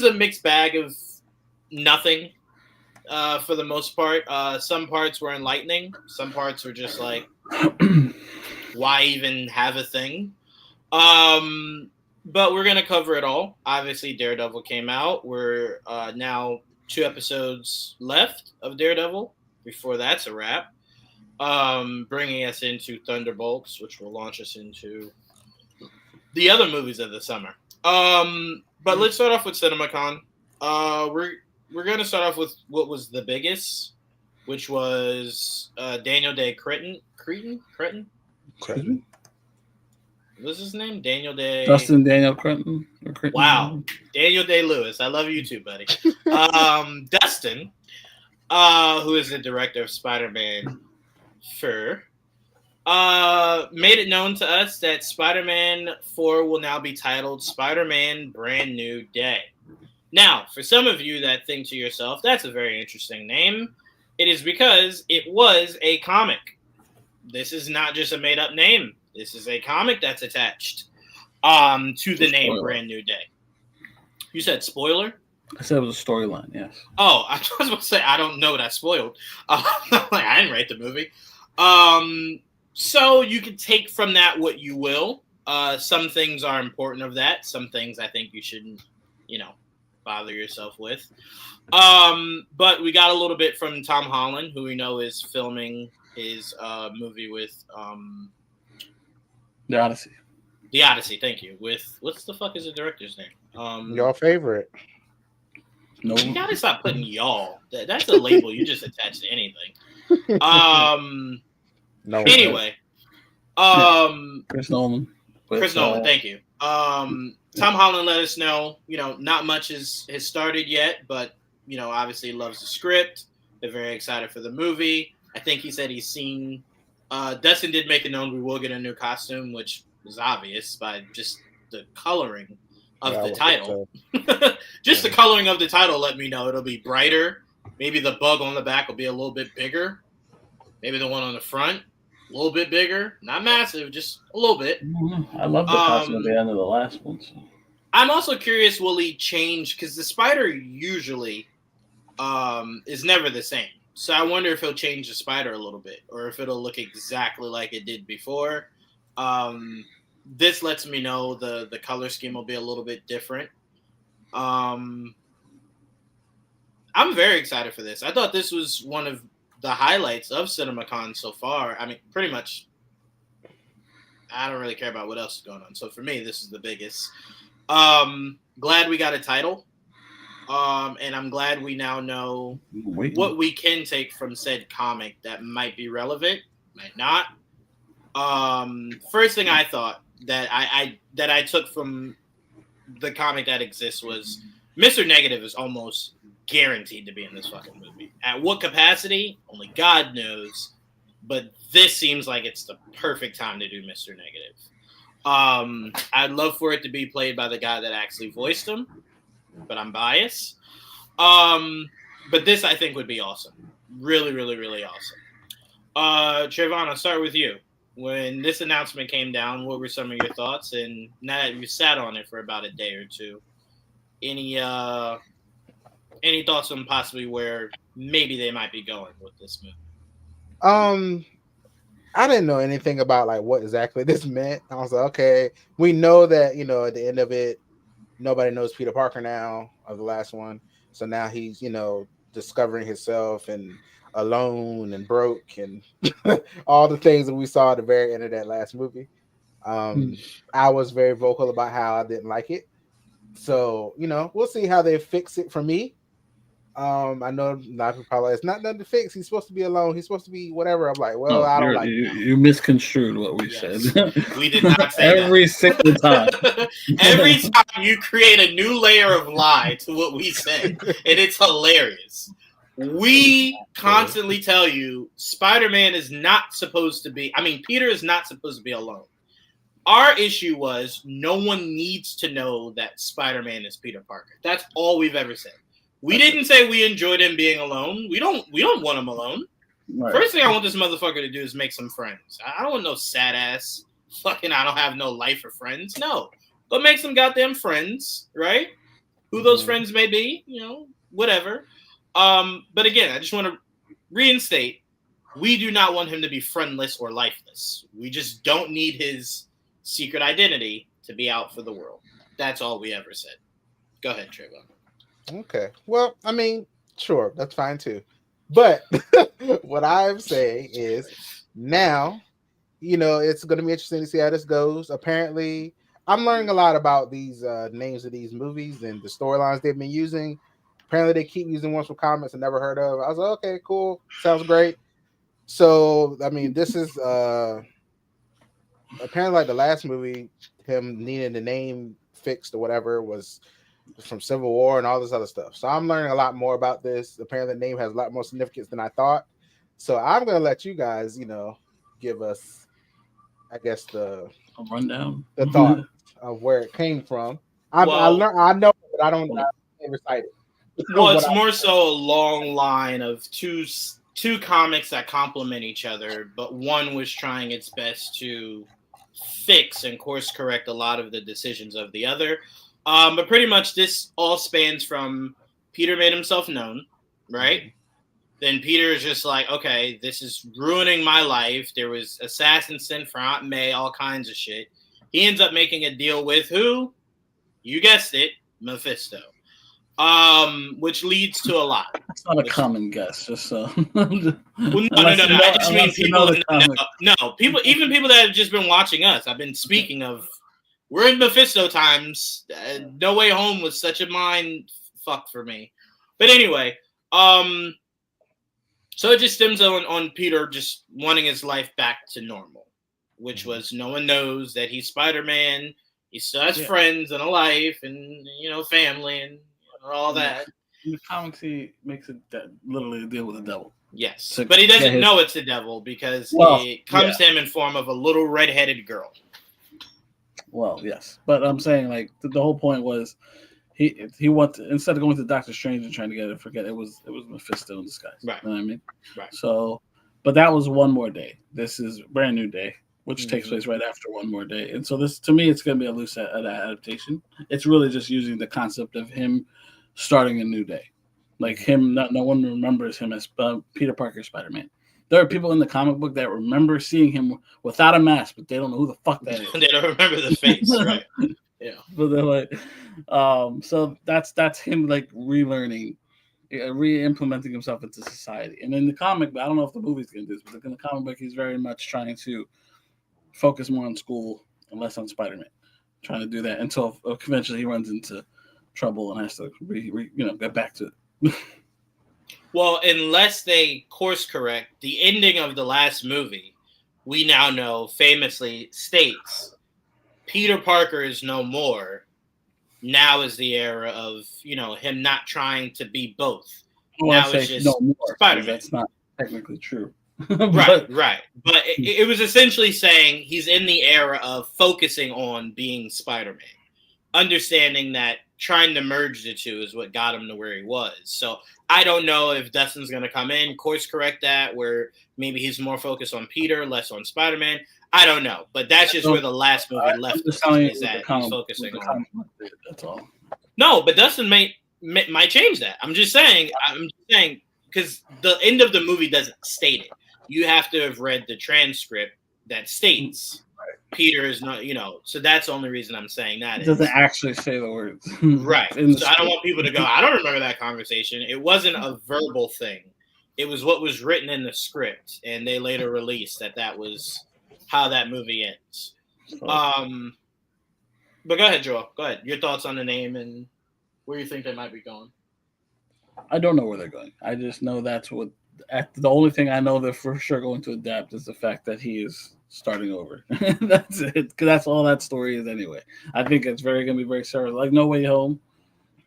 a mixed bag of nothing for the most part. Some parts were enlightening. Some parts were just like, why even have a thing? But we're gonna cover it all. Obviously, Daredevil came out. We're now 2 episodes left of Daredevil. Before that's a wrap, bringing us into Thunderbolts, which will launch us into the other movies of the summer. But let's start off with CinemaCon. We're gonna start off with what was the biggest, which was Daniel Day Cretton. What's his name? Daniel Day. Daniel Cretton. Wow, Daniel Day Lewis. I love you too, buddy. Dustin, who is the director of Spider-Man 4, made it known to us that Spider-Man 4 will now be titled Spider-Man Brand New Day. Now, for some of you that think to yourself, that's a very interesting name, it is because it was a comic. This is not just a made-up name. This is a comic that's attached to the name Brand New Day. You said spoiler? I said it was a storyline, yes. Oh, I was about to say, I don't know what I spoiled. I didn't write the movie. So you can take from that what you will. Some things are important of that. Some things I think you shouldn't, bother yourself with. But we got a little bit from Tom Holland, who we know is filming his movie with The Odyssey. The Odyssey, thank you. With what's the fuck is the director's name? Your favorite. No. You gotta stop putting y'all. That's a label you just attach to anything. No. Anyway. Chris Nolan. Chris Nolan, thank you. Tom Holland let us know, not much has started yet, but obviously loves the script. They're very excited for the movie. I think he said he's seen Dustin did make it known we will get a new costume, which is obvious by just the coloring of the title. Just the coloring of the title let me know it'll be brighter. Maybe the bug on the back will be a little bit bigger. Maybe the one on the front a little bit bigger. Not massive, just a little bit. I love the costume at the end of the last one. So. I'm also curious, will he change? Because the spider usually is never the same. So I wonder if he'll change the spider a little bit, or if it'll look exactly like it did before. This lets me know the color scheme will be a little bit different. I'm very excited for this. I thought this was one of the highlights of CinemaCon so far. I mean, pretty much, I don't really care about what else is going on. So for me, this is the biggest. Glad we got a title. And I'm glad we now know what we can take from said comic that might be relevant, might not. First thing I thought that I took from the comic that exists was Mr. Negative is almost guaranteed to be in this fucking movie. At what capacity? Only God knows. But this seems like it's the perfect time to do Mr. Negative. I'd love for it to be played by the guy that actually voiced him, but I'm biased. But this I think would be awesome. Really, really, really awesome. Trayvon, I'll start with you. When this announcement came down, what were some of your thoughts? And now that you sat on it for about a day or two, any thoughts on possibly where maybe they might be going with this movie? I didn't know anything about like what exactly this meant. I was like, okay, we know that at the end of it, nobody knows Peter Parker now of the last one. So now he's discovering himself and alone and broke and all the things that we saw at the very end of that last movie. I was very vocal about how I didn't like it. So, we'll see how they fix it for me. I know a lot of people probably it's not nothing to fix. He's supposed to be alone. He's supposed to be whatever. I'm like, well, I don't like it. You misconstrued what we said. We did not say every single time. Every time you create a new layer of lie to what we said, and it's hilarious. We constantly tell you Spider-Man is not supposed to be. I mean, Peter is not supposed to be alone. Our issue was no one needs to know that Spider-Man is Peter Parker. That's all we've ever said. We didn't say we enjoyed him being alone. We don't want him alone. Right. First thing I want this motherfucker to do is make some friends. I don't want no sad ass fucking I don't have no life or friends. No. Go make some goddamn friends, right? who those friends may be, whatever. But again, I just want to reinstate, we do not want him to be friendless or lifeless. We just don't need his secret identity to be out for the world. That's all we ever said. Go ahead, Trayvon. Okay. Well, I mean, sure, that's fine too. But what I'm saying is now, it's going to be interesting to see how this goes. Apparently, I'm learning a lot about these names of these movies and the storylines they've been using. Apparently, they keep using ones from comics I never heard of. I was like, okay, cool. Sounds great. So, I mean, this is apparently like the last movie, him needing the name fixed or whatever was from Civil War and all this other stuff. So I'm learning a lot more about this. Apparently, the name has a lot more significance than I thought. So I'm going to let you guys, give us, I guess, the rundown, the thought of where it came from. I know, but I don't recite it. Well, it's more so a long line of two comics that complement each other, but one was trying its best to fix and course correct a lot of the decisions of the other. But pretty much this all spans from Peter made himself known, right? Mm-hmm. Then Peter is just like, okay, this is ruining my life. There was assassin sent for Aunt May, all kinds of shit. He ends up making a deal with who? You guessed it, Mephisto. Which leads to a lot. That's not a common guess, just so. Well, no. I just mean people. No, people. Even people that have just been watching us. I've been speaking of. We're in Mephisto times. No Way Home was such a mind fuck for me. But anyway, so it just stems on Peter just wanting his life back to normal, which was no one knows that he's Spider-Man. He still has friends and a life and family and all that. In the comics, he makes it literally a deal with the devil. Yes, so, but he doesn't know it's the devil because it comes to him in form of a little red-headed girl. Well, yes, but I'm saying like the whole point was he wanted, instead of going to Doctor Strange and trying to get it, forget it was Mephisto in disguise. Right. You know what I mean? Right. So, but that was One More Day. This is Brand New Day, which takes place right after One More Day. And so this, to me, it's going to be a loose adaptation. It's really just using the concept of him starting a new day, like him. No one remembers him as Peter Parker Spider-Man. There are people in the comic book that remember seeing him without a mask, but they don't know who the fuck that is. They don't remember the face, right? Yeah. But they're like, so that's him like relearning, re-implementing himself into society. And in the comic, I don't know if the movie's gonna do this, but in the comic book, he's very much trying to focus more on school and less on Spider-Man. Trying to do that until eventually he runs into trouble and has to get back to it. Well, unless they course correct, the ending of the last movie, we now know famously states Peter Parker is no more. Now is the era of, him not trying to be both. Now it's just no more, Spider-Man. That's not technically true. Right. But it was essentially saying he's in the era of focusing on being Spider-Man. Understanding that trying to merge the two is what got him to where he was. So I don't know if Dustin's going to come in, course correct that, where maybe he's more focused on Peter, less on Spider-Man. I don't know, but that's just where the last movie left is at. He's focusing on. That's all. No, but Dustin might change that. I'm just saying because the end of the movie doesn't state it. You have to have read the transcript that states Peter is not, so that's the only reason I'm saying that. It doesn't actually say the words. Right. So I don't want people to go, I don't remember that conversation. It wasn't a verbal thing. It was what was written in the script, and they later released that was how that movie ends. But go ahead, Joel. Go ahead. Your thoughts on the name and where you think they might be going. I don't know where they're going. I just know that's what. The only thing I know they're for sure going to adapt is the fact that he is starting over. That's it. Because that's all that story is anyway. I think it's going to be very surface. Like No Way Home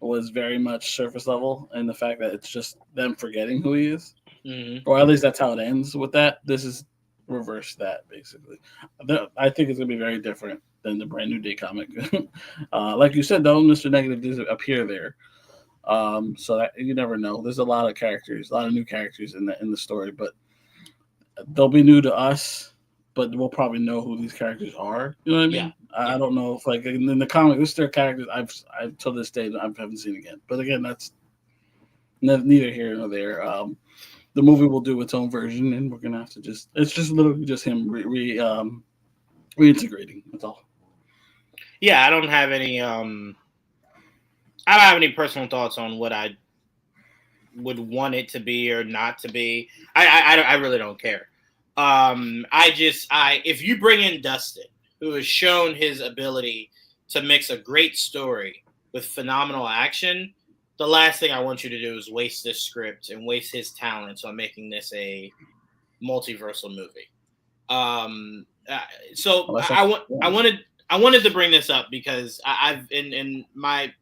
was very much surface level, and the fact that it's just them forgetting who he is, or at least that's how it ends with that. This is reverse that basically. I think it's going to be very different than the Brand New Day comic. Like you said, though, Mr. Negative does appear there. So that you never know. There's a lot of new characters in the story, but they'll be new to us. But we'll probably know who these characters are. You know what I mean? I don't know if like in the comic, this is their characters. I've till this day I haven't seen again. But again, that's neither here nor there. The movie will do its own version, and we're gonna have to it's just literally just him reintegrating. That's all. Yeah, I don't have any personal thoughts on what I would want it to be or not to be. I really don't care. If you bring in Dustin, who has shown his ability to mix a great story with phenomenal action, the last thing I want you to do is waste this script and waste his talents on making this a multiversal movie. I wanted to bring this up because I've in my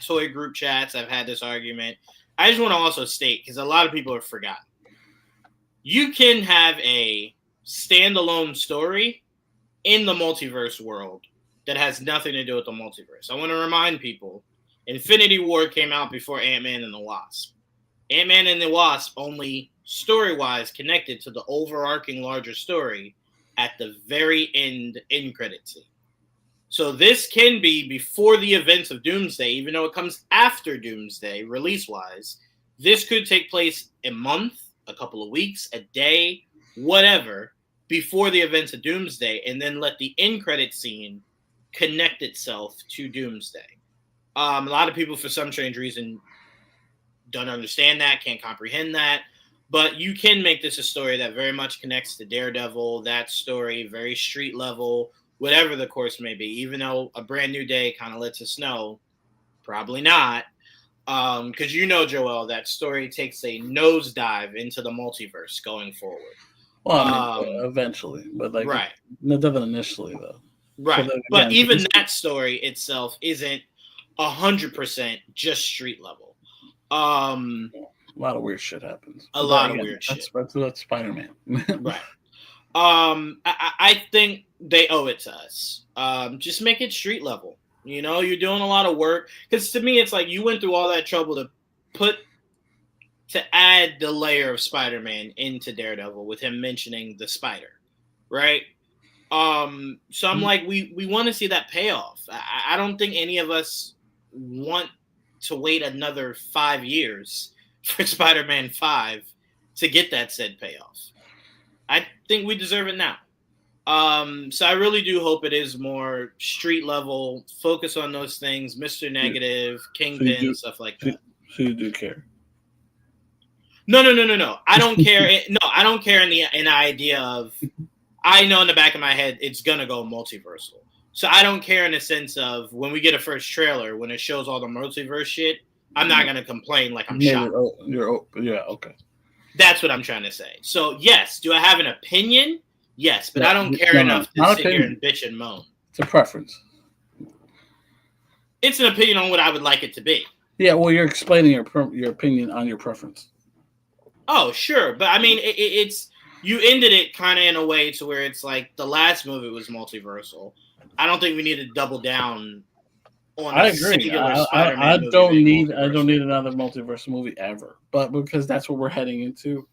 toy group chats, I've had this argument. I just want to also state, because a lot of people have forgotten, you can have a standalone story in the multiverse world that has nothing to do with the multiverse. I want to remind people, Infinity War came out before Ant-Man and the Wasp. Ant-Man and the Wasp only story-wise connected to the overarching larger story at the very end credit scene. So this can be before the events of Doomsday, even though it comes after Doomsday, release-wise. This could take place a month, a couple of weeks, a day, whatever, before the events of Doomsday, and then let the end credit scene connect itself to Doomsday. A lot of people, for some strange reason, don't understand that, can't comprehend that. But you can make this a story that very much connects to Daredevil, that story, very street level, whatever the course may be. Even though A Brand New Day kind of lets us know, probably not. Because Joel, that story takes a nosedive into the multiverse going forward. Well, I mean, eventually, but like, right. It doesn't initially, though. Right. So but even that story itself isn't 100% just street level. A lot of weird shit happens. A lot of weird shit. That's Spider-Man. Right. I think they owe it to us. Just make it street level. You're doing a lot of work. Because to me, it's like you went through all that trouble to add the layer of Spider-Man into Daredevil with him mentioning the spider, right? So I'm like, we want to see that payoff. I don't think any of us want to wait another 5 years for Spider-Man 5 to get that said payoff. I think we deserve it now. So I really do hope it is more street level, focus on those things, Mr. Negative, Kingpin, stuff like that. So you do care? No. I don't care. No, I don't care in the idea of, I know in the back of my head it's gonna go multiversal. So I don't care in the sense of when we get a first trailer, when it shows all the multiverse shit, I'm not gonna complain like I'm shocked. Yeah, okay. That's what I'm trying to say. So yes, do I have an opinion? Yes, but I don't care enough to sit here and bitch and moan. It's a preference. It's an opinion on what I would like it to be. Yeah, well, you're explaining your opinion on your preference. Oh, sure. But I mean, it's you ended it kind of in a way to where it's like the last movie was multiversal. I don't think we need to double down on I agree. I don't need another multiverse movie ever. But because that's what we're heading into,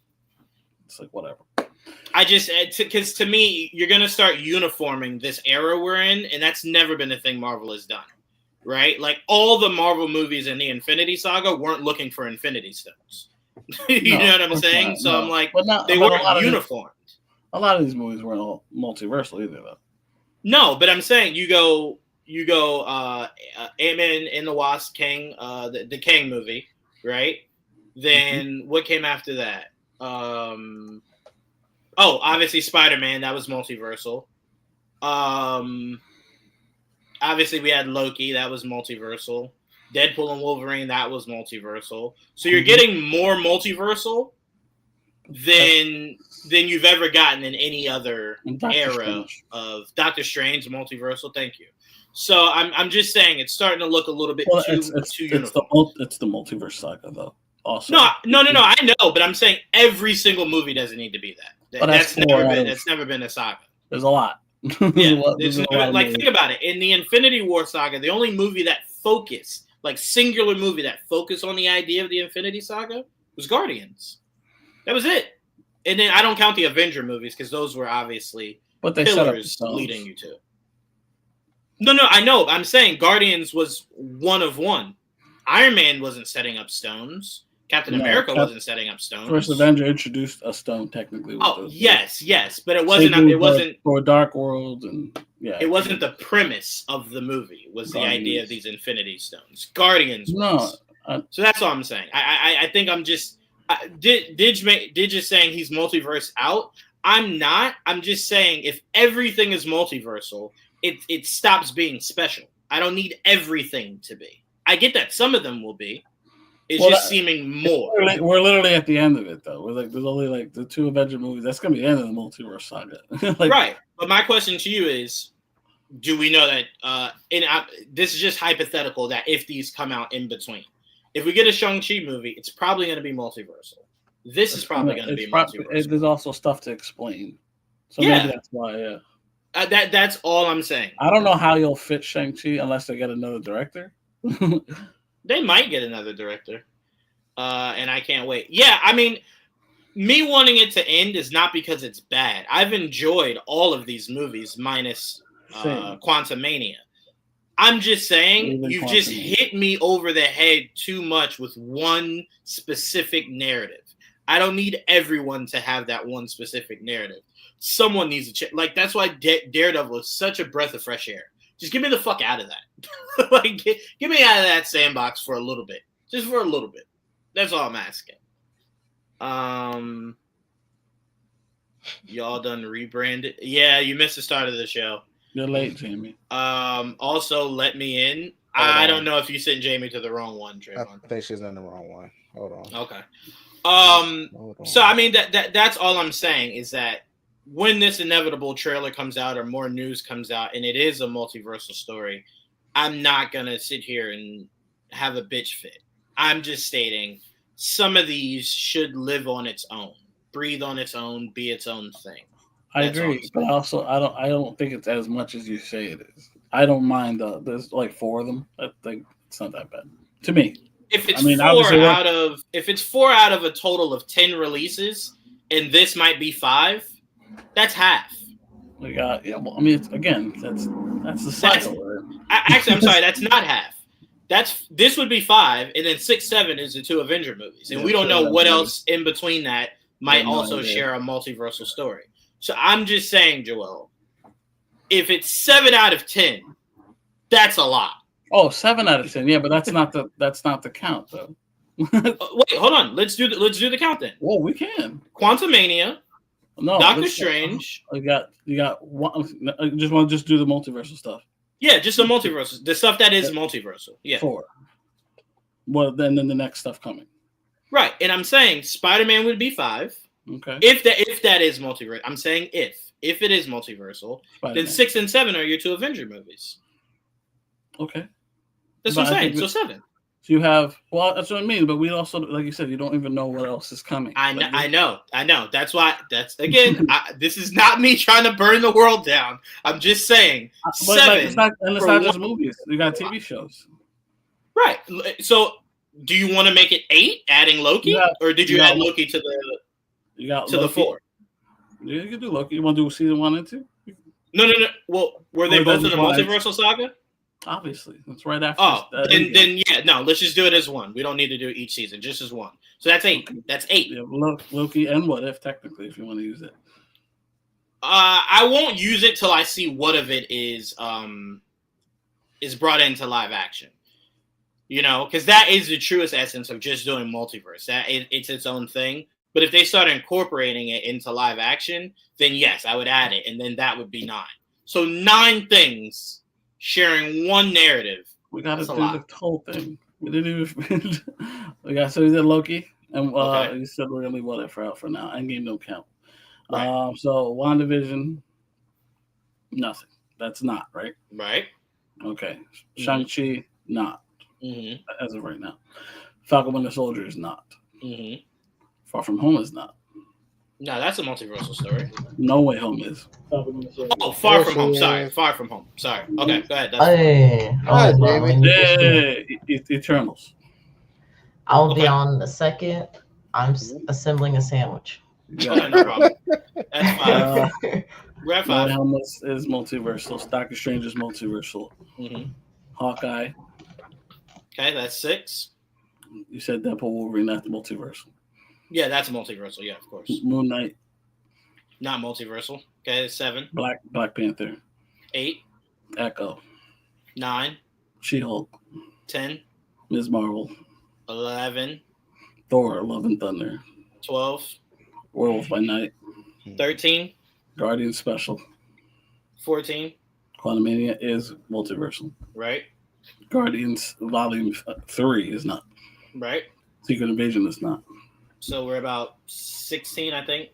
it's like whatever. Because to me, you're going to start uniforming this era we're in, and that's never been a thing Marvel has done. Right? Like all the Marvel movies in the Infinity Saga weren't looking for Infinity Stones. You know what I'm saying? So I'm like, they weren't uniformed. A lot of these movies weren't all multiversal either, though. No, but I'm saying you go Ant-Man and the Wasp, Kang, the Kang movie, right? Then what came after that? Obviously Spider-Man, that was multiversal. Obviously we had Loki, that was multiversal. Deadpool and Wolverine, that was multiversal. So you're getting more multiversal than you've ever gotten in any other era of Doctor Strange multiversal. Thank you. So I'm just saying it's starting to look a little bit too uniform. It's the multiverse saga though. Also. No, I know, but I'm saying every single movie doesn't need to be that. That's never been a saga. There's a lot. Yeah, think about it. In the Infinity War saga, the only movie that singular movie that focused on the idea of the Infinity Saga was Guardians. That was it. And then I don't count the Avenger movies because those were obviously pillars leading you to. No, I know. I'm saying Guardians was one of one. Iron Man wasn't setting up stones. Captain America wasn't setting up stones. First Avenger introduced a stone technically. Yes, but it wasn't. It wasn't for Dark World, and it wasn't the premise of the movie. Was Guardians. The idea of these Infinity Stones? Guardians. Was. No. So that's all I'm saying. I think I'm just Didge is saying he's multiverse out. I'm not. I'm just saying if everything is multiversal, it stops being special. I don't need everything to be. I get that some of them will be. It's just seeming more. We're literally at the end of it, though. There's only the 2 Avenger movies. That's going to be the end of the multiverse saga. Right. But my question to you is, do we know that, this is just hypothetical, that if these come out in between, if we get a Shang-Chi movie, it's probably going to be multiversal. This is probably going to be multiversal. There's also stuff to explain. So maybe that's why, yeah. That's all I'm saying. I don't know how you'll fit Shang-Chi unless they get another director. They might get another director, and I can't wait. Yeah, I mean, me wanting it to end is not because it's bad. I've enjoyed all of these movies minus Quantumania. I'm just saying you've just hit me over the head too much with one specific narrative. I don't need everyone to have that one specific narrative. Someone needs to check. That's why Daredevil is such a breath of fresh air. Just get me the fuck out of that. Get me out of that sandbox for a little bit. Just for a little bit. That's all I'm asking. Y'all done rebranded? Yeah, you missed the start of the show. You're late, Jamie. Also, let me in. I don't know if you sent Jamie to the wrong one, Trayvon. I think she's in the wrong one. Hold on. Okay. So I mean that's all I'm saying is that when this inevitable trailer comes out or more news comes out and it is a multiversal story, I'm not going to sit here and have a bitch fit. I'm just stating some of these should live on its own, breathe on its own, be its own thing. I agree, but also I don't think it's as much as you say it is. I don't mind there's 4 of them. I think it's not that bad to me. If it's if it's 4 out of a total of 10 releases and this might be 5, that's half. We got that's the cycle. Actually, I'm sorry, that's not half. This would be 5, and then 6, 7 is the 2 Avenger movies, and we don't know what else in between that might also share a multiversal story. So I'm just saying, Joel, if it's 7 out of 10, that's a lot. Oh, 7 out of 10, yeah, but that's not the count though. Wait, hold on. Let's do the count then. Well, we can. Quantumania. No, Doctor Strange. You got one. I just want to do the multiversal stuff. Yeah, just the multiversal. The stuff that is multiversal. Yeah. 4. Well, then the next stuff coming. Right, and I'm saying Spider-Man would be 5. Okay. If that is multiversal, I'm saying if it is multiversal, Spider-Man. Then 6 and 7 are your 2 Avenger movies. Okay. That's what I'm saying. So 7. So you have that's what I mean. But we also, like you said, you don't even know what else is coming. I know. That's why. That's again. This is not me trying to burn the world down. I'm just saying. 7. It's not just movies. You got TV shows. Right. So, do you want to make it 8, adding Loki, or did you add Loki to the? You got to Loki. The 4. Yeah, you can do Loki. You want to do season 1 and 2? No. Well, were they both in the multiversal saga? Obviously, that's right after. Oh, then yeah, no. Let's just do it as 1. We don't need to do each season, just as 1. So that's 8. Okay. That's 8. Yeah, Loki and What If, technically, if you want to use it. I won't use it till I see what of it is brought into live action. Because that is the truest essence of just doing multiverse. That it's its own thing. But if they start incorporating it into live action, then yes, I would add it, and then that would be 9. So 9 things. Sharing one narrative. We got to do the whole thing. We didn't even. So we did Loki, and you said we're gonna leave What If out for now. Endgame don't count. Right. So WandaVision, nothing. That's not right. Right. Okay. Shang-Chi, not. Mm-hmm. As of right now. Falcon Winter Soldier is not. Mm-hmm. Far From Home is not. No, that's a multiversal story. No Way Home is. Oh, Far From Home. Sorry. Far From Home. Sorry. Okay, go ahead. Eternals. I'll be on the second. I'm assembling a sandwich. Yeah, no problem. That's fine. We're at No 5. Helmets is multiversal. Doctor Strange is multiversal. Mm-hmm. Hawkeye. Okay, that's 6. You said Deadpool, Wolverine, that's multiversal. Yeah, that's multiversal. Yeah, of course. Moon Knight. Not multiversal. Okay, that's 7. Black Panther. 8. Echo. 9. She-Hulk. 10. Ms. Marvel. 11. Thor, Love and Thunder. 12. Werewolf by Night. 13. Guardian Special. 14. Quantumania is multiversal. Right. Guardians Volume 3 is not. Right. Secret Invasion is not. So we're about 16, I think.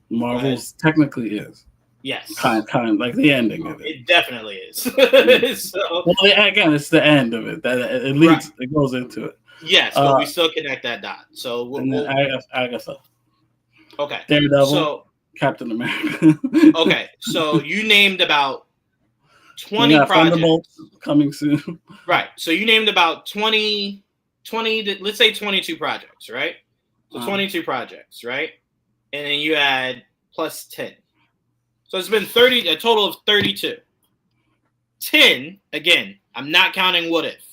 Marvel's technically is. Yes. Kind like the ending of it. It definitely is. So, Well, again, it's the end of it. That it leads. It goes into it. yes, but we still connect that dot. So And then Agatha. okay. Daredevil. So Captain America. okay. So you named about We 20 got projects. Thunderbolts coming soon. Right. So you named about 20 let's say 22 projects, right? So 22 projects, right? And then you add plus 10. So it's been a total of 32. 10, again, I'm not counting What If.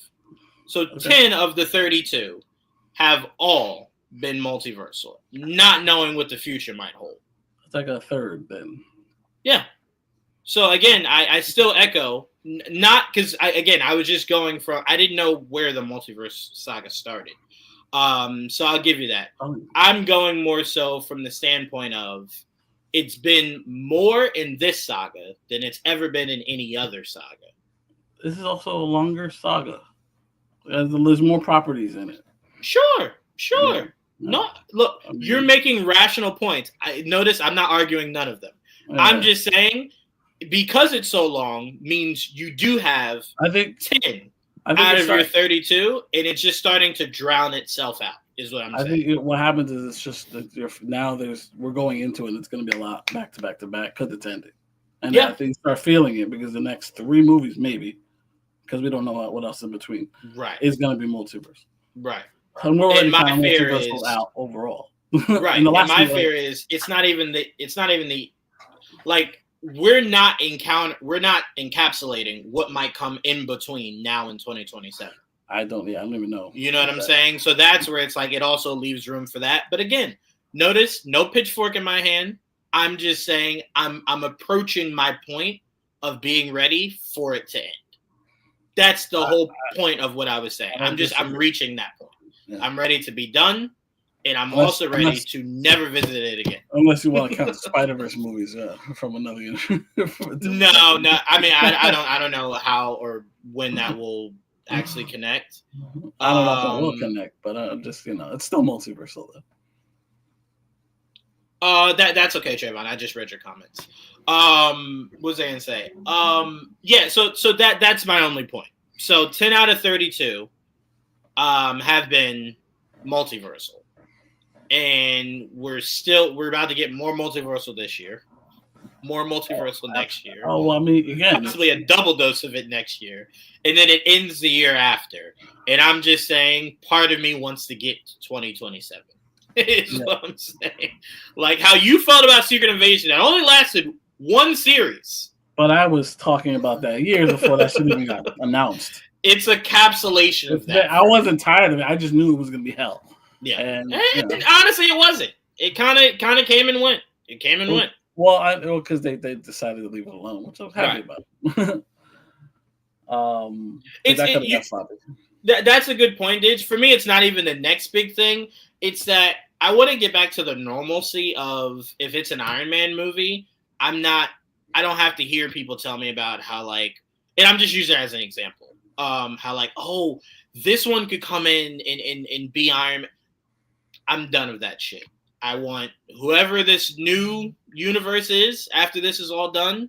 So Okay. 10 of the 32 have all been multiversal, not knowing what the future might hold. It's like a third then. Yeah. So again, I still echo, not because I was just going from, I didn't know where the multiverse saga started. So I'll give you that. I'm going more so from the standpoint of it's been more in this saga than it's ever been in any other saga. This is also a longer saga. There's more properties in it. Sure. Yeah. No, look, you're making rational points. I notice I'm not arguing none of them. Yeah. I'm just saying because it's so long means you do have I think 10 I think out it's of your 32, and it's just starting to drown itself out, is what I'm I saying. think what happens is it's just that now we're going into it. And it's going to be a lot back to back because it's ending, and Yeah. I think you start feeling it because the next 3 movies maybe, because we don't know what else in between, Right. is going to be multiverse. Right. And we're already And my kind of fear multiversal is- out overall. Right. And And my movie, fear is it's not even the like we're not encapsulating what might come in between now and 2027. I don't even know. You know what I'm saying? So that's where it's like it also leaves room for that. But again, notice no pitchfork in my hand. I'm just saying I'm approaching my point of being ready for it to end. That's the whole point of what I was saying. I'm reaching that point. Yeah. I'm ready to be done, and I'm Unless- also ready to never visit it again. Unless you want to count the Spider-Verse movies from another universe. No. I mean, I don't know how or when that will actually connect. I don't know if I will connect, but just it's still multiversal though. That's okay, Trayvon. I just read your comments. What was I gonna say? Yeah. So that's my only point. So 10 out of 32, have been multiversal, and we're about to get more multiversal this year, more multiversal next year. Oh, well, I mean, again, Possibly a double dose of it next year, and then it ends the year after. And I'm just saying, part of me wants to get to 2027. Is what I'm saying. Like how you felt about Secret Invasion, that only lasted one series. But I was talking about that years before that shit even got announced. It's a capsulation of that. I wasn't tired of it. I just knew it was gonna be hell. Yeah. And Honestly, it wasn't. It kind of came and went. It came and went. Well, because they decided to leave it alone, which I was happy about. That's a good point, Didge. For me, it's not even the next big thing. It's that I want to get back to the normalcy of if it's an Iron Man movie, I don't have to hear people tell me about how and I'm just using it as an example. How this one could come in and be Iron Man. I'm done with that shit. I want whoever this new universe is after this is all done.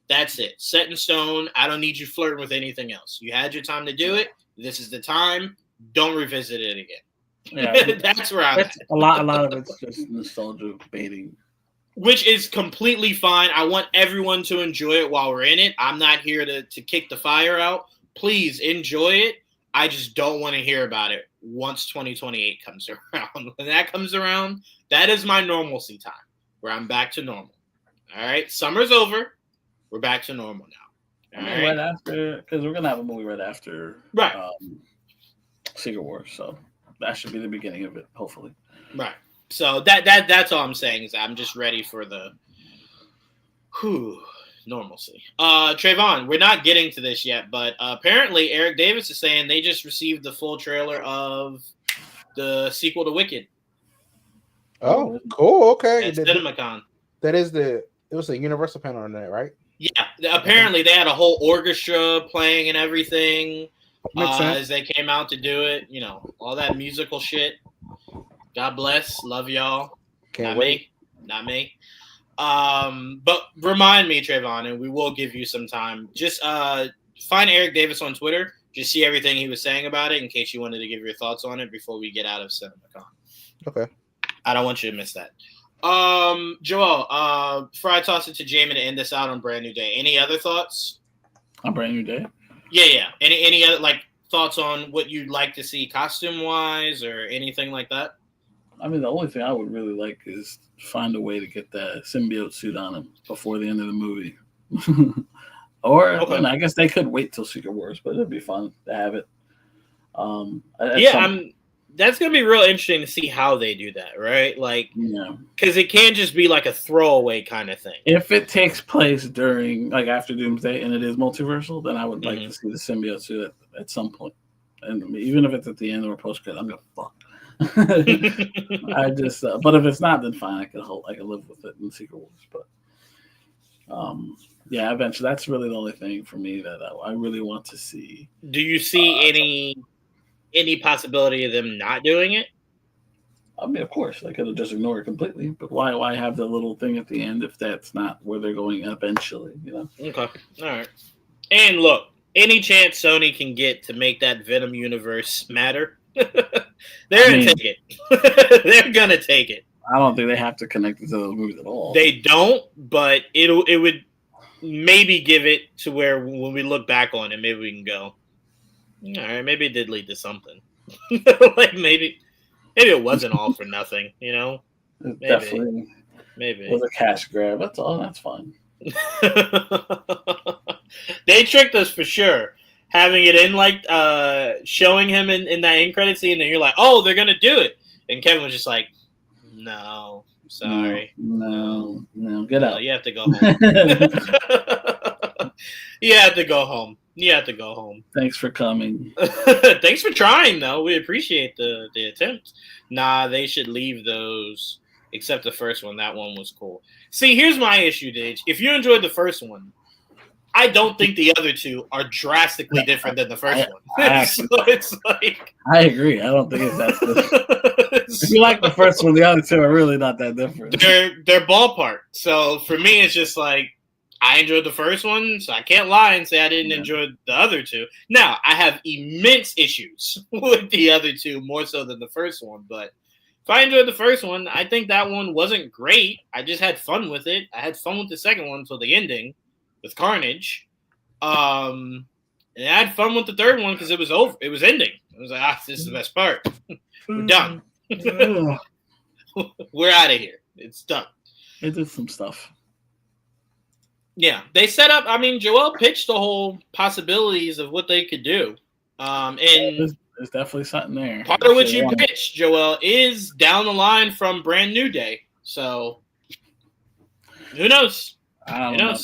That's it. Set in stone. I don't need you flirting with anything else. You had your time to do it. This is the time. Don't revisit it again. Yeah, that's where I'm at. A lot of it's just nostalgia baiting. Which is completely fine. I want everyone to enjoy it while we're in it. I'm not here to kick the fire out. Please enjoy it. I just don't want to hear about it once 2028 comes around. When that comes around, that is my normalcy time, where I'm back to normal. All right, summer's over. We're back to normal now. All Right after, because we're gonna have a movie right after, Right. Secret Wars, so that should be the beginning of it, hopefully. Right. So that's all I'm saying is I'm just ready for the normalcy. Trayvon, we're not getting to this yet, but apparently Eric Davis is saying they just received the full trailer of the sequel to Wicked. Oh, cool. Okay. At CinemaCon. It was a Universal panel on that, right? Yeah. Apparently they had a whole orchestra playing and everything as they came out to do it. You know, all that musical shit. God bless. Love y'all. Can't wait. Not me. But remind me, Trayvon, and we will give you some time. Just find Eric Davis on Twitter. Just see everything he was saying about it in case you wanted to give your thoughts on it before we get out of CinemaCon. Okay. I don't want you to miss that. Joel, before I toss it to Jamie to end this out on Brand New Day, any other thoughts? On Brand New Day? Yeah. Any other thoughts on what you'd like to see costume wise or anything like that? I mean, the only thing I would really like is find a way to get that symbiote suit on him before the end of the movie. Or I guess they could wait till Secret Wars, but it'd be fun to have it. That's gonna be real interesting to see how they do that, right? Because it can't just be like a throwaway kind of thing. If it takes place during after Doomsday and it is multiversal, then I would like to see the symbiote suit at some point. And even if it's at the end or post credit, I'm gonna fuck. I just, but if it's not, then fine. I can live with it in Secret Wars. But eventually, that's really the only thing for me that I really want to see. Do you see any possibility of them not doing it? I mean, of course, they could have just ignored it completely. But why have the little thing at the end if that's not where they're going eventually? You know? Okay, all right. And look, any chance Sony can get to make that Venom universe matter, they're gonna take it. They're gonna take it. I don't think they have to connect it to those movies at all. They don't, but it would maybe give it to where when we look back on it, maybe we can go, all right, maybe it did lead to something. Maybe it wasn't all for nothing, you know? Definitely. Maybe. It was a cash grab. That's all. That's fine. They tricked us for sure. Having it in showing him in that end credit scene, and you're like, oh, they're gonna do it. And Kevin was just like, no, sorry. No, get out. You have to go home. You have to go home. Thanks for coming. Thanks for trying, though. We appreciate the attempt. Nah, they should leave those, except the first one. That one was cool. See, here's my issue, Dage. If you enjoyed the first one, I don't think the other two are drastically different than the first one. So it's I agree. I don't think it's that different. If you like the first one, the other two are really not that different. They're ballpark. So for me, it's just I enjoyed the first one, so I can't lie and say I didn't enjoy the other two. Now, I have immense issues with the other two, more so than the first one. But if I enjoyed the first one, I think that one wasn't great. I just had fun with it. I had fun with the second one until the ending with Carnage. And I had fun with the third one because it was over. It was ending. I was like, this is the best part. We're done. We're out of here. It's done. They did some stuff. Yeah, they set up. I mean, Joel pitched the whole possibilities of what they could do. And there's definitely something there. Part of what you pitched, Joel, is down the line from Brand New Day. So who knows? I don't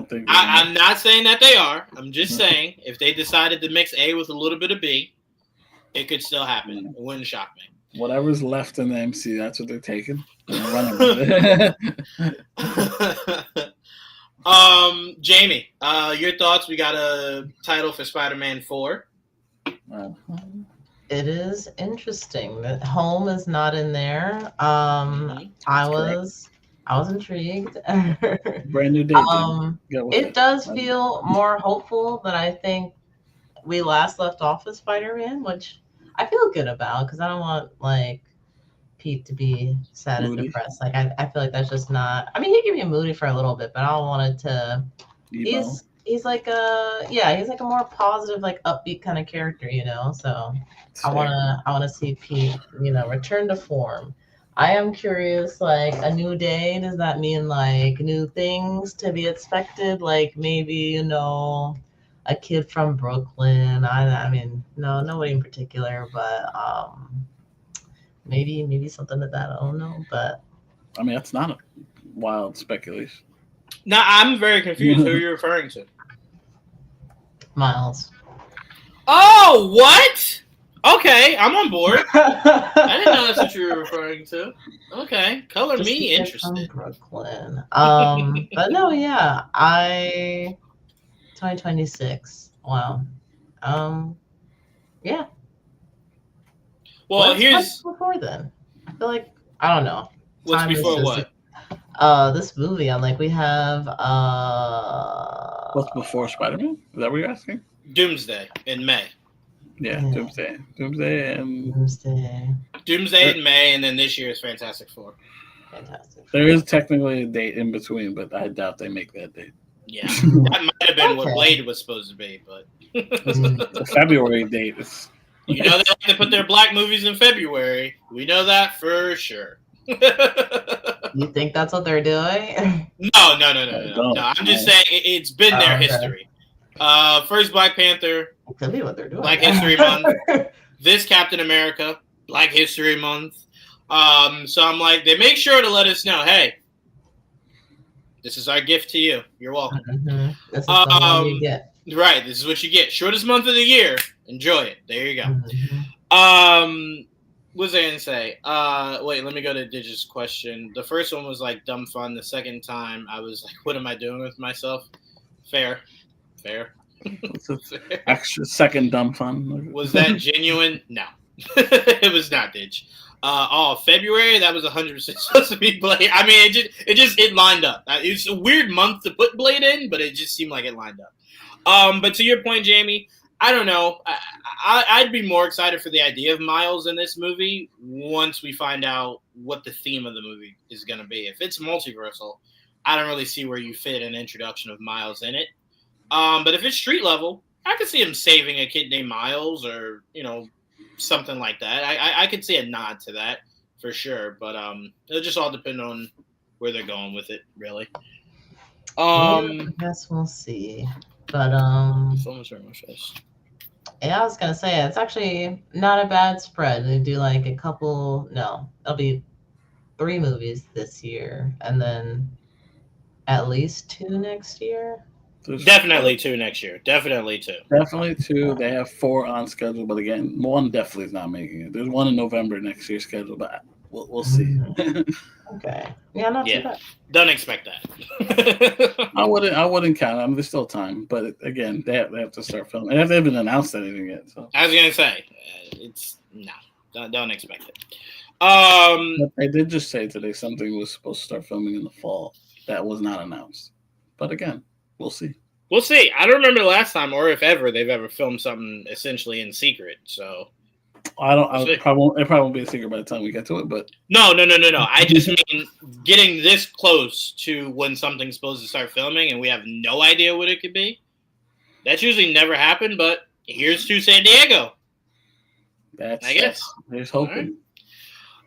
think. I'm not saying that they are. I'm just saying if they decided to mix A with a little bit of B, it could still happen. It wouldn't shock me. Whatever's left in the MC, that's what they're taking. They're running with it. Jamie, your thoughts? We got a title for Spider-Man 4. It is interesting that Home is not in there. I was intrigued. Brand New Day. It does feel more hopeful than I think we last left off with Spider-Man, which I feel good about because I don't want Pete to be sad and depressed. I feel like that's just not. I mean, he can be moody for a little bit, but I don't want it to. Emo. He's like a more positive, upbeat kind of character, you know. So I wanna see Pete, return to form. I am curious, like a new day, does that mean like new things to be expected? Like maybe, a kid from Brooklyn. I mean, no, nobody in particular, but maybe something like that. I don't know. But I mean, that's not a wild speculation. Now I'm very confused. Who you're referring to? Miles. Oh, what? Okay, I'm on board. I didn't know that's what you were referring to. Okay, color Just me a kid interested. from Brooklyn. But no, yeah, 2026. Wow. Yeah. Well, What's before then? I feel like I don't know. What's Time is before just what? this movie. I'm like, we have What's before Spider-Man? Is that what you're asking? Doomsday in May. Yeah, Yeah. Doomsday, and Doomsday. In May, and then this year is Fantastic Four. Fantastic. There is technically a date in between, but I doubt they make that date. Yeah, that might have been what Okay. Blade was supposed to be, but The February date is. you know they like to put their black movies in February. We know that for sure. You think that's what they're doing? No. I'm just saying it's been their Okay. history. First Black Panther, It could be what they're doing. Black History Month. This Captain America, Black History Month. So I'm like, they make sure to let us know, hey, this is our gift to you. You're welcome. Mm-hmm. This is the one you get. Right, this is what you get. Shortest month of the year. Enjoy it. There you go. Mm-hmm. What was I gonna say? Wait, let me go to Digit's question. The first one was like dumb fun. The second time I was like, what am I doing with myself? Fair. Extra second dumb fun. Was that genuine? No. It was not, Dig. February, that was 100% supposed to be Blade. I mean, it lined up. It's a weird month to put Blade in, but it just seemed like it lined up. But to your point, Jamie, I don't know. I'd be more excited for the idea of Miles in this movie once we find out what the theme of the movie is going to be. If it's multiversal, I don't really see where you fit an introduction of Miles in it. But if it's street level, I could see him saving a kid named Miles or, something like that. I could see a nod to that for sure. But it'll just all depend on where they're going with it, really. I guess we'll see. But Someone's hurt my face. yeah, I was gonna say it's actually not a bad spread. They do like a couple. No, it'll be 3 movies this year, and then at least 2 next year. Definitely 2 next year. Definitely 2. Definitely 2. They have 4 on schedule, but again, one definitely is not making it. There's one in November next year scheduled, but we'll see. Okay. Yeah, not too bad. Don't expect that. I wouldn't count. I mean, there's still time, but again, they have to start filming. They haven't announced anything yet. So I was gonna say, don't expect it. But they did just say today something was supposed to start filming in the fall. That was not announced. But again, we'll see. We'll see. I don't remember the last time, or if ever, they've ever filmed something essentially in secret. So it probably won't be a secret by the time we get to it. But no. I just mean getting this close to when something's supposed to start filming, and we have no idea what it could be. That's usually never happened. But here's to San Diego. I guess. There's hoping.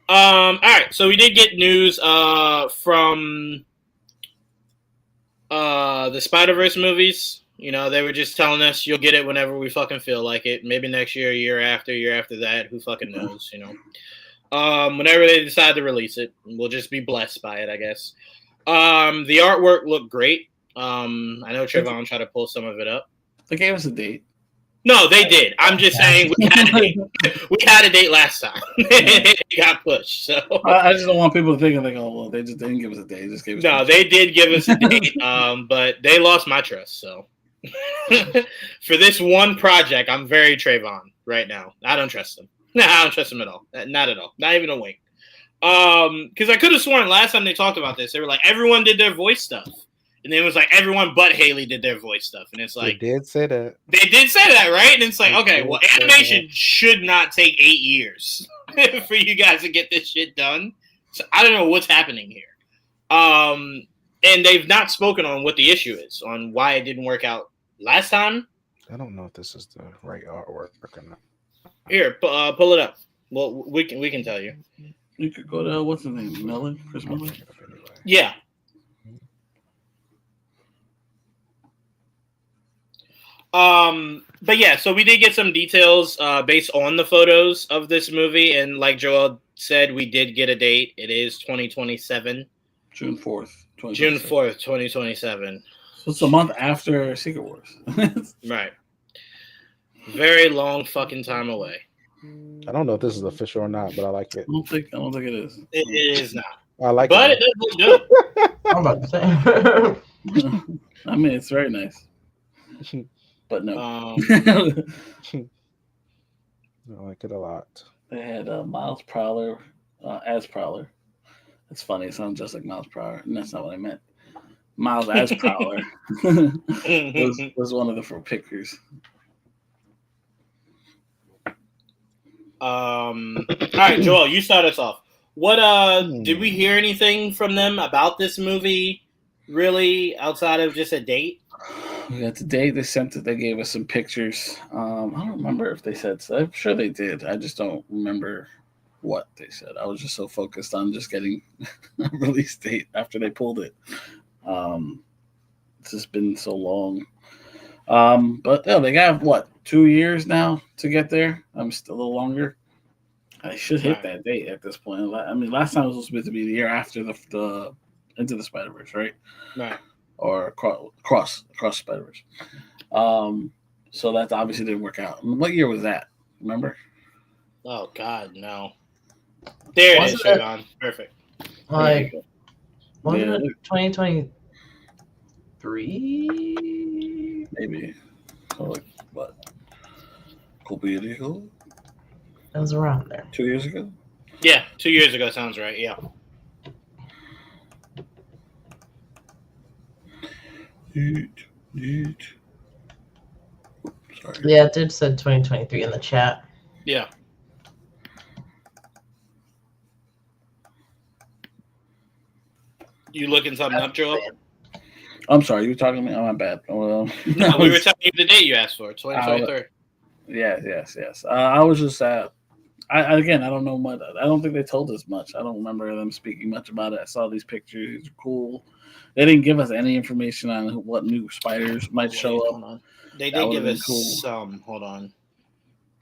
All right. So we did get news from the Spider-Verse movies. They were just telling us you'll get it whenever we fucking feel like it. Maybe next year, year after that. Who fucking knows, Whenever they decide to release it, we'll just be blessed by it, I guess. The artwork looked great. I know Trevon tried to pull some of it up. They gave us a date. No, they did. I'm just saying we had a date. We had a date last time. It got pushed. So I just don't want people to think they just didn't give us a date. They just gave us no, they did give us a date. But they lost my trust. So for this one project, I'm very Trayvon right now. I don't trust him. No, I don't trust him at all. Not at all. Not even a wink. Because I could have sworn last time they talked about this, they were like everyone did their voice stuff. And then it was like everyone but Haley did their voice stuff. And it's like... They did say that. They did say that, right? And it's like, okay, well, animation should not take 8 years for you guys to get this shit done. So I don't know what's happening here. And they've not spoken on what the issue is, on why it didn't work out last time. I don't know if this is the right artwork or not. Here, pull it up. Well, we can tell you. You could go to what's his name, Miller, Chris Miller. Yeah. But yeah, so we did get some details based on the photos of this movie, and like Joel said, we did get a date. It is 2027. June 4th. June 4th, 2027. So it's a month after Secret Wars. Right. Very long fucking time away. I don't know if this is official or not, but I like it. I don't think it is. It is not. I like But it. it does look good. I'm about to say. I mean, it's very nice. But no. I like it a lot. They had Miles Prowler as Prowler. It's funny. It sounds just like Miles Prowler, and that's not what I meant. Miles as Prowler was one of the pictures. All right, Joel, you start us off. What did we hear anything from them about this movie? Really, outside of just a date? We got the date they sent it. They gave us some pictures. I don't remember if they said so. I'm sure they did. I just don't remember what they said. I was just so focused on just getting a release date after they pulled it. It's just been so long. But yeah, they got what, 2 years now to get there. I'm still a little longer. I should hit that date at this point. I mean, last time it was supposed to be the year after the Into the Spider-Verse, right? Right. Or Cross Spider-Verse. So that obviously didn't work out. What year was that? Remember? Oh God, no. There it is, Siobhan. Perfect. Like, wasn't Yeah. it 2023? Maybe. So like what? Couple years ago? It was around there. 2 years ago? Yeah, 2 years ago sounds right. Yeah. Sorry. Yeah, it did said 2023 in the chat. Yeah. You looking something up, Joel? I'm sorry, you were talking to me? Oh, my bad. Well, No, we were telling you the date you asked for, 2023. Yes. I was just I don't know much. I don't think they told us much. I don't remember them speaking much about it. I saw these pictures. These are cool. They didn't give us any information on what new spiders might show up. Hold on. They That did would've give been us cool. some. Hold on.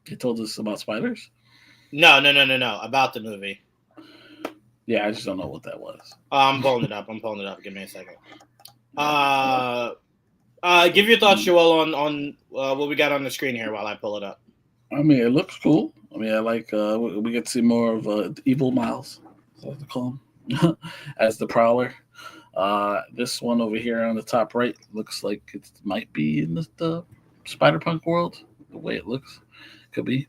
They told us about spiders? No. About the movie. Yeah, I just don't know what that was. I'm pulling it up. Give me a second. Give your thoughts, Joel, on what we got on the screen here while I pull it up. I mean, it looks cool. I mean, I like we get to see more of Evil Miles, is that what they call him, as the Prowler. This one over here on the top right looks like it might be in the Spider-Punk world, the way it looks. Could be.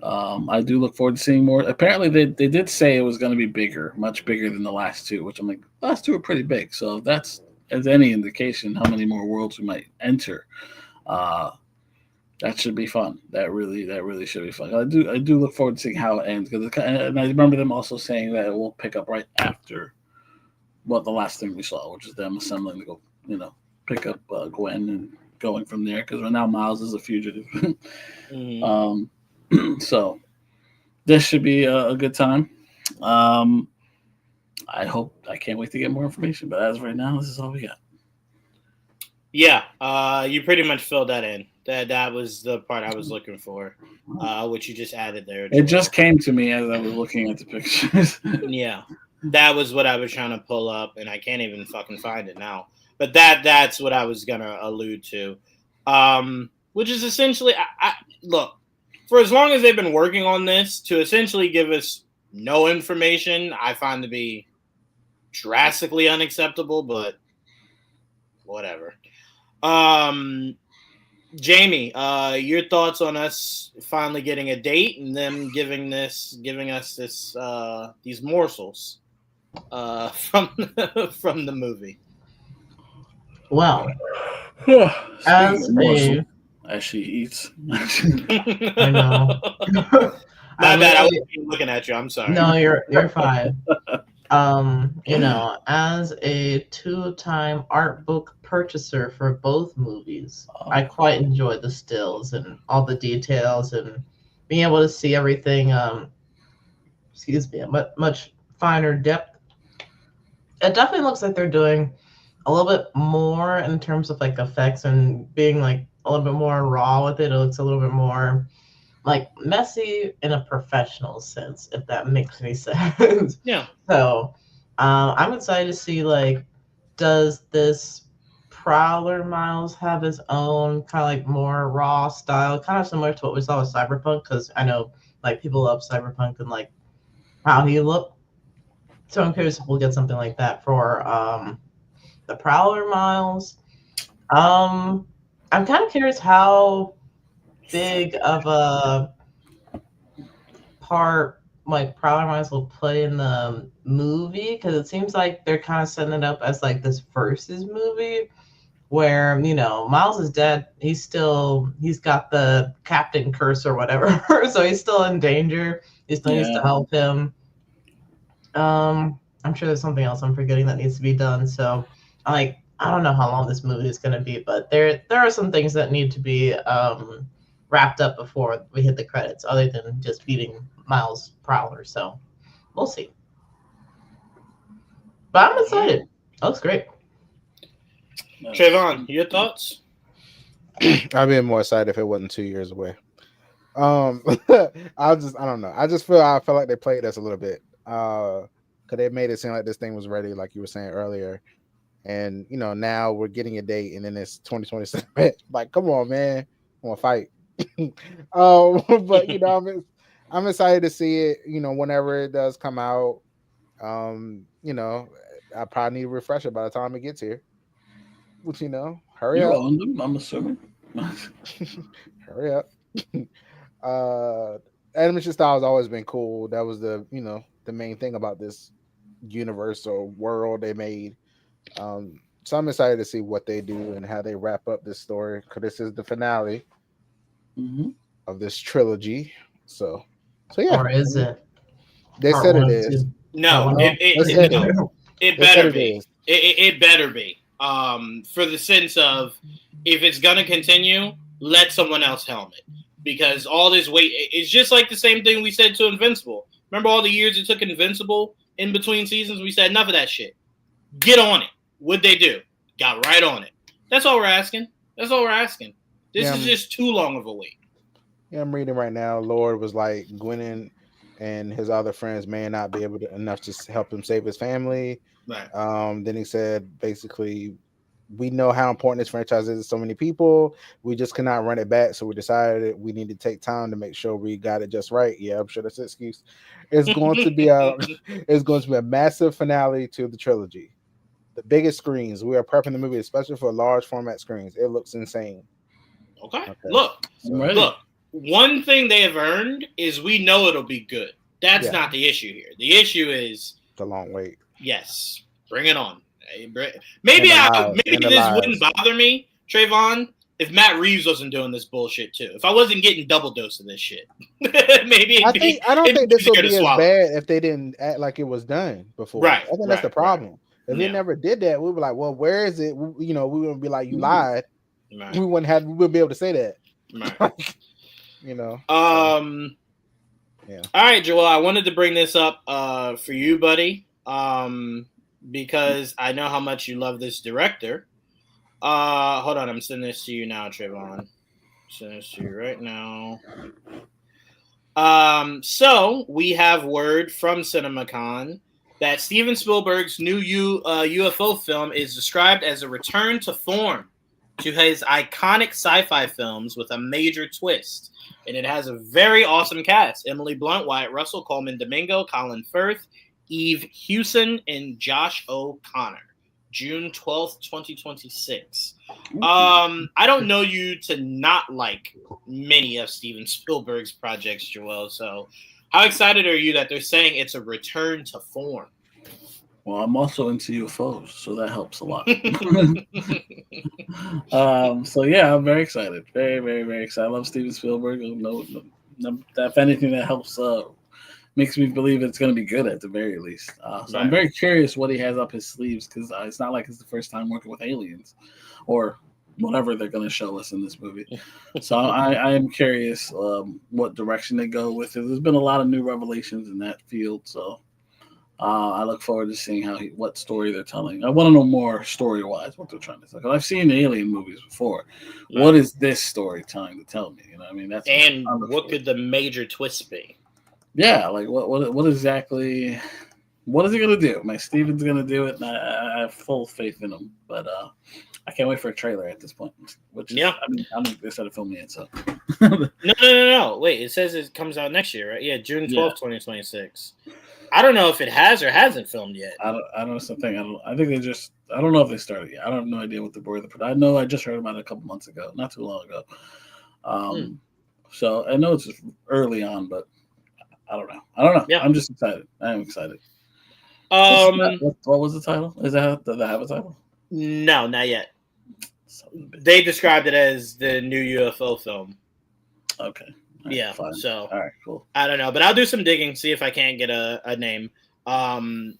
I do look forward to seeing more. Apparently, they did say it was going to be bigger, much bigger than the last two, which I'm like, the last two are pretty big. So if that's as any indication how many more worlds we might enter, that should be fun. That really should be fun. I do look forward to seeing how it ends, and I remember them also saying that it will pick up right after the last thing we saw, which is them assembling to go, pick up Gwen and going from there, because right now Miles is a fugitive. So this should be a good time. I can't wait to get more information, but as of right now, this is all we got. Yeah, you pretty much filled that in. That was the part I was looking for, which you just added there. It just came to me as I was looking at the pictures. Yeah, that was what I was trying to pull up, and I can't even fucking find it now. But that's what I was gonna allude to, which is essentially, I look, for as long as they've been working on this, to essentially give us no information, I find to be drastically unacceptable. But whatever. Jamie, your thoughts on us finally getting a date and them giving us this these morsels from the movie. Well, as she eats. I know. My bad. I wasn't even looking at you. I'm sorry. No, you're fine. As a 2-time art book purchaser for both movies, I quite enjoyed the stills and all the details and being able to see everything much finer depth. It definitely looks like they're doing a little bit more in terms of like effects and being like a little bit more raw with it. It looks a little bit more like messy in a professional sense, if that makes any sense. Yeah. So I'm excited to see, like, does this Prowler Miles have his own kind of like more raw style, kind of similar to what we saw with Cyberpunk? Because I know like people love Cyberpunk and like how he looked. So I'm curious if we'll get something like that for the Prowler Miles. I'm kind of curious how big of a part like Prowler Miles will play in the movie, because it seems like they're kind of setting it up as like this versus movie where, you know, Miles is dead. He's got the captain curse or whatever, so he's still in danger. He still needs to help him. I'm sure there's something else I'm forgetting that needs to be done. So, like, I don't know how long this movie is going to be, but there are some things that need to be wrapped up before we hit the credits, other than just beating Miles Prowler. So, we'll see. But I'm excited. That looks great. Trayvon, your thoughts? I'd be more excited if it wasn't 2 years away. I don't know. I felt like they played us a little bit. Because they made it seem like this thing was ready, like you were saying earlier. And, you know, now we're getting a date and then it's 2027. Like, come on, man. I want to fight. But, you know, I'm excited to see it, you know, whenever it does come out. You know, I probably need a refresher by the time it gets here. Which, you know, hurry up. Owned them, I'm assuming. Hurry up. Animation style has always been cool. That was the main thing about this universe or world they made. So I'm excited to see what they do and how they wrap up this story, because this is the finale of this trilogy. So yeah. Or is it? They said it is. No, it better be. It better be. For the sense of, if it's gonna continue, let someone else helm it, because all this weight, it's just like the same thing we said to Invincible. Remember all the years it took Invincible in between seasons? We said enough of that shit. Get on it. What'd they do? Got right on it. That's all we're asking. This is just too long of a wait. Yeah, I'm reading right now. Lord was like, Gwennon and his other friends may not be able to enough to help him save his family. Right. Then he said, basically, we know how important this franchise is to so many people. We just cannot run it back. So we decided we need to take time to make sure we got it just right. Yeah, I'm sure that's an excuse. It's going to be a massive finale to the trilogy. The biggest screens. We are prepping the movie, especially for large format screens. It looks insane. Okay. Look. One thing they have earned is we know it'll be good. That's not the issue here. The issue is the long wait. Yes. Bring it on. Maybe this wouldn't bother me, Trayvon, if Matt Reeves wasn't doing this bullshit too. If I wasn't getting double dose of this shit, maybe. I don't think this would be as bad if they didn't act like it was done before. Right. I think that's the problem. If they never did that, we'd be like, "Well, where is it?" We wouldn't be like, "You lied." Right. We wouldn't be able to say that. Right. Yeah. All right, Joel. I wanted to bring this up for you, buddy. Because I know how much you love this director. Hold on, I'm sending this to you now, Trayvon. Sending this to you right now. So we have word from CinemaCon that Steven Spielberg's new UFO film is described as a return to form to his iconic sci-fi films with a major twist. And it has a very awesome cast. Emily Blunt, Wyatt Russell, Coleman Domingo, Colin Firth, Eve Hewson, and Josh O'Connor. June 12th, 2026. I don't know you to not like many of Steven Spielberg's projects, Joel. So how excited are you that they're saying it's a return to form? Well, I'm also into UFOs, so that helps a lot. So yeah, I'm very excited. Very, very, very excited. I love Steven Spielberg. If anything, that helps makes me believe it's going to be good at the very least. So I'm very curious what he has up his sleeves, because it's not like it's the first time working with aliens or whatever they're going to show us in this movie. So I am curious what direction they go with it. There's been a lot of new revelations in that field, so I look forward to seeing what story they're telling. I want to know more story-wise what they're trying to tell. 'Cause I've seen Alien movies before. Right. What is this story trying to tell me? You know, I mean, that's And what could the major twist be? Yeah, like what exactly? What is he gonna do? My Steven's gonna do it, and I have full faith in him. But I can't wait for a trailer at this point. Which is, Yeah. I mean, they started filming it, so. No. Wait, it says it comes out next year, right? Yeah, June 12th, 2026. I don't know if it has or hasn't filmed yet. I don't know something. I think they just. I don't know if they started yet. I don't have no idea what I know I just heard about it a couple months ago, not too long ago. So I know it's just early on, but I don't know. Yeah. I'm just excited. I am excited. What was the title? Does that have a title? No, not yet. They described it as the new UFO film. Okay. All right, Yeah. fine. So All right, cool. I don't know, but I'll do some digging, see if I can't get a name. I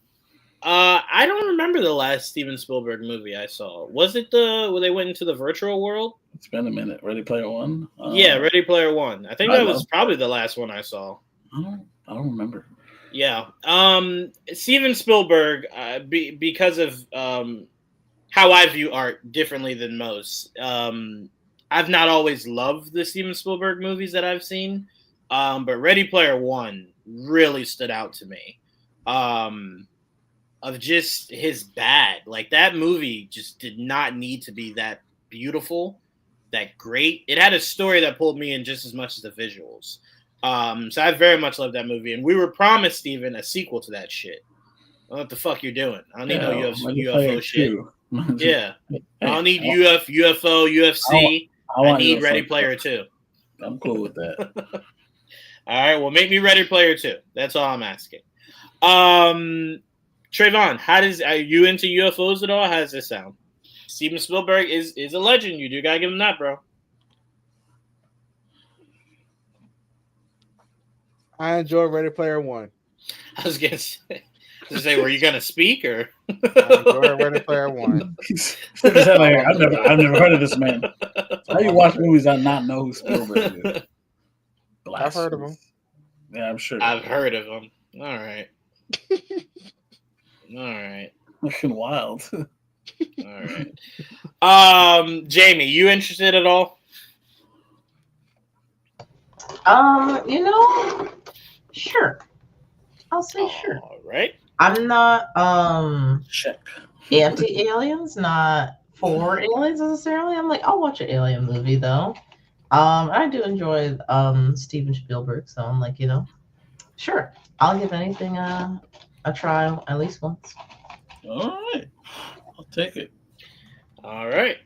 don't remember the last Steven Spielberg movie I saw. Was it where they went into the virtual world? It's been a minute. Ready Player One? Yeah, Ready Player One. I think that was probably the last one I saw. I don't remember. Yeah. Steven Spielberg, because of how I view art differently than most, I've not always loved the Steven Spielberg movies that I've seen, but Ready Player One really stood out to me. Of just his bag. Like, that movie just did not need to be that beautiful, that great. It had a story that pulled me in just as much as the visuals. So I very much love that movie. And we were promised, Steven, a sequel to that shit. I don't know what the fuck you're doing. I don't need no UFO shit. Yeah. I don't need UFO, UFC. I need Ready Player 2. I'm cool with that. All right, well, make me Ready Player 2. That's all I'm asking. Trayvon, are you into UFOs at all? How does this sound? Steven Spielberg is a legend. You do gotta give him that, bro. I enjoy Ready Player One. I was gonna say, were you gonna speak or? I enjoy Ready Player One. I've never heard of this man. How you watch movies and not know who Spielberg is? I've heard of him. Yeah, I'm sure. I've heard of him. All right. All right. Looking wild. All right. Jamie, you interested at all? Sure. I'll say sure. All right. I'm not Check. anti-aliens, not for aliens necessarily. I'm like, I'll watch an alien movie though. I do enjoy Steven Spielberg, so I'm like, sure. I'll give anything a try at least once. All right. I'll take it. All right.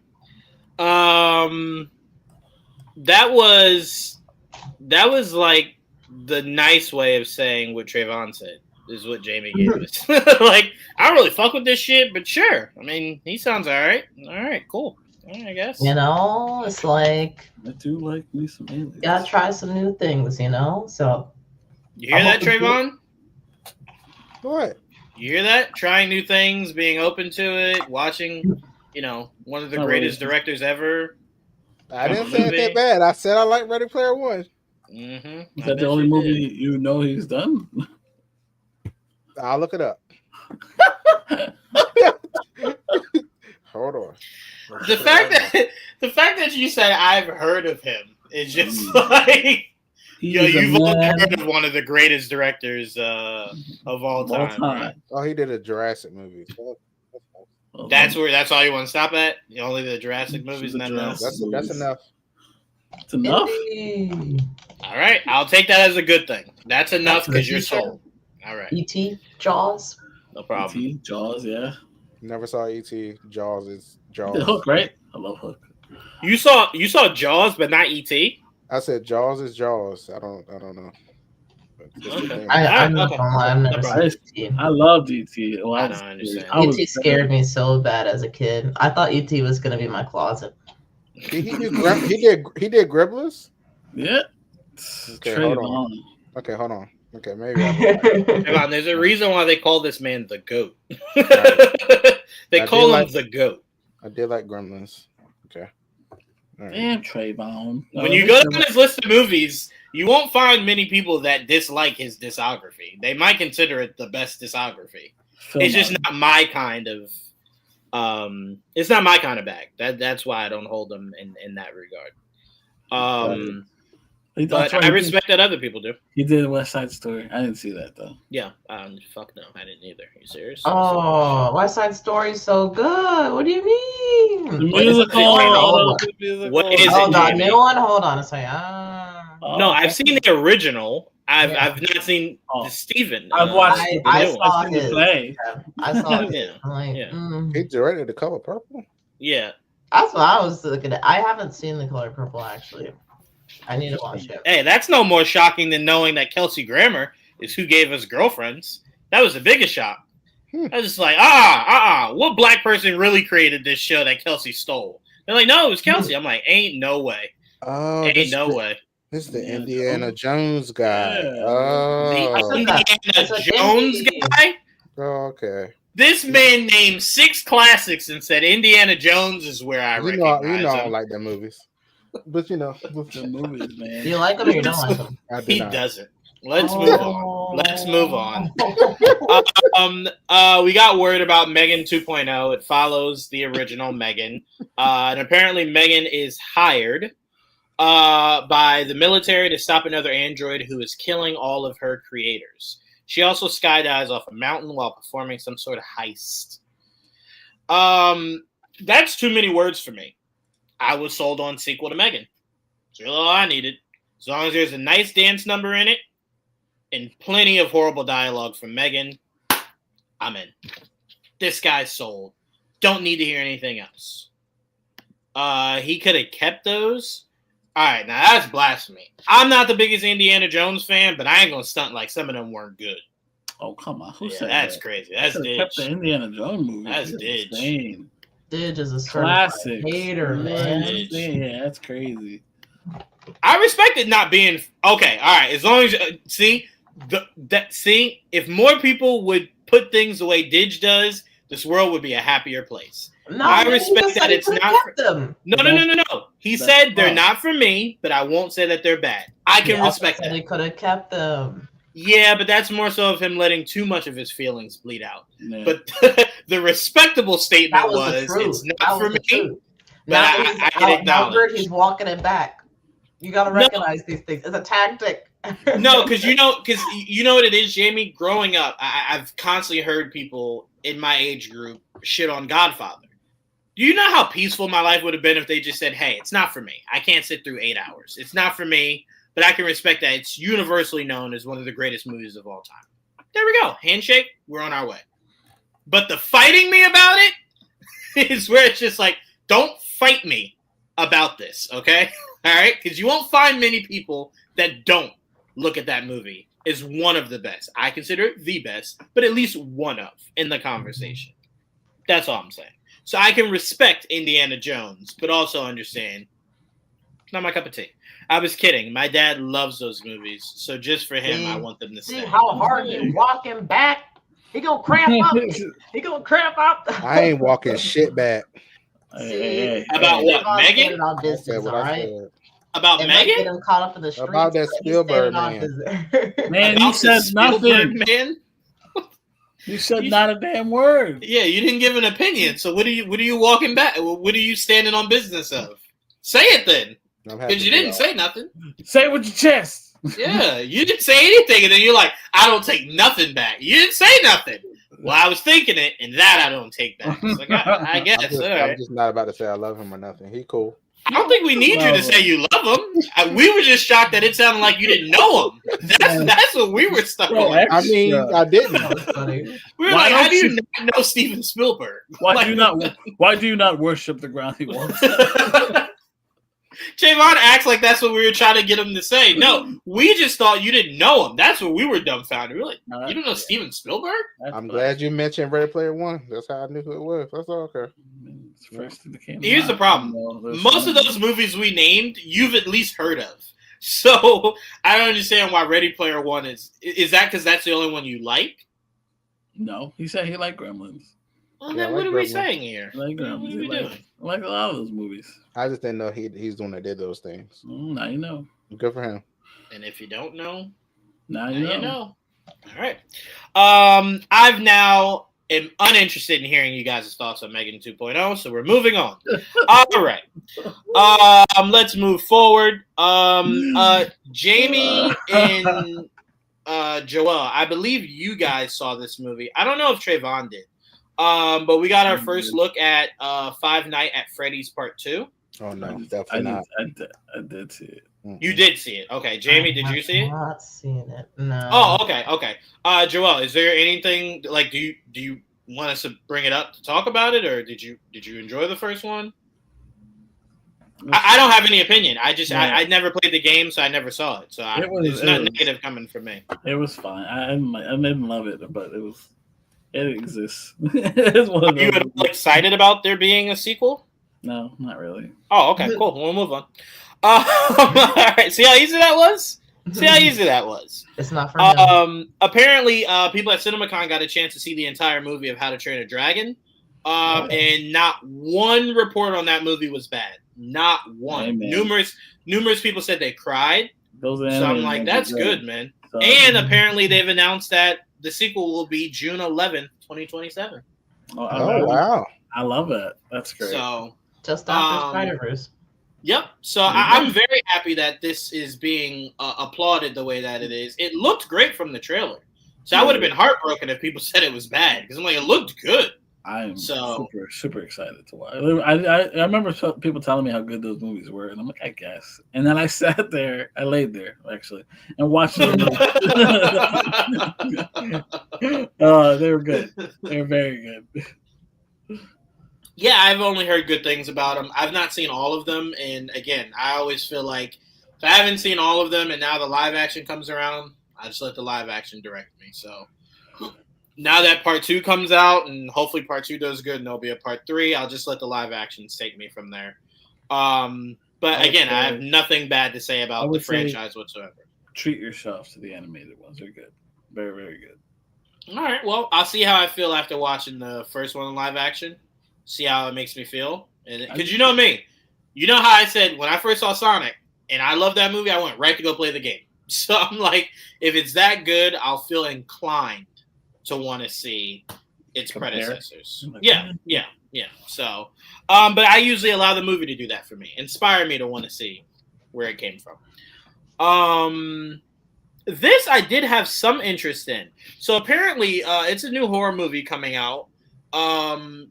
That was like the nice way of saying what Trayvon said, is what Jamie gave us. Like, I don't really fuck with this shit, but sure. I mean, he sounds all right. All right, cool. All right, I guess. It's like, I do like me some aliens. gotta try some new things, so. You hear that, Trayvon? What? You hear that? Trying new things, being open to it, watching, one of the greatest directors ever. I didn't say it that bad. I said I like Ready Player One. Mm-hmm. Is that the only movie you know he's done? I'll look it up. Hold on. The fact that you said I've heard of him is just like, you've only heard of one of the greatest directors of all time. Right? Oh, he did a Jurassic movie. That's all you want to stop at? Only the Jurassic movies, and that's enough. It's enough. All right, I'll take that as a good thing. That's enough because you're sold. All right. E.T., Jaws. No problem. E.T., Jaws, yeah. Never saw E.T. Jaws is Jaws. Hook, right? I love Hook. You saw Jaws, but not E.T.? I said Jaws is Jaws. I don't know. Okay. I'm not gonna lie, I've never seen E.T. I loved E.T. Well, I don't understand. E.T. scared me so bad as a kid. I thought E.T. was gonna be my closet. He did Gremlins? Yeah. Okay, hold on. Okay, maybe. Hang on, there's a reason why they call this man the GOAT. They call him the GOAT. I did like Gremlins. Okay. All right. Damn, Trayvon. When you go down his list of movies, you won't find many people that dislike his discography. They might consider it the best discography. It's just not my kind of. It's not my kind of bag. That's why I don't hold him in that regard. But I respect that other people do. He did West Side Story. I didn't see that though. Yeah. Fuck no, I didn't either. Are you serious? Oh, West Side Story's so good. What do you mean? The musical. What is Oh, it? the Jamie? new one. Hold on a second. No, I've seen the original. I've not seen the Steven. I've watched. I the saw new his. play. I saw it. Yeah. I'm like, Yeah. He directed The Color Purple. Yeah. That's what I was looking at. I haven't seen The Color Purple actually. I need to watch it. Hey, that's no more shocking than knowing that Kelsey Grammer is who gave us Girlfriends. That was the biggest shock. I was just like, what black person really created this show that Kelsey stole? They're like, no, it was Kelsey. I'm like, ain't no way. Oh, Ain't no way. This is the Indiana Jones guy. Yeah. Oh. The Indiana Jones guy? Oh, okay. This man named 6 classics and said Indiana Jones is where I You know, recognize I him. don't like the movies. But the movies, man. Do you like them or you don't like them? I do He not. doesn't. Let's move on. Let's move on. Oh. We got word about Megan 2.0. It follows the original Megan. And apparently Megan is hired by the military to stop another android who is killing all of her creators. She also skydives off a mountain while performing some sort of heist. That's too many words for me. I was sold on sequel to Megan. That's really all I needed. As long as there's a nice dance number in it and plenty of horrible dialogue from Megan, I'm in. This guy's sold. Don't need to hear anything else. He could have kept those. All right, now that's blasphemy. I'm not the biggest Indiana Jones fan, but I ain't gonna stunt like some of them weren't good. Oh, come on. Who Yeah, said that's that? crazy. That's Kept the Didge. Indiana Jones movie. That's Didge. insane. Didge is a Classic. certified hater, man. Didge. Yeah, that's crazy. I respect it not being okay. All right, as long as if more people would put things the way Didge does, this world would be a happier place. No, I man, respect he just that said he it's could've not kept them. No. He That's said they're fine. not for me, but I won't say that they're bad. I can He also respect said that. He could have kept them. Yeah, but that's more so of him letting too much of his feelings bleed out. Yeah. But the respectable statement That was the was, truth. it's not That for was the me. truth. but Now I he's can outnumbered. acknowledge. He's walking it back. You got to No. recognize these things. It's a tactic. No, because you know what it is, Jamie. Growing up, I've constantly heard people in my age group shit on Godfather. Do you know how peaceful my life would have been if they just said, "Hey, it's not for me. I can't sit through 8 hours. It's not for me." But I can respect that. It's universally known as one of the greatest movies of all time. There we go. Handshake. We're on our way. But the fighting me about it is where it's just like, don't fight me about this, okay? All right? Because you won't find many people that don't look at that movie as one of the best. I consider it the best, but at least one of in the conversation. That's all I'm saying. So I can respect Indiana Jones, but also understand not my cup of tea. I was kidding. My dad loves those movies, so just for him, I want them to See stay. how hard he walking back? He gonna cramp up. He gonna cramp up. I ain't walking shit back. Hey. About what, Megan? On I said business, what all I right. said. About It might get Megan? him caught up in the streets. About that but he's Spielberg standing on man. business. Man, About you said the Spielberg nothing. man? You said not a damn word. Yeah, you didn't give an opinion. So what are you walking back? What are you standing on business of? Say it then, I'm happy because you to be didn't off. say nothing. Say it with your chest. Yeah, you didn't say anything, and then you're like, I don't take nothing back. You didn't say nothing. Well, I was thinking it, and that I don't take back. It's like, I I'm guess. just, All I'm right. just not about to say I love him or nothing. He cool. I don't think we need you to say you love him. We were just shocked that it sounded like you didn't know him. That's what we were stuck Bro, on. I mean, I didn't. That was funny. We were Why like, how don't do you you- not know Steven Spielberg? Why do you not worship the ground he walks? Javon acts like that's what we were trying to get him to say. No, we just thought you didn't know him. That's what we were dumbfounded. We were like, you don't know Steven Spielberg? I'm glad you mentioned Ready Player One. That's how I knew who it was. That's all okay. It's first thing that came Here's to the problem. mind. Most of those movies we named, you've at least heard of. So I don't understand why Ready Player One is that because that's the only one you like? No, he said he liked Gremlins. Well, Yeah, I then like what are we Gremlins. saying here? I like What are we doing? I like a lot of those movies. I just didn't know he's the one that did those things. Now you know. Good for him. And if you don't know, Now now you you know. know. All right. I've now am uninterested in hearing you guys' thoughts on Megan 2.0, so we're moving on. All right. Let's move forward. Jamie and Joel, I believe you guys saw this movie. I don't know if Trayvon did. But we got our first look at Five Nights at Freddy's Part 2. Oh no, I definitely not. did see it. You did see it. Okay. Jamie, did you see it? Not seen it. No. Oh, okay. Joel, is there anything like do you want us to bring it up to talk about it, or did you enjoy the first one? I don't have any opinion. I never played the game, so I never saw it. So it's not negative coming from me. It was fine. I didn't love it, but it exists. It's one of Are you those- at all excited about there being a sequel? No, not really. Oh, okay, cool. We'll move on. All right. See how easy that was? It's not for him. Apparently, people at CinemaCon got a chance to see the entire movie of How to Train a Dragon. And not one report on that movie was bad. Not one. Amen. Numerous people said they cried. Those So I'm like, that's good, man. So, And apparently they've announced that the sequel will be June 11th, 2027. Oh wow. I love it. That's great. So, Just after Spider-Verse. yep. So I'm very happy that this is being applauded the way that it is. It looked great from the trailer. So I would have been heartbroken if people said it was bad because I'm like, it looked good. I'm So- super excited to watch. I remember people telling me how good those movies were, and I'm like, I guess. And then I sat there, I laid there actually, and watched them. They were good. They were very good. Yeah, I've only heard good things about them. I've not seen all of them, and again, I always feel like if I haven't seen all of them, and now the live action comes around, I just let the live action direct me. So now that Part 2 comes out, and hopefully Part 2 does good, and there'll be a Part 3, I'll just let the live actions take me from there. But again, I have nothing bad to say about the franchise whatsoever. Treat yourself to the animated ones. They're good. Very, very good. All right, well, I'll see how I feel after watching the first one in live action. See how it makes me feel. Because you know me. You know how I said when I first saw Sonic, and I love that movie, I went right to go play the game. So I'm like, if it's that good, I'll feel inclined to want to see its predecessors. Yeah. So, but I usually allow the movie to do that for me, inspire me to want to see where it came from. This I did have some interest in. So apparently, it's a new horror movie coming out.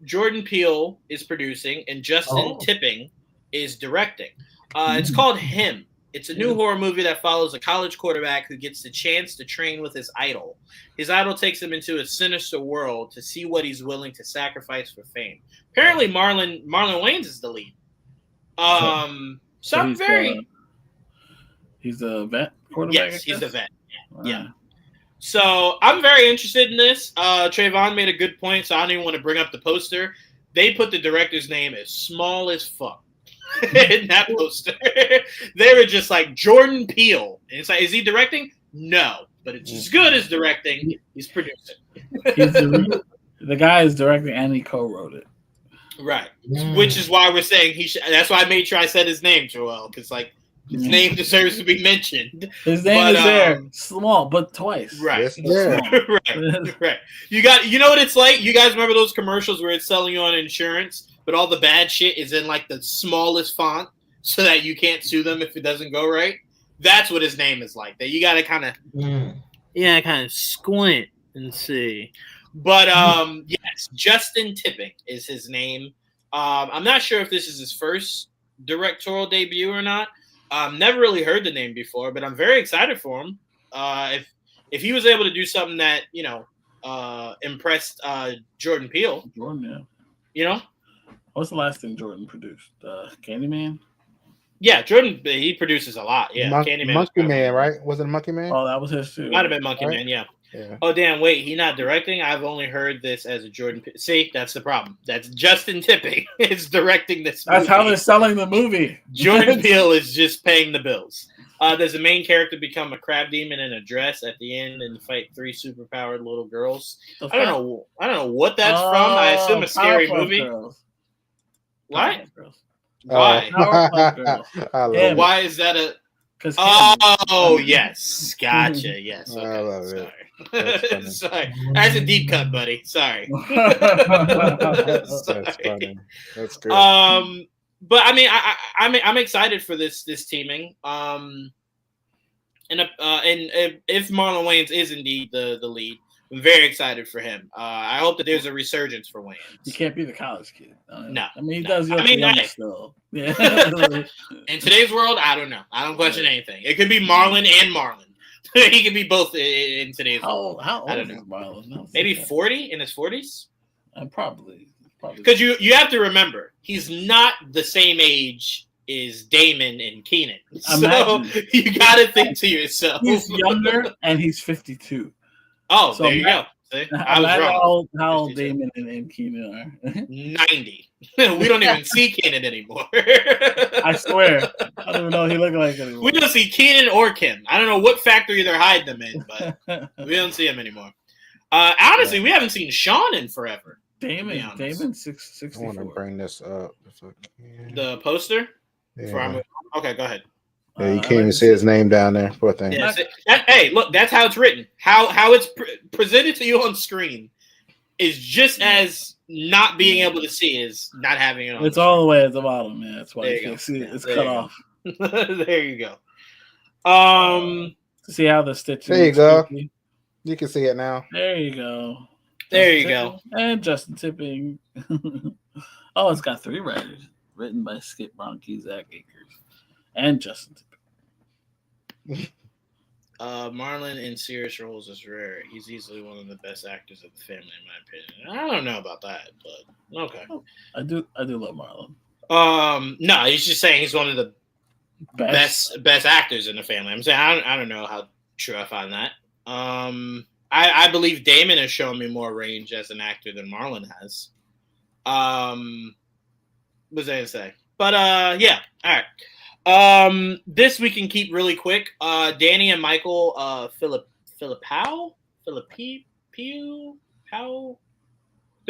Jordan Peele is producing, and Justin Tipping is directing. It's called Him. It's a new horror movie that follows a college quarterback who gets the chance to train with his idol. His idol takes him into a sinister world to see what he's willing to sacrifice for fame. Apparently, Marlon Wayans is the lead. So I'm very. He's a vet quarterback. Yes, he's a vet. Yeah. So I'm very interested in this. Trayvon made a good point, so I don't even want to bring up the poster. They put the director's name as small as fuck in that poster. They were just like Jordan Peele. And it's like, is he directing? No. But it's as good as directing. He's producing. The guy is directing and he co-wrote it. Right. Which is why we're saying he should. That's why I made sure I said his name, Joel, because like his name deserves to be mentioned. His name is there, small, but twice. Right. Yes, right. You know what it's like? You guys remember those commercials where it's selling you on insurance, but all the bad shit is in like the smallest font so that you can't sue them if it doesn't go right? That's what his name is like. That you got to kind of squint and see. But yes, Justin Tipping is his name. I'm not sure if this is his first directorial debut or not. Never really heard the name before, but I'm very excited for him. If he was able to do something that impressed Jordan Peele, What's the last thing Jordan produced? Candyman. Yeah, Jordan, he produces a lot. Yeah, Candyman. Monkey Man, right? Was it Monkey Man? Oh, that was his too. Might have been Monkey Man. Yeah. Oh damn! Wait, he not directing. I've only heard this as a Jordan. See, that's the problem. That's Justin Tipping is directing this. That's how they're selling the movie. Jordan Peele is just paying the bills. Does the main character become a crab demon in a dress at the end and fight 3 superpowered little girls? I don't know. I don't know what that's from. I assume a scary Powerpuff movie. Girls. What? Powerpuff Girls. Why? Powerpuff Girls. I love Yeah, it. Why is that a? Because Oh yes, gotcha. Yes. I Okay. love it. Sorry. That's funny. Sorry. That's a deep cut, buddy. Sorry. That's Sorry. funny. That's good. But I mean, I'm excited for this teaming. And if Marlon Wayans is indeed the lead, I'm very excited for him. I hope that there's a resurgence for Wayans. he can't be the college kid. No, I mean he no. does look I mean, young I- still. Yeah. In today's world, I don't know. I don't question anything. It could be Marlon and Marlon. He could be both in today's world. How old I don't is Marlon? No, Maybe okay. 40 in his 40s. Probably. Because you have to remember, he's not the same age as Damon and Keenan. So Imagine. you got to think to yourself. He's younger and he's 52. Oh, So there you go. See? I was wrong. How old 52. Damon and Keenan are. 90. We don't even see Keenan anymore. I swear. I don't even know what he looked like anymore. We don't see Keenan or Kim. I don't know what factory they're hiding them in, but we don't see him anymore. Honestly, we haven't seen Sean in forever. Damon, honest. Damon I want to 64. bring this up if I can. The poster? Yeah. Okay, go ahead. Yeah, you can't even see his name down there. Poor thing. Yeah, hey, look, that's how it's written. How it's presented to you on screen is just as not being able to see is not having it on. It's all the way at the bottom, man. That's why There you you can't go. see it. It's There cut you go. off. There you go. See how the stitching There you is go. creepy? You can see it now. There you go. There Justin you go. Tipping And Justin Tipping. Oh, it's got 3 writers. Written by Skip Bronke, Zach Akers, and Justin Tipping. Marlon in serious roles is rare. He's easily one of the best actors of the family, in my opinion. I don't know about that, but okay. I do love Marlon. No, he's just saying he's one of the best actors in the family. I'm saying I don't know how true I find that. I believe Damon has shown me more range as an actor than Marlon has. What was I gonna say? But yeah, all right. This we can keep really quick. Danny and Michael, Philippou, the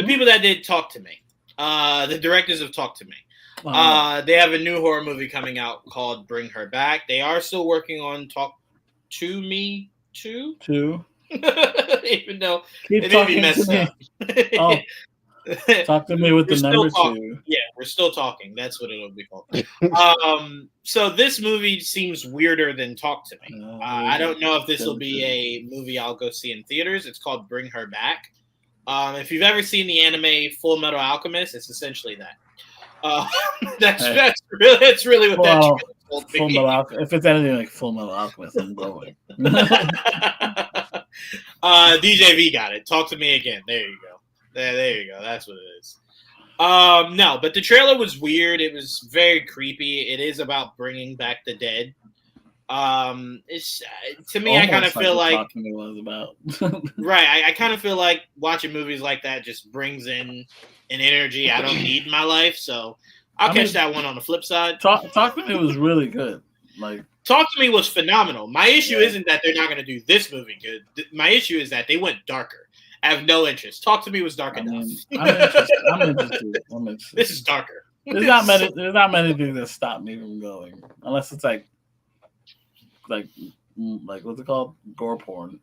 people that did Talk to Me, the directors of Talk to Me. They have a new horror movie coming out called Bring Her Back. They are still working on Talk to Me 2. Even though Keep it may be talking messed to me. up. Oh, talk to me with We're the still number talking. 2. Yeah, we're still talking. That's what it'll be called. So this movie seems weirder than Talk to Me. I don't know if this will be a movie I'll go see in theaters. It's called Bring Her Back. If you've ever seen the anime Full Metal Alchemist, it's essentially that. That's really what that trailer told me. Full Metal Alchemist. If it's anything like Full Metal Alchemist, I'm going. DJV got it. Talk to me again. There you go. There you go. That's what it is. No, but the trailer was weird. It was very creepy. It is about bringing back the dead. It's to me, I kind of feel like Talk to Me was about. right. I kind of feel like watching movies like that just brings in an energy I don't need in my life. So I'll catch that one on the flip side. Talk to Me was really good. Like Talk to Me was phenomenal. My issue isn't that they're not going to do this movie good. My issue is that they went darker. I have no interest. Talk to Me was dark enough. I'm interested. This is darker. There's not many things that stop me from going, unless it's like what's it called? Gore porn.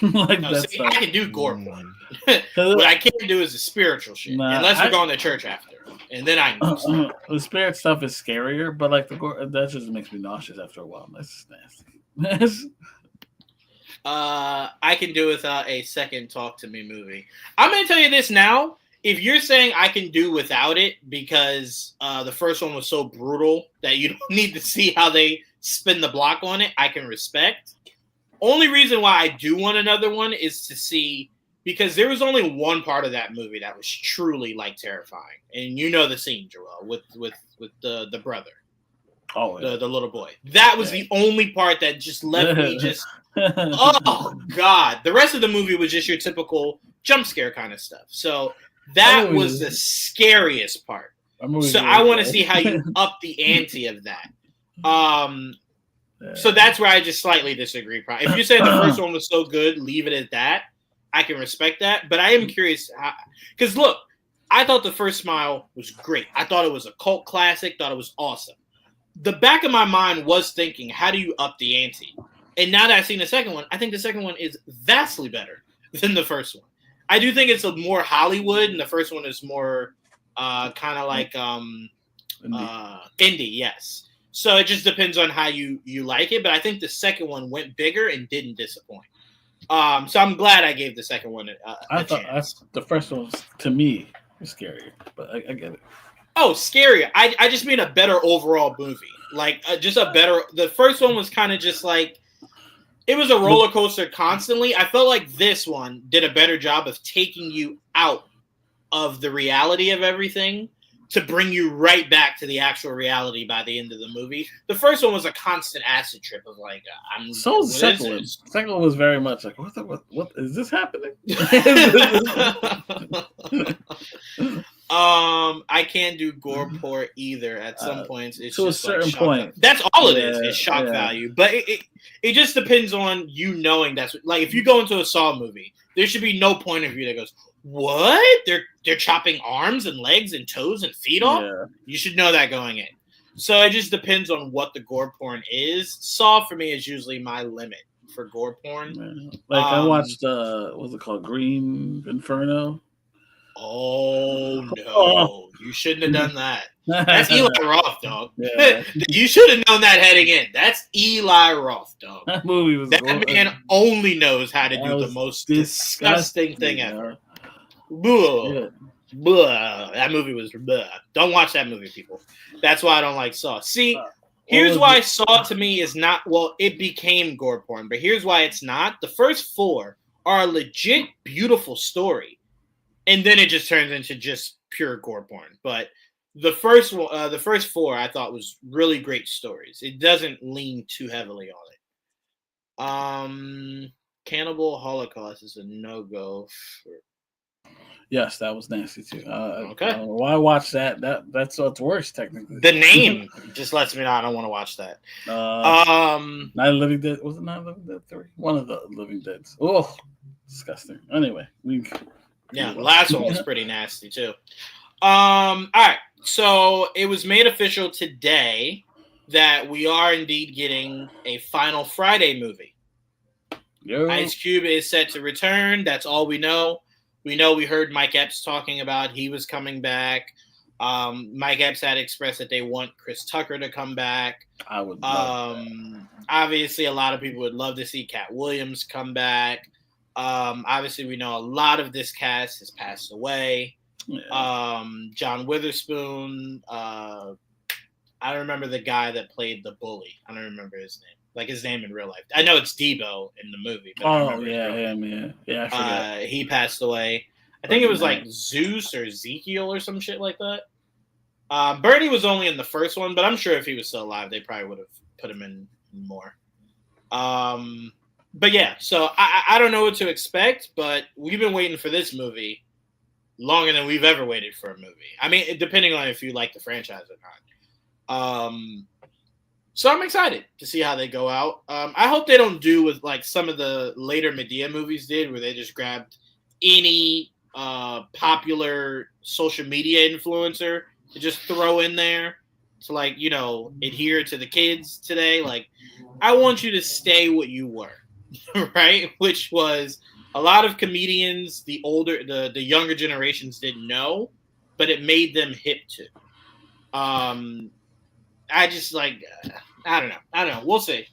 Like No, that see, stuff. I can do gore porn. What I can't do is the spiritual shit. Nah, unless we're going to church after. And then I can do stuff. The spirit stuff is scarier, but like the gore, that just makes me nauseous after a while. That's just nasty. I can do without a second Talk to Me movie. I'm going to tell you this now. If you're saying I can do without it because the first one was so brutal that you don't need to see how they spin the block on it, I can respect. Only reason why I do want another one is to see, because there was only one part of that movie that was truly like terrifying, and you know the scene, Joel, with the brother, the little boy. That was the only part that just left me just oh god. The rest of the movie was just your typical jump scare kind of stuff. So that was the scariest part. So I want to see how you up the ante of that. So that's where I just slightly disagree. If you said the first one was so good, leave it at that. I can respect that. But I am curious because look, I thought The First Smile was great. I thought it was a cult classic. Thought it was awesome. The back of my mind was thinking, how do you up the ante? And now that I've seen the second one, I think the second one is vastly better than the first one. I do think it's a more Hollywood, and the first one is more kind of like indie, yes. So it just depends on how you like it. But I think the second one went bigger and didn't disappoint. So I'm glad I gave the second one a chance. The first one was, to me, was scarier, but I get it. Oh, scarier. I just mean a better overall movie. Like just a better. The first one was kind of just like it was a roller coaster constantly. I felt like this one did a better job of taking you out of the reality of everything to bring you right back to the actual reality by the end of the movie. The first one was a constant acid trip of like, So was the second one. The second one was very much like, what is this happening? I can't do gore porn either. At some points, it's to just a certain like point. That's all it is shock value. But it just depends on you knowing that's like if you go into a Saw movie, there should be no point of view that goes, what? They're chopping arms and legs and toes and feet off? Yeah. You should know that going in. So it just depends on what the gore porn is. Saw for me is usually my limit for gore porn. Yeah. Like I watched what's it called? Green Inferno. Oh no. You shouldn't have done that. That's Eli Roth, dog. Yeah. You should have known that heading in. That's Eli Roth, dog. That movie was that man only knows how to do the most disgusting thing ever. Blah. Blah. That movie was blah. Don't watch that movie, people. That's why I don't like Saw. See, here's why Saw to me is not, well, it became gore porn, but here's why it's not. The first four are a legit beautiful story. And then it just turns into just pure gore porn. But the first four I thought was really great stories. It doesn't lean too heavily on it. Cannibal Holocaust is a no-go for... Yes, that was nasty too. Okay. Why watch that? That's what's worse technically. The name just lets me know I don't want to watch that. Night of the Living Dead. Was it Night of the Living Dead 3? One of the Living Deads. Oh, disgusting. Anyway, the last one was pretty nasty too. All right. So it was made official today that we are indeed getting a Final Friday movie. Yo. Ice Cube is set to return. That's all we know. We heard Mike Epps talking about he was coming back. Mike Epps had expressed that they want Chris Tucker to come back. I would love that. Obviously, a lot of people would love to see Cat Williams come back. Obviously, we know a lot of this cast has passed away. Yeah. John Witherspoon. I don't remember the guy that played the bully. I don't remember his name. Like his name in real life. I know it's Debo in the movie. But I forgot. He passed away. I think it was like Zeus or Ezekiel or some shit like that. Bernie was only in the first one, but I'm sure if he was still alive, they probably would have put him in more. But yeah, so I don't know what to expect, but we've been waiting for this movie longer than we've ever waited for a movie. I mean, depending on if you like the franchise or not. So I'm excited to see how they go out. I hope they don't do with like some of the later Medea movies did, where they just grabbed any popular social media influencer to just throw in there to like, adhere to the kids today. Like, I want you to stay what you were, right? Which was a lot of comedians, the younger generations didn't know, but it made them hip to. I just like, I don't know. We'll see.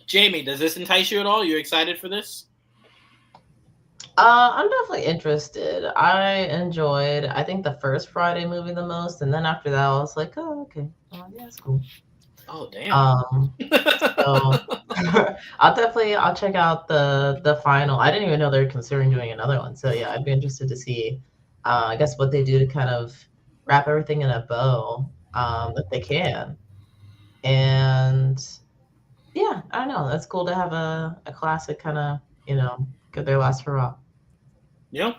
Jamie, does this entice you at all? You excited for this? I'm definitely interested. I think the first Friday movie the most, and then after that I was like, oh, okay. Yeah, that's cool. Oh, damn. So I'll check out the final. I didn't even know they're considering doing another one. So yeah, I'd be interested to see I guess what they do to kind of wrap everything in a bow that they can. And yeah, I don't know. That's cool to have a classic kind of, get their last hurrah. Yeah.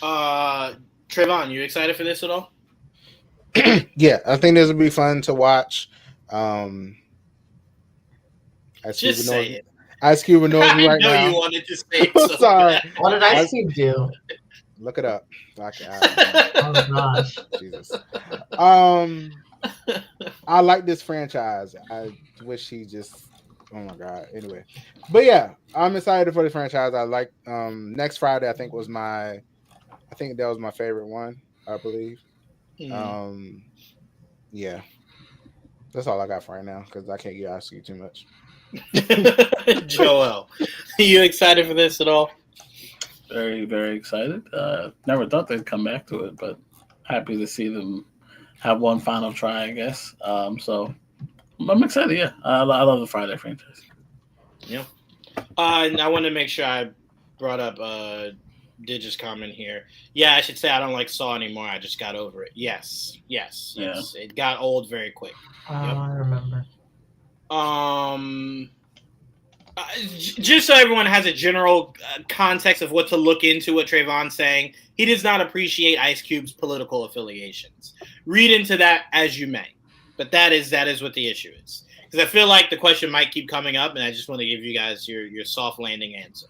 Trayvon, you excited for this at all? Yeah, I think this will be fun to watch. Ice Just Cube say knows- it. Ice Cube knows I me right know now. you wanted to say it. So Sorry. bad. What did Ice Cube do? Look it up. Oh gosh. Jesus. I like this franchise. I wish he just. Oh my god. Anyway, but yeah, I'm excited for the franchise. I like. Next Friday, I think that was my favorite one. I believe. Yeah. That's all I got for right now because I can't ask you too much. Joel, are you excited for this at all? Very, very excited. Never thought they'd come back to it, but happy to see them have one final try, I guess. So I'm excited. Yeah, I love the Friday franchise. Yeah. And I want to make sure I brought up Digis' comment here. Yeah, I should say I don't like Saw anymore. I just got over it. Yes. It got old very quick. I remember. Just so everyone has a general context of what to look into what Trayvon's saying, he does not appreciate Ice Cube's political affiliations. Read into that as you may, but that is what the issue is. Because I feel like the question might keep coming up, and I just want to give you guys your soft landing answer.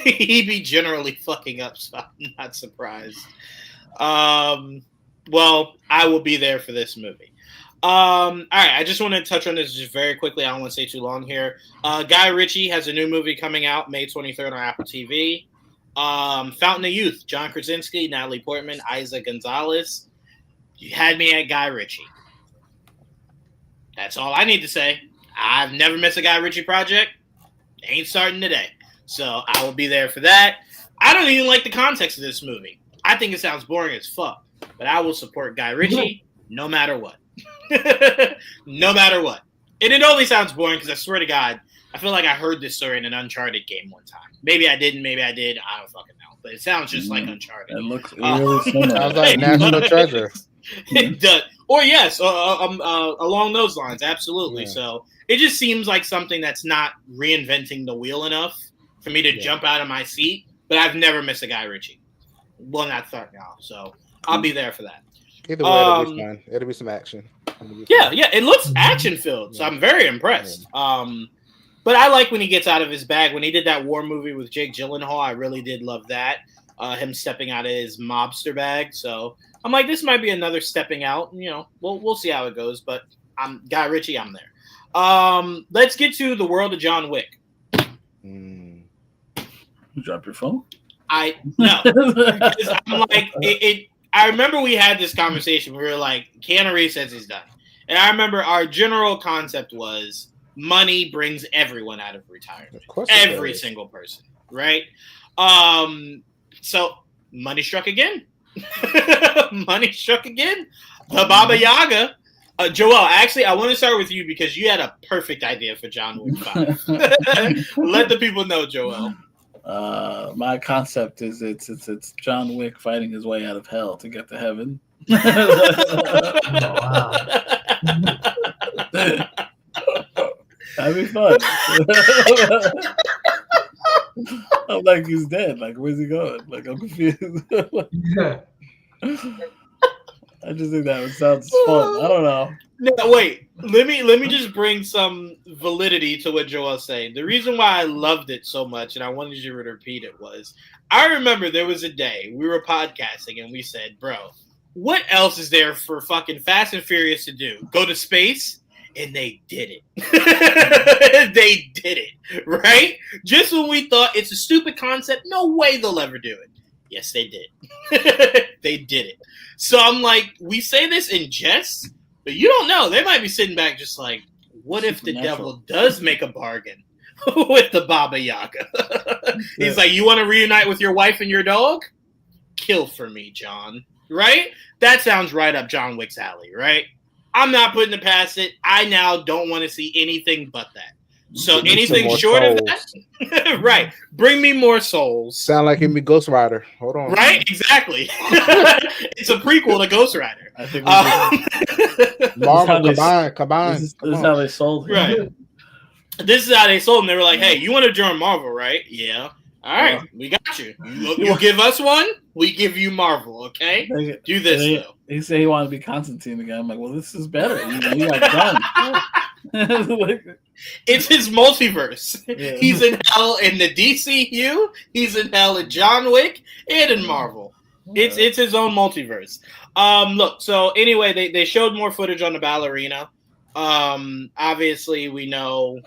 He be generally fucking up, so I'm not surprised. Well, I will be there for this movie. All right, I just want to touch on this just very quickly. I don't want to stay too long here. Guy Ritchie has a new movie coming out May 23rd on Apple TV. Fountain of Youth, John Krasinski, Natalie Portman, Isa Gonzalez. You had me at Guy Ritchie. That's all I need to say. I've never missed a Guy Ritchie project. Ain't starting today. So I will be there for that. I don't even like the context of this movie. I think it sounds boring as fuck. But I will support Guy Ritchie no matter what. No matter what. And it only sounds boring because I swear to God, I feel like I heard this story in an Uncharted game one time. Maybe I didn't, maybe I did. I don't fucking know. But it sounds just like Uncharted. It looks really similar. Sounds like National Treasure. It does. Or yes, along those lines, absolutely. Yeah. So it just seems like something that's not reinventing the wheel enough for me to jump out of my seat. But I've never missed a Guy Ritchie. Well, not start now. So I'll be there for that. Either way, it'll be fun. It'll be some action. Yeah, it looks action filled, so I'm very impressed. But I like when he gets out of his bag. When he did that war movie with Jake Gyllenhaal, I really did love that. Him stepping out of his mobster bag. So I'm like, this might be another stepping out. You know, we'll see how it goes. But I'm Guy Ritchie. I'm there. Let's get to the world of John Wick. You drop your phone? No. I'm like it. I remember we had this conversation. We were like, Keanu Reeves says he's done. And I remember our general concept was money brings everyone out of retirement. Of course Every single person, right? So money struck again. Money struck again. The Baba Yaga. Joel, actually, I want to start with you because you had a perfect idea for John Wick 5. Let the people know, Joel. My concept is it's John Wick fighting his way out of hell to get to heaven. Wow. That'd be fun. I'm like, he's dead. Like, where's he going? Like, I'm confused. I just think that sounds fun. I don't know. No, wait. Let me just bring some validity to what Joel's saying. The reason why I loved it so much, and I wanted you to repeat it, was I remember there was a day we were podcasting and we said, bro, what else is there for fucking Fast and Furious to do? Go to space? And they did it. They did it, right? Just when we thought it's a stupid concept, no way they'll ever do it. Yes, they did. They did it. So I'm like, we say this in jest, but you don't know. They might be sitting back just like, what if the devil does make a bargain with the Baba Yaga? He's like, you want to reunite with your wife and your dog? Kill for me, John. Right? That sounds right up John Wick's alley, right? I'm not putting it past it. I now don't want to see anything but that. So anything short of that, right? Bring me more souls. Sound like him be Ghost Rider. Hold on. Right? Exactly. It's a prequel to Ghost Rider. I think Marvel combine. This is how they sold him. Right. This is how they sold him. They were like, hey, you want to join Marvel, right? Yeah. All right, we got you. You give us one, we give you Marvel. Okay, Like, do this he, though. he said he wanted to be Constantine again. I'm like, well, this is better. You got done. Like, It's his multiverse. Yeah. He's in hell in the DCU. He's in hell in John Wick and in Marvel. It's his own multiverse. Look. So anyway, they showed more footage on the ballerina. Obviously, we know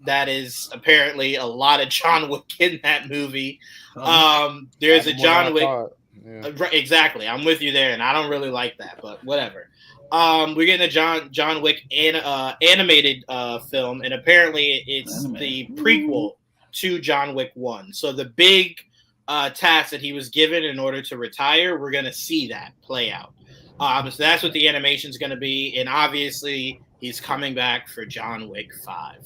that is apparently a lot of John Wick in that movie. There's a John Wick. Right, exactly. I'm with you there, and I don't really like that, but whatever. We're getting a John Wick animated film, and apparently it's the prequel to John Wick 1. So the big task that he was given in order to retire, we're going to see that play out. So that's what the animation is going to be, and obviously he's coming back for John Wick 5.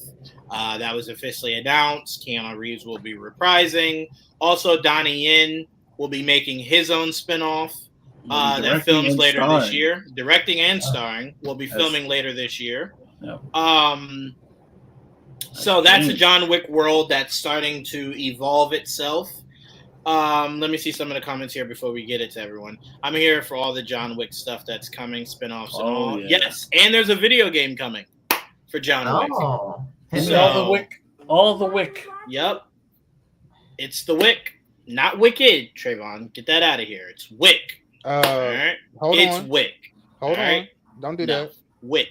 That was officially announced. Keanu Reeves will be reprising. Also, Donnie Yen will be making his own spinoff. That films later this year. Directing and starring. Will be filming later this year. Yep. So that's a John Wick world that's starting to evolve itself. Let me see some of the comments here before we get it to everyone. I'm here for all the John Wick stuff that's coming, spinoffs and all. Yeah. Yes, and there's a video game coming for John Wick. So, all the Wick. Yep. It's the Wick, not Wicked, Trayvon. Get that out of here. It's Wick. All right. It's Wick. Hold on. Don't do that. Wick.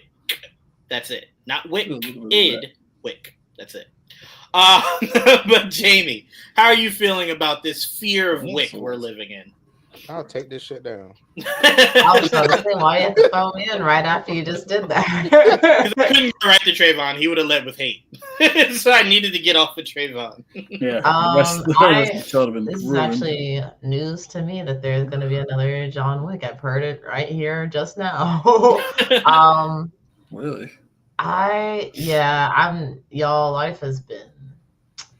That's it. Not Wicked. Wick. That's it. But Jamie, how are you feeling about this fear of Wick we're living in? I'll take this shit down. I was going to say, why you have to throw me in right after you just did that? Because I couldn't go right to Trayvon. He would have led with hate. So I needed to get off of Trayvon. Yeah. This is actually news to me that there's going to be another John Wick. I've heard it right here just now. Really? Y'all, life has been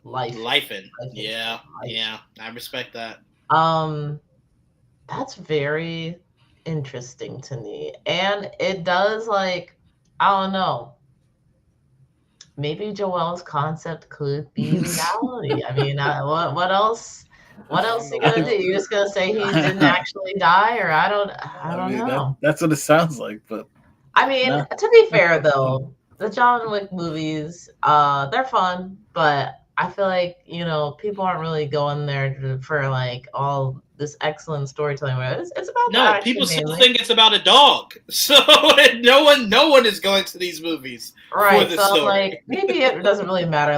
Lifing. Yeah. I respect that. That's very interesting to me. And it does, I don't know. Maybe Joel's concept could be reality. I mean, what else? What else are you gonna do? You're just gonna say he didn't actually die, or I don't know. That's what it sounds like. But I mean, to be fair though, the John Wick movies, they're fun, but I feel like, people aren't really going there for all this excellent storytelling. It's about people still think it's about a dog, so no one is going to these movies for the story. Maybe it doesn't really matter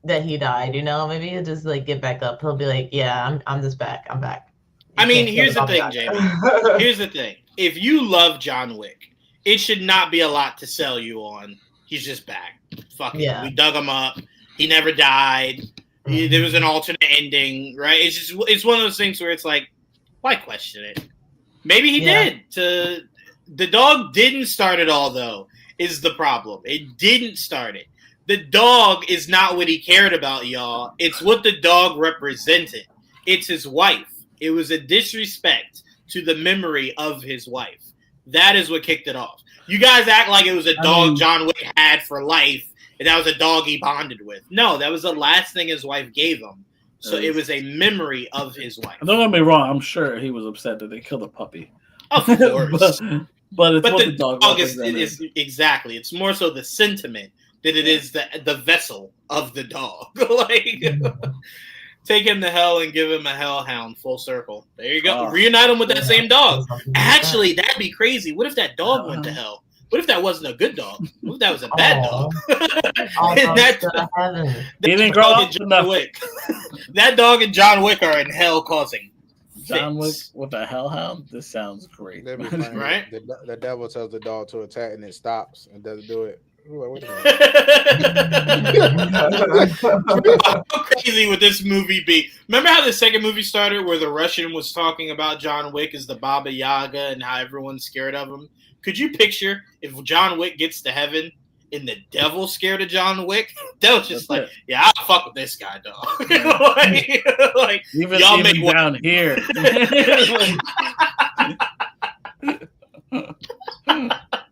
that he died. Maybe he'll just get back up. He'll be like, yeah, I'm just back. I'm back. I mean, here's the thing, Jamie. Here's the thing. If you love John Wick, it should not be a lot to sell you on. He's just back. Fuck it. We dug him up. He never died. There was an alternate ending, right? It's one of those things where it's like, why question it? Maybe he did. The dog didn't start it all, though, is the problem. It didn't start it. The dog is not what he cared about, y'all. It's what the dog represented. It's his wife. It was a disrespect to the memory of his wife. That is what kicked it off. You guys act like it was a dog John Wick had for life, and that was a dog he bonded with. No, that was the last thing his wife gave him. So it was a memory of his wife. Don't get me wrong. I'm sure he was upset that they killed a puppy. Of course. but it's what the dog is exactly. It's more so the sentiment that it is the vessel of the dog. Take him to hell and give him a hellhound full circle. There you go. Reunite him with that same dog. Actually, that'd be crazy. What if that dog went to hell? What if that wasn't a good dog? What if that was a bad dog? That dog and John Wick are in hell causing John Wick with a hellhound? This sounds great. Right? The devil tells the dog to attack and it stops and doesn't do it. How crazy would this movie be? Remember how the second movie started where the Russian was talking about John Wick as the Baba Yaga and how everyone's scared of him? Could you picture if John Wick gets to heaven and the devil's scared of John Wick? They'll just I'll fuck with this guy, dog. Even y'all make down here.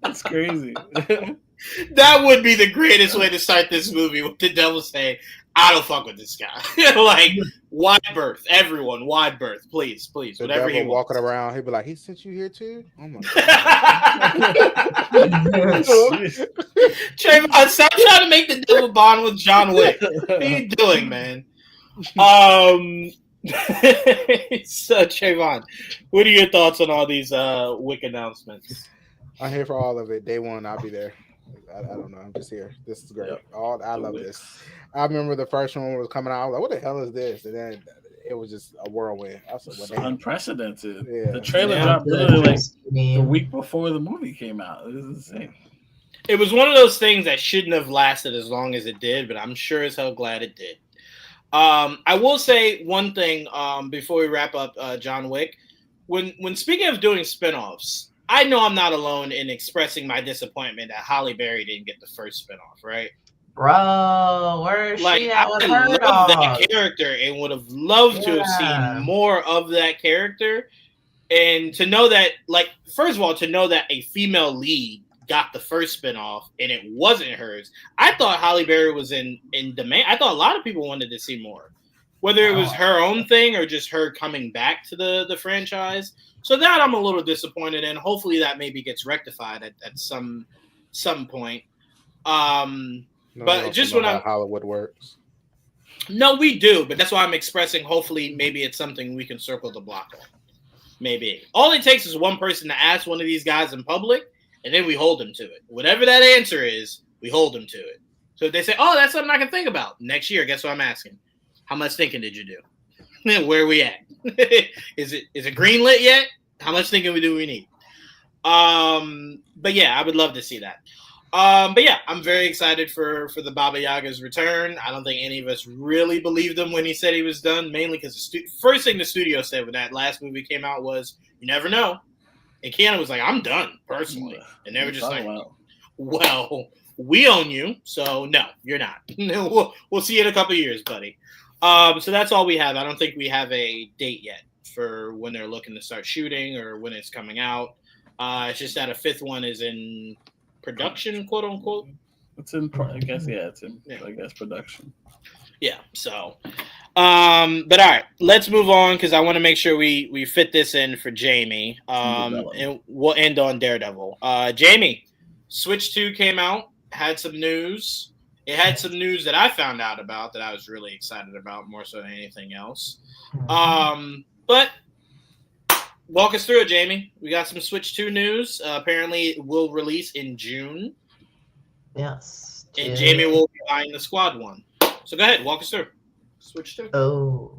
That's crazy. That would be the greatest way to start this movie, with the devil saying, I don't fuck with this guy. Like, wide berth. Everyone, wide berth. Please, please. The Whatever he devil wants. walking around, he'd be like, he sent you here too? Oh my Trayvon, stop trying to make the devil bond with John Wick. What are you doing, man? So, Trayvon, what are your thoughts on all these Wick announcements? I'm here for all of it. Day one, I'll be there. I don't know. I'm just here. This is great. Yep. I love this. I remember the first one was coming out. I was like, what the hell is this? And then it was just a whirlwind. I was like, It's well, damn. unprecedented. Yeah. The trailer Yeah. dropped literally like the week before the movie came out. It was insane. It was one of those things that shouldn't have lasted as long as it did, but I'm sure as hell glad it did. I will say one thing before we wrap up John Wick. When speaking of doing spinoffs, I know I'm not alone in expressing my disappointment that Halle Berry didn't get the first spinoff, right? Bro, where is Like, she I at with her love dog? that character and would have loved to have Yeah. seen more of that character. And to know that, like, first of all, to know that a female lead got the first spinoff and it wasn't hers. I thought Halle Berry was in demand. I thought a lot of people wanted to see more, whether it was her own thing or just her coming back to the franchise. So that I'm a little disappointed in. Hopefully that maybe gets rectified at some point. But just when I'm Hollywood works. No, we do, but that's why I'm expressing. Hopefully, maybe it's something we can circle the block on. Maybe all it takes is one person to ask one of these guys in public, and then we hold them to it. Whatever that answer is, we hold them to it. So if they say, "Oh, that's something I can think about next year," guess what I'm asking? How much thinking did you do? Where are we at? Is it greenlit yet? How much thinking do we need? But yeah, I would love to see that. But yeah, I'm very excited for the Baba Yaga's return. I don't think any of us really believed him when he said he was done, mainly because the first thing the studio said when that last movie came out was, "You never know." And Keanu was like, "I'm done, personally." And they were just like, "Well, we own you, so no, you're not. We'll see you in a couple years, buddy." So that's all we have. I don't think we have a date yet for when they're looking to start shooting or when it's coming out. It's just that a fifth one is in production, quote unquote. It's in, I guess, it's in, I guess, production. Yeah. So, but all right, let's move on because I want to make sure we fit this in for Jamie. And we'll end on Daredevil. Jamie, Switch 2 came out, had some news. It had some news that I found out about that I was really excited about, more so than anything else. But walk us through it, Jamie. We got some Switch 2 news. Apparently, it will release in June. Yes. And Jamie will be buying the Squad one. So go ahead, walk us through Switch 2. Oh.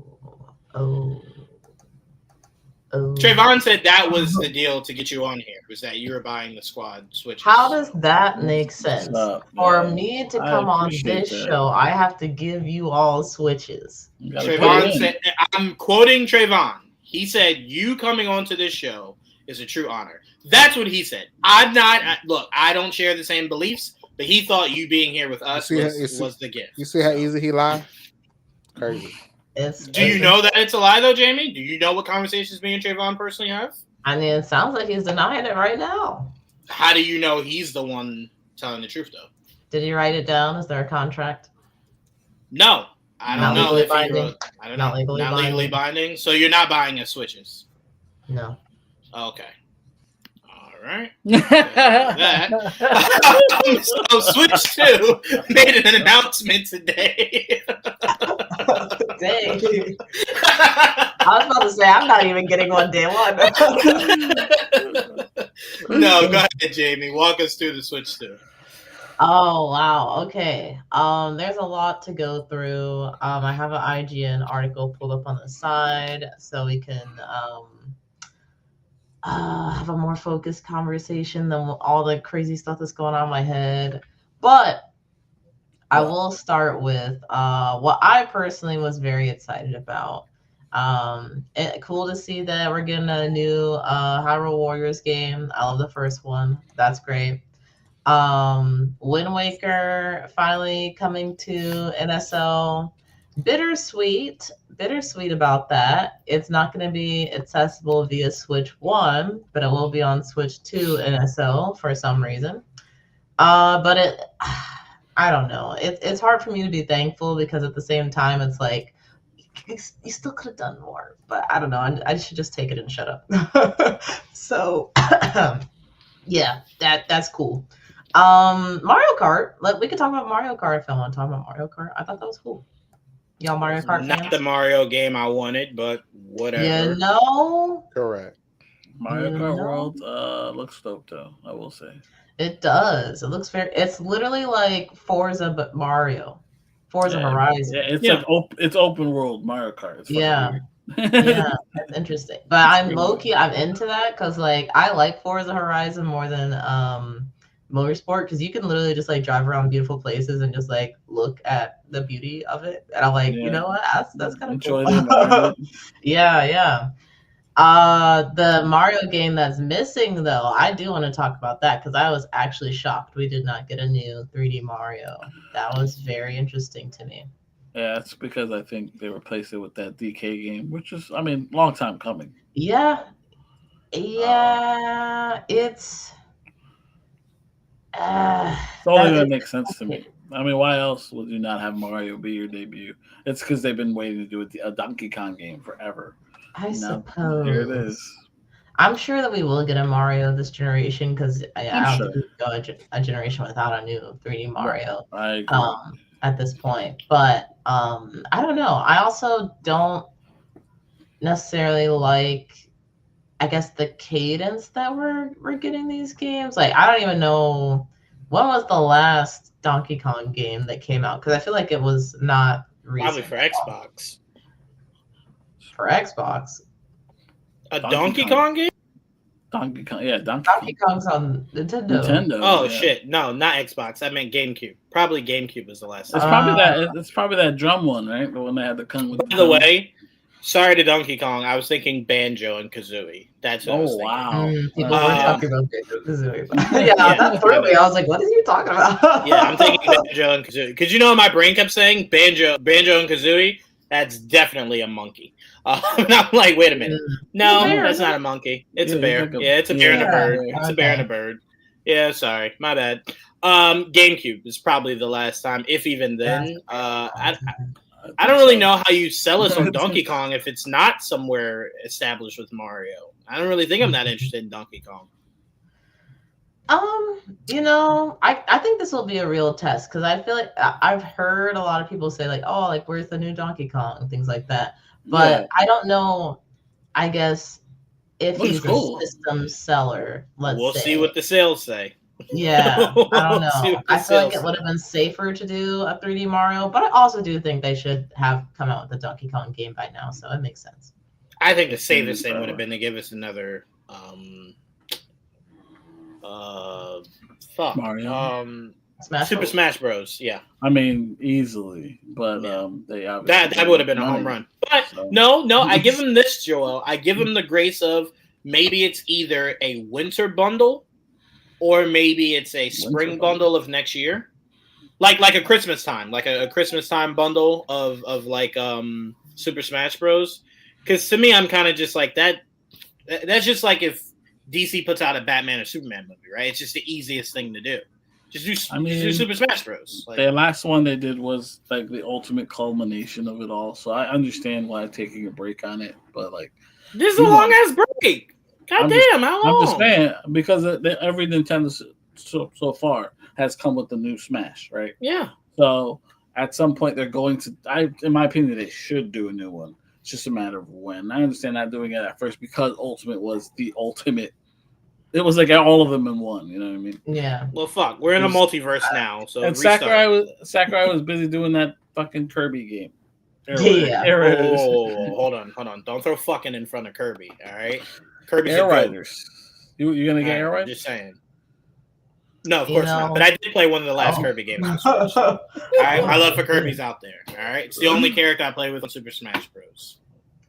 Trayvon said that was the deal to get you on here, was that you were buying the Squad Switch. How does that make sense? For me to come on this show, I have to give you all Switches. Trayvon said, I'm quoting Trayvon. He said, "You coming onto this show is a true honor." That's what he said. I'm not. Look, I don't share the same beliefs, but he thought you being here with us was the gift. You see how easy he lied? Crazy. Do you know that it's a lie, though, Jamie? Do you know what conversations me and Trayvon personally have? I mean, it sounds like he's denying it right now. How do you know he's the one telling the truth, though? Did he write it down? Is there a contract? No. I don't know if he wrote. I don't know. Not legally binding. So you're not buying us Switches? No. Okay. All right. So Switch 2 made an announcement today. Dang. I was about to say, I'm not even getting one day one. No, go ahead, Jamie. Walk us through the Switch 2. Oh, wow. Okay. There's a lot to go through. I have an IGN article pulled up on the side so we can have a more focused conversation than all the crazy stuff that's going on in my head. But I will start with what I personally was very excited about. Cool to see that we're getting a new Hyrule Warriors game. I love the first one. That's great. Wind Waker finally coming to NSO. Bittersweet about that. It's not going to be accessible via Switch 1, but it will be on Switch 2 NSO for some reason. But I don't know. It's hard for me to be thankful because at the same time, it's like you still could have done more. But I don't know. I should just take it and shut up. So, yeah, that's cool. Mario Kart. We could talk about Mario Kart if I want to talk about Mario Kart. I thought that was cool. Y'all Mario Kart Not fans? the Mario game I wanted, but whatever. You know, Correct. Mario Kart No. World looks dope though, I will say. it does. It looks very. It's literally like Forza, but Mario. Forza Yeah, Horizon. Yeah, it's Yeah. like it's open world Mario Kart. It's fucking Yeah. weird. Yeah, that's interesting. But I'm pretty low weird. key. I'm into that because like I like Forza Horizon more than Motorsport because you can literally just like drive around beautiful places and just like look at the beauty of it. And I'm like, you Yeah. know what? That's kind of Enjoy cool. the environment. Yeah. The Mario game that's missing though, I do want to talk about that because I was actually shocked we did not get a new 3D Mario. That was very interesting to me. Yeah, it's because I think they replaced it with that DK game, which is, I mean, long time coming. Yeah, it's It's only that gonna is make sense to me. I mean, why else would you not have Mario be your debut? It's because they've been waiting to do a Donkey Kong game forever. I Now, suppose. here it is. I'm sure that we will get a Mario this generation because I don't sure. think we can go a generation without a new 3D Mario. I agree. At this point. But I don't know. I also don't necessarily like, I guess, the cadence that we're getting these games. Like, I don't even know when was the last Donkey Kong game that came out because I feel like it was not Probably recent. for Xbox. For Xbox. A Donkey Donkey Kong. Kong game? Donkey Kong, yeah, Donkey Kong's on Nintendo. Nintendo. Oh yeah. shit! No, not Xbox. I meant GameCube. Probably GameCube was the last It's time. probably that. It's probably that drum one, right? The one that had the Kong with. By the way, sorry to Donkey Kong. I was thinking Banjo and Kazooie. That's what I was Oh thinking. wow! People were talking about Banjo-Kazooie. Yeah, Yeah. that threw me. I was like, what are you talking about? Yeah, I'm thinking Banjo and Kazooie because you know what my brain kept saying Banjo and Kazooie. That's definitely a monkey. And I'm like, wait a minute. No, It's a bear, that's isn't not it? a monkey. It's Yeah, a bear. it's like a- Yeah, it's a bear and a Yeah. bird. It's a bear and a Okay. bird. Yeah, sorry, my bad. GameCube is probably the last time, if even then. I don't really know how you sell us on Donkey Kong if it's not somewhere established with Mario. I don't really think I'm that interested in Donkey Kong. You know, I think this will be a real test because I feel like I've heard a lot of people say like, oh, like where's the new Donkey Kong and things like that. But Yeah. I don't know. I guess if Looks he's cool. a system seller, let's We'll say. see what the sales say. Yeah, I We'll don't see know. what the I feel like sales it would say. have been safer to do a 3D Mario, but I also do think they should have come out with a Donkey Kong game by now, so it makes sense. I think the safest thing would have been to give us another Mario? Smash Super Bros. Smash Bros. Yeah. I mean, easily, but Yeah. they obviously That would have been a home run. But no, I give him this, Joel. I give him the grace of maybe it's either a winter bundle or maybe it's a spring Winter bundle of next year. Like a Christmas time, like a Christmas time bundle of like Super Smash Bros. Because to me, I'm kind of just like that. That's just like if DC puts out a Batman or Superman movie, right? It's just the easiest thing to do. Just do Super Smash Bros. Like, The last one they did was like the ultimate culmination of it all. So I understand why taking a break on it, but like this is a long ass break. God I'm damn, how long? I'm just saying because every Nintendo so far has come with the new Smash, right? Yeah. So at some point they're going to. In my opinion, they should do a new one. It's just a matter of when. I understand not doing it at first because Ultimate was the ultimate. It was like all of them in one. You know what I mean? Yeah. Well, fuck. We're in a multiverse now, so And restart. Sakurai was busy doing that fucking Kirby game. Yeah. Oh, hold on. Don't throw fucking in front of Kirby. All right. Kirby's Air a goat. Riders. You gonna get Air All right, Riders? just saying. No, of You course know- not. But I did play one of the last Kirby games. On Switch. All right, my love for Kirby's out there. All right, it's the only character I play with on Super Smash Bros.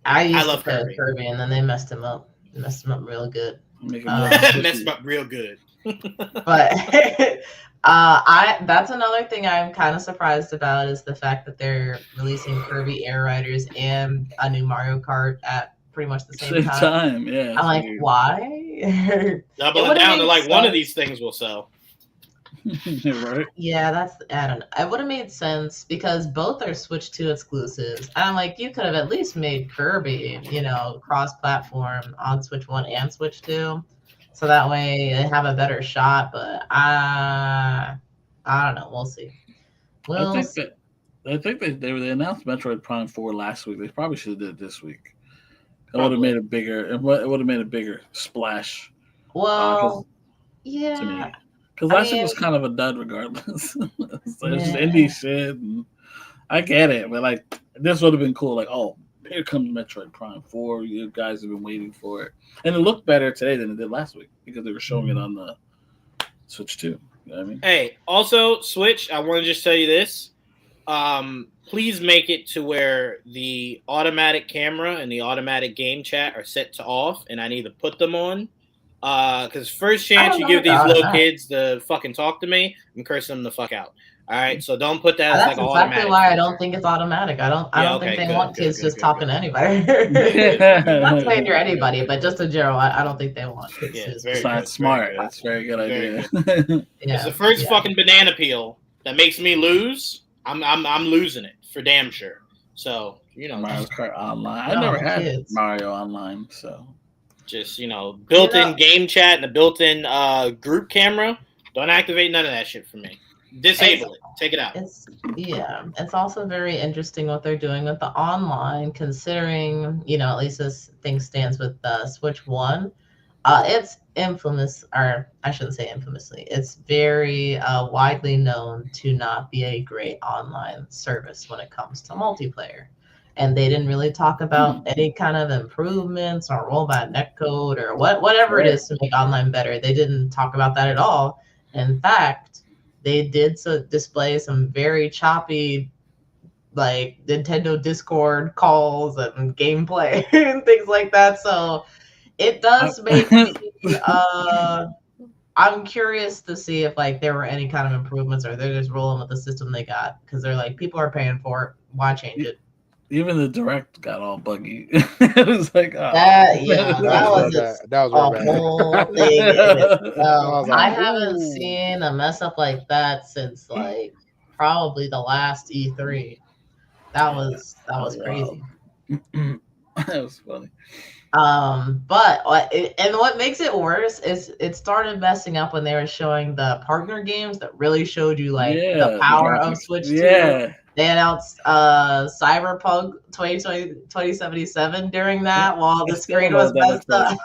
I used love to play Kirby. Kirby, and then they messed him up. Messed him up real good. Make it Messed up real good. But that's another thing I'm kind of surprised about is the fact that they're releasing Kirby Air Riders and a new Mario Kart at pretty much the same time. Yeah. I'm like, weird. why? Double it would've down to made like one of sense. these things will sell. Right? Yeah, I don't know. It would have made sense because both are Switch 2 exclusives. And I'm like, you could have at least made Kirby, cross-platform on Switch 1 and Switch 2. So that way they have a better shot. But I don't know. We'll see. I think they announced Metroid Prime 4 last week. They probably should have did it this week. It would have made a bigger. It would have made a bigger splash. Well, To me, yeah. because last week was kind of a dud, regardless. So it's just indie shit. And I get it, but like this would have been cool. Like, oh, here comes Metroid Prime 4. You guys have been waiting for it, and it looked better today than it did last week because they were showing it on the Switch 2. You know what I mean? Hey, also Switch. I want to just tell you this. Please make it to where the automatic camera and the automatic game chat are set to off, and I need to put them on. Because first chance you give these little kids to fucking talk to me, I'm cursing them the fuck out. All right, so don't put that as That's like exactly automatic. why I don't think it's automatic. I don't think they want kids just talking to anybody. Not saying you're anybody, but just in general, I don't think they want kids. Yeah, That's smart. That's a very good idea. It's the first fucking banana peel that makes me lose. I'm losing it for damn sure. So Mario Kart Online. I never had Mario Online, so just built-in game chat and a built-in group camera. Don't activate none of that shit for me. Disable it. Take it out. It's also very interesting what they're doing with the online, considering at least this thing stands with the Switch 1. It's infamous, or I shouldn't say infamously. It's very widely known to not be a great online service when it comes to multiplayer. And they didn't really talk about any kind of improvements or rollback netcode or whatever it is to make online better. They didn't talk about that at all. In fact, they did display some very choppy, like Nintendo Discord calls and gameplay and things like that. So it does make me. I'm curious to see if there were any kind of improvements or they're just rolling with the system they got because they're like people are paying for it. Why change it? Even the direct got all buggy. It was like, oh. that was a whole thing. I haven't seen a mess up like that since probably the last E3. That was crazy. That was funny. But what makes it worse is it started messing up when they were showing the partner games that really showed you the power of Switch 2. Yeah. They announced Cyberpunk 2077 during that while the screen was messed up.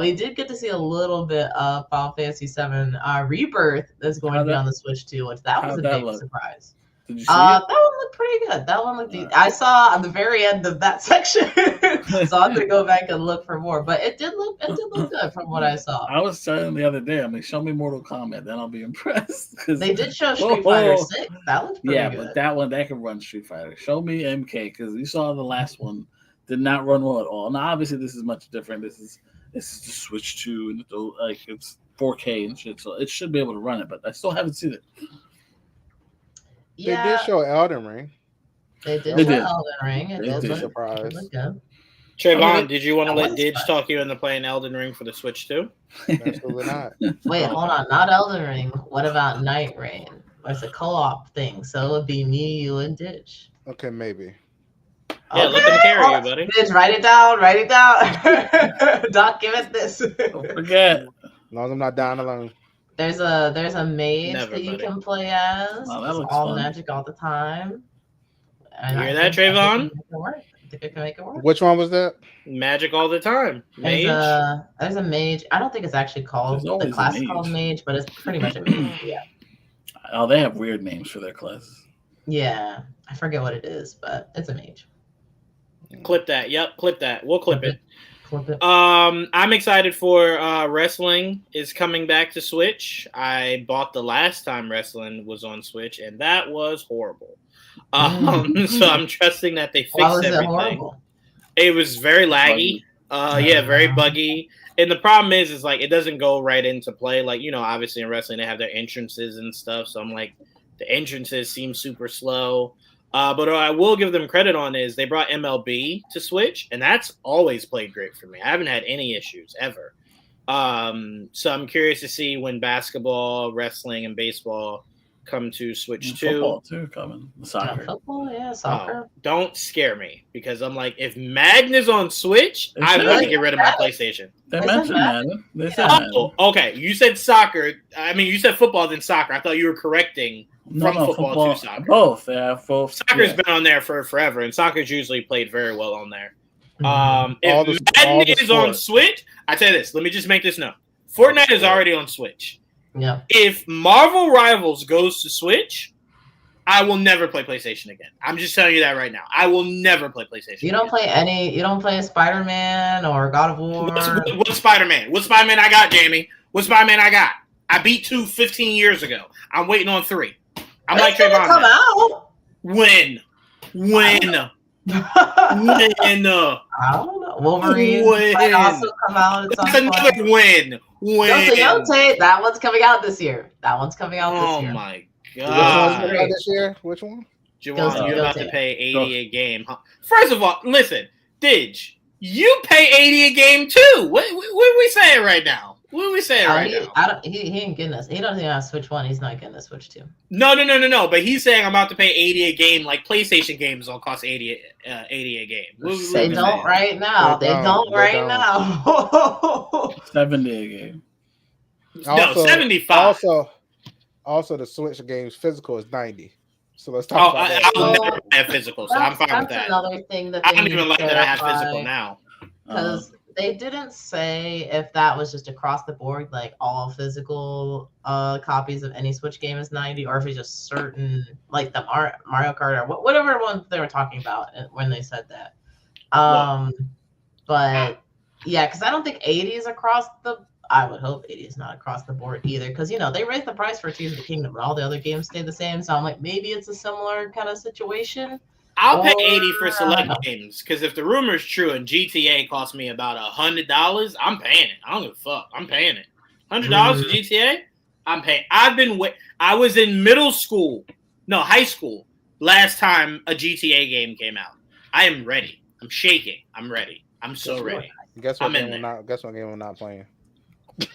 We did get to see a little bit of Final Fantasy VII Rebirth that's going to be on the Switch 2, which that was a big surprise. Did you see that one looked pretty good. That one looked. I saw on the very end of that section, so I'm gonna go back and look for more. But it did look good from what I saw. I was saying the other day, show me Mortal Kombat, then I'll be impressed. They did show Street Fighter 6. That looked pretty good. But that one that can run Street Fighter. Show me MK because you saw the last one did not run well at all. Now obviously this is much different. This is the Switch 2 and it's 4K and shit, so it should be able to run it. But I still haven't seen it. Yeah. They did show Elden Ring. They did show Elden Ring. It was a surprise. Trayvon, did you want to let Didge talk you into playing Elden Ring for the Switch too? Absolutely not. Wait, hold on. Not Elden Ring. What about Night Rain? It's a co-op thing, so it would be me, you, and Didge. Okay, maybe. Yeah, let them carry you, buddy. Didge, write it down. Doc, give it this. Don't forget. As long as I'm not dying alone. There's a mage that you can play as. Oh, that looks all fun. magic all the time. And you hear that, Trayvon? I think I can make it work. Which one was that? Magic all the time. Mage. There's a mage. I don't think it's actually called the class is called mage, but it's pretty much a mage. Yeah. Oh, they have weird names for their classes. Yeah, I forget what it is, but it's a mage. Clip that. Yep, clip that. We'll clip it. I'm excited for wrestling is coming back to Switch. I bought the last time wrestling was on Switch, and that was horrible. So I'm trusting that they fixed everything. It was very laggy. Very buggy. And the problem is it doesn't go right into play. Obviously in wrestling they have their entrances and stuff. So I'm like, the entrances seem super slow. But what I will give them credit on is they brought MLB to Switch, and that's always played great for me. I haven't had any issues ever. So I'm curious to see when basketball, wrestling, and baseball come to Switch 2. Football too coming. Soccer. Football, yeah, soccer. Oh, don't scare me because I'm like, if Madden is on Switch, I want to get rid of my PlayStation. They Is it mentioned Madden? Madden. They said Madden. Oh, okay. You said soccer. I mean, you said football, then soccer. I thought you were correcting from football to soccer. Both. Yeah, both. Soccer's been on there for forever, and soccer's usually played very well on there. Mhm. If Madden is on Switch, I tell you this. Let me just make this known. Fortnite is already on Switch. Yeah. If Marvel Rivals goes to Switch, I will never play PlayStation again. I'm just telling you that right now. I will never play PlayStation. You don't play any. You don't play Spider-Man or God of War. What Spider-Man? What Spider-Man I got, Jamie? What Spider-Man I got? I beat 2 15 years ago. I'm waiting on 3. I'm like Trayvon. Come out. When? I don't know. Wolverine might also come out at some That's another point. win. Yote, that one's coming out this year. Oh my Which one's god. coming out this year? Which one? Juwan, you're about to Yote. pay 80 a game. Huh? First of all, listen, Didge, you pay 80 a game too. What are we saying right now? What are we saying right now? He ain't getting us. He doesn't even have Switch 1. He's not getting a Switch 2. No. But he's saying I'm about to pay 80 a game. Like PlayStation games don't cost 80 a game. They don't right now. They don't right now. 70 a game. No, 75. Also, the Switch games physical is 90. So let's talk about that. I will never have physical, so I'm fine with that. That's another thing that I they don't need even to like that I have clarify, physical now. because they didn't say if that was just across the board, like all physical copies of any Switch game is 90, or if it's just certain, like the Mario Kart or whatever one they were talking about when they said that. But yeah, because I don't think 80 is across the. I would hope 80 is not across the board either, because they raised the price for Tears of the Kingdom, and all the other games stay the same. So I'm like, maybe it's a similar kind of situation. I'll pay 80 for select games, because if the rumor is true and GTA cost me about $100, I'm paying it. I don't give a fuck. I'm paying it. $100 for GTA? I'm paying. I was in high school, last time a GTA game came out. I am ready. I'm shaking. I'm ready. I'm so ready. Guess what I'm in game there. I'm not playing?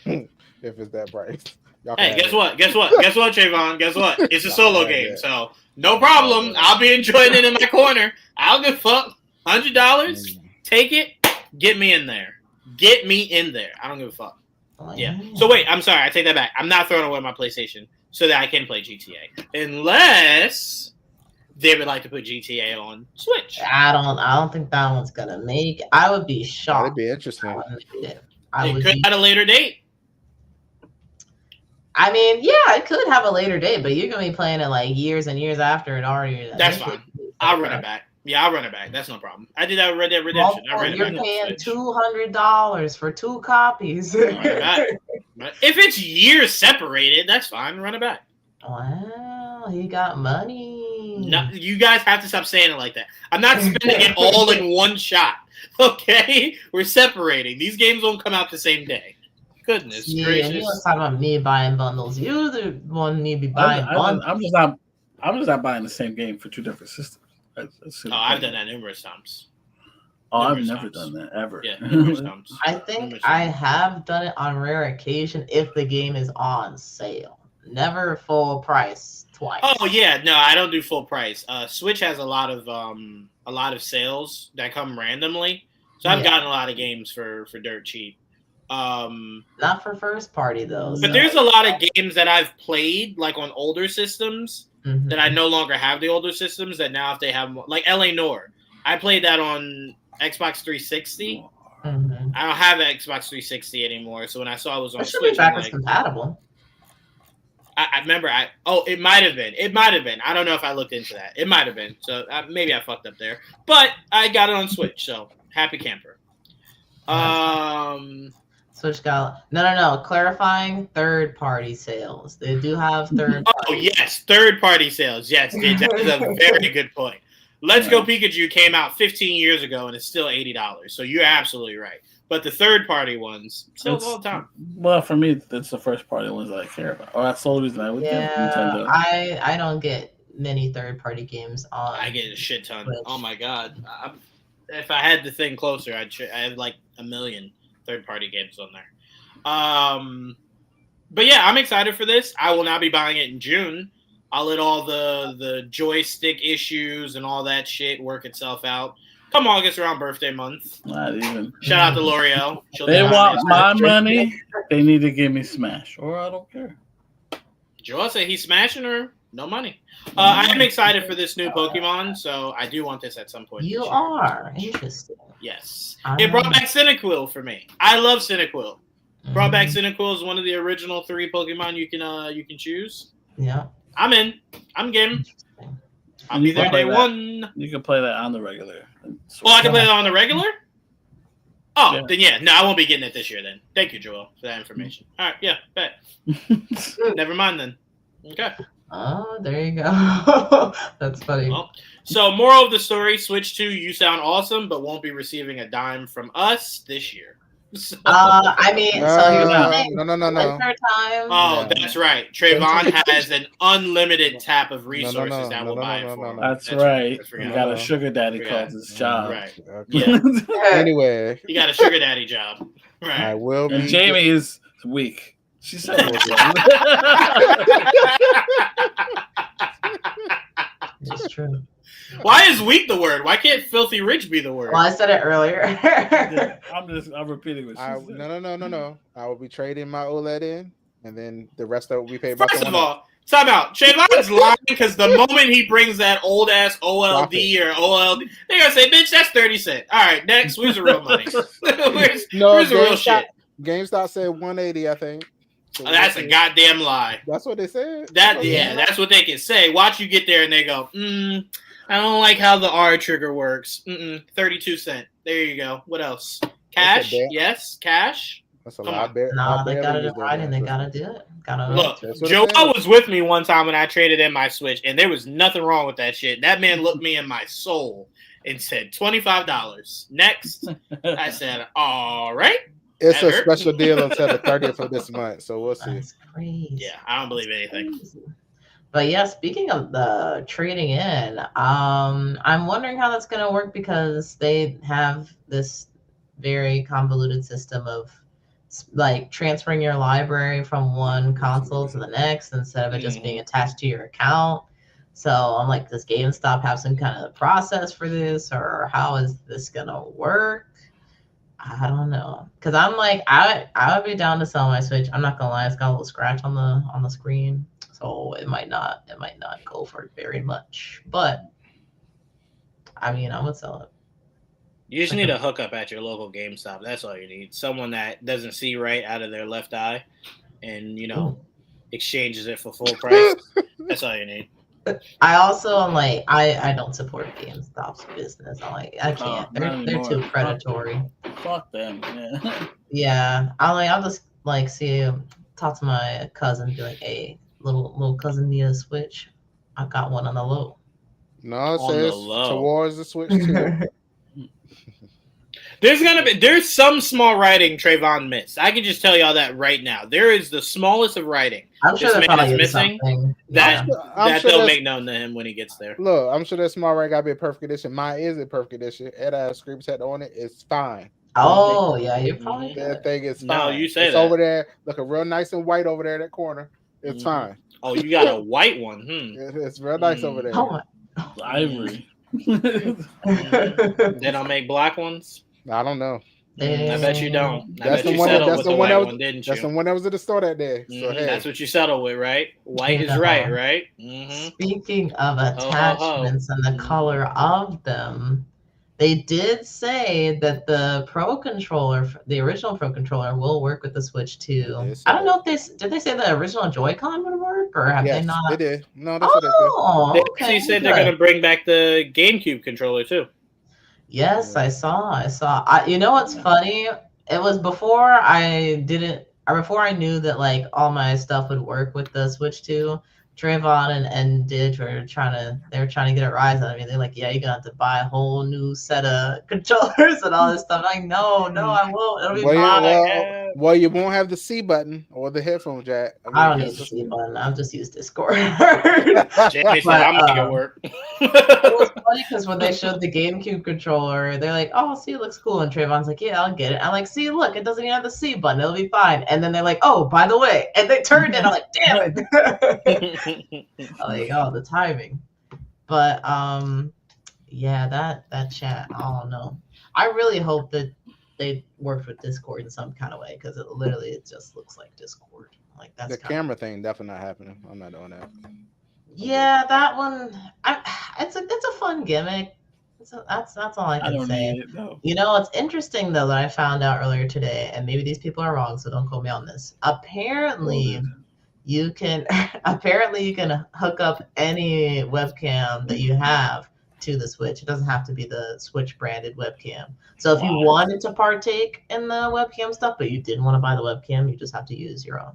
If it's that price. Hey, guess what, Trayvon? Guess what? It's a solo game, so no problem. I'll be enjoying it in my corner. I don't give a fuck. $100, take it, get me in there. Get me in there. I don't give a fuck. Yeah. So wait, I'm sorry. I take that back. I'm not throwing away my PlayStation so that I can play GTA, unless they would like to put GTA on Switch. I don't think that one's gonna make. I would be shocked. That'd be interesting. It could at a later date. I mean, yeah, it could have a later date, but you're gonna be playing it like years and years after it already. That's fine. I'll run it back. Yeah, I'll run it back. That's no problem. I did that with Red Dead Redemption. You're paying $200 for 2 copies. If it's years separated, that's fine. Run it back. Wow, he got money. No, you guys have to stop saying it like that. I'm not spending it all in one shot. Okay, we're separating. These games won't come out the same day. Goodness gracious! You was talking about me buying bundles. You the one need to be buying bundles. I'm just not buying the same game for 2 different systems. I've done that numerous times. I've never done that ever. Yeah, numerous times. I think I have done it on rare occasion if the game is on sale. Never full price twice. Oh yeah, no, I don't do full price. Switch has a lot of sales that come randomly, so I've gotten a lot of games for dirt cheap. Not for first party though. But there's a lot of games that I've played like on older systems that I no longer have the older systems that now if they have like LA Noire. I played that on Xbox 360. I don't have an Xbox 360 anymore, so when I saw it was on Switch, be backwards compatible. I remember. It might have been. It might have been. I don't know if I looked into that. It might have been. So maybe I fucked up there. But I got it on Switch, so happy camper. Switch got no. Clarifying third-party sales. They do have third. Oh yes, third-party sales. Yes, that is a very good point. Let's Go Pikachu came out 15 years ago and it's still $80. So you're absolutely right. But the third-party ones still all the time. Well, for me, it's the first-party ones that I care about. Oh, that's the only reason I would get Nintendo. I don't get many third-party games on. I get a shit ton. Switch. Oh my god! If I had the thing closer, I have like 1 million third-party games on there. But yeah, I'm excited for this. I will now be buying it in June. I'll let all the joystick issues and all that shit work itself out. Come August, around birthday month. Not even. Shout out to L'Oreal. They want my money. They need to give me Smash, or I don't care. Joel said he's smashing her. No money. I am excited for this new Pokemon, so I do want this at some point. You are interesting. Yes. It brought back Cyndaquil for me. I love Cyndaquil. Brought back Cyndaquil as one of the original 3 Pokemon you can choose. Yeah. I'm in. I'm game. I'll be there day one. You can play that on the regular. I can play that on the regular? Oh, then yeah. No, I won't be getting it this year then. Thank you, Joel, for that information. All right, yeah, bet. Never mind then. Okay. Oh, there you go. That's funny. Well, so, moral of the story, Switch 2, you sound awesome, but won't be receiving a dime from us this year. So, I mean, so here's the thing. No. Time. Oh, that's right. Trayvon has an unlimited tap of resources that will buy it for him. That's right. You got a sugar daddy calls his job. Right. Okay. Yeah. Anyway. You got a sugar daddy job. Right. I will be. And Jamie is weak. She said It's true. Why is weak the word? Why can't filthy rich be the word? Well, I said it earlier. Yeah, I'm repeating what she said. No. I will be trading my OLED in, and then the rest of it will be paid by First someone of all, time out. Trayvon's lying because the moment he brings that old ass OLD or OLD, they're gonna say, "Bitch, that's 30 cents." All right, next. Where's the real money? where's the real shit? GameStop said 180, I think. So that's a goddamn lie. That's what they said. That's what they can say. Watch you get there and they go, I don't like how the R trigger works. 32 cents. There you go. What else? Cash? Yes, cash. That's a lot better. No, they got it in writing. They gotta do it. Look, Joel was with me one time when I traded in my Switch, and there was nothing wrong with that shit. That man looked me in my soul and said $25. Next, I said, all right. It's a special deal until the 30th of this month, so we'll see. That's crazy. Yeah, I don't believe anything. But yeah, speaking of the trading in, I'm wondering how that's going to work because they have this very convoluted system of like transferring your library from one console to the next instead of it just being attached to your account. So I'm like, does GameStop have some kind of process for this, or how is this going to work? I don't know, because I'm like, I would be down to sell my Switch. I'm not gonna lie, it's got a little scratch on the screen, so it might not go for very much. But I mean, I would sell it. You just need a hookup at your local GameStop. That's all you need. Someone that doesn't see right out of their left eye, and exchanges it for full price. That's all you need. I also am like, I don't support GameStop's business. I'm like, I can't. They're too predatory. Fuck them. Yeah. Yeah. I'll just like talk to my cousin, be like, hey, little cousin need a Switch. I got one on the low. No, it says towards the Switch too. There's some small writing Trayvon missed. I can just tell y'all that right now. There is the smallest of writing. I'm sure this man is missing that sure they'll make known to him when he gets there. Look, I'm sure that small writing got to be a perfect condition. Mine is a perfect condition. It has screen protector on it. It's fine. Oh yeah, you're probably that thing is fine. No, you say it's that. over there, looking real nice and white over there in that corner. It's fine. Oh, you got a white one. It's real nice over there. Oh, Ivory. They don't make black ones. I don't know. I bet you don't. That's the one that was at the store that day. So hey. That's what you settled with, right? White is right, right? Speaking of attachments and the color of them, they did say that the Pro Controller, the original Pro Controller, will work with the Switch too. Yes, I don't know if did they say the original Joy-Con would work, or have they not? They did. No, that's what they said. They said they're going to bring back the GameCube controller too. Yes, I saw. You know what's funny? It was before I knew that like all my stuff would work with the Switch 2. Trayvon and Didge were trying to get a rise out of me. They're like, yeah, you're gonna have to buy a whole new set of controllers and all this stuff. I'm like, no, I won't. It'll be fine. Well, you won't have the C button or the headphone jack. I don't need the C button. I'll just use Discord. Jamie said, "I'm making it work." It was funny because when they showed the GameCube controller, they're like, "Oh, see, it looks cool." And Trayvon's like, "Yeah, I'll get it." I'm like, "See, look, it doesn't even have the C button. It'll be fine." And then they're like, "Oh, by the way," and they turned it. I'm like, "Damn it!" I'm like, "Oh, the timing." But yeah, that chat. I don't know. I really hope that they worked with Discord in some kind of way because it just looks like Discord. Like that's the camera thing definitely not happening. I'm not doing that. Yeah, that one. It's a fun gimmick. That's all I can say. need it, no. You know, it's interesting though that I found out earlier today, and maybe these people are wrong, so don't quote me on this. Apparently, you can hook up any webcam that you have to the Switch. It doesn't have to be the Switch branded webcam. So if you wanted to partake in the webcam stuff, but you didn't want to buy the webcam, you just have to use your own.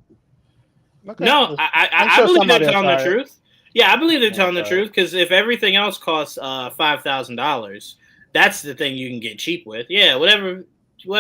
Okay. No, I sure believe they're somebody will telling the try it. truth. Yeah, I believe they're telling the try it. truth because if everything else costs $5,000, that's the thing you can get cheap with. Yeah, whatever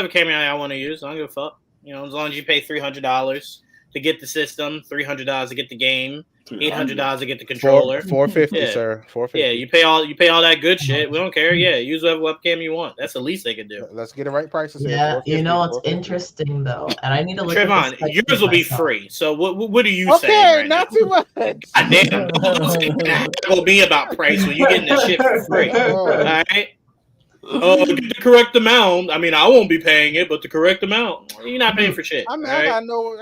camera I want to use, I don't give a fuck. You know, as long as you pay $300 to get the system, $300 to get the game, $800 to get the controller. $450, Yeah. sir. $450. Yeah, you pay all that good shit. We don't care. Yeah, use whatever webcam you want. That's the least they could do. Let's get the right prices. Yeah, here. you know what's $450. interesting though, and I need to look at Trayvon, this yours will be myself. free. So what are you Okay, saying right not now? too much. Damn, it will be about price when you're getting the shit for free. All right. Oh, get the correct amount. I mean, I won't be paying it, but the correct amount. You're not paying for shit. I mean, all right? I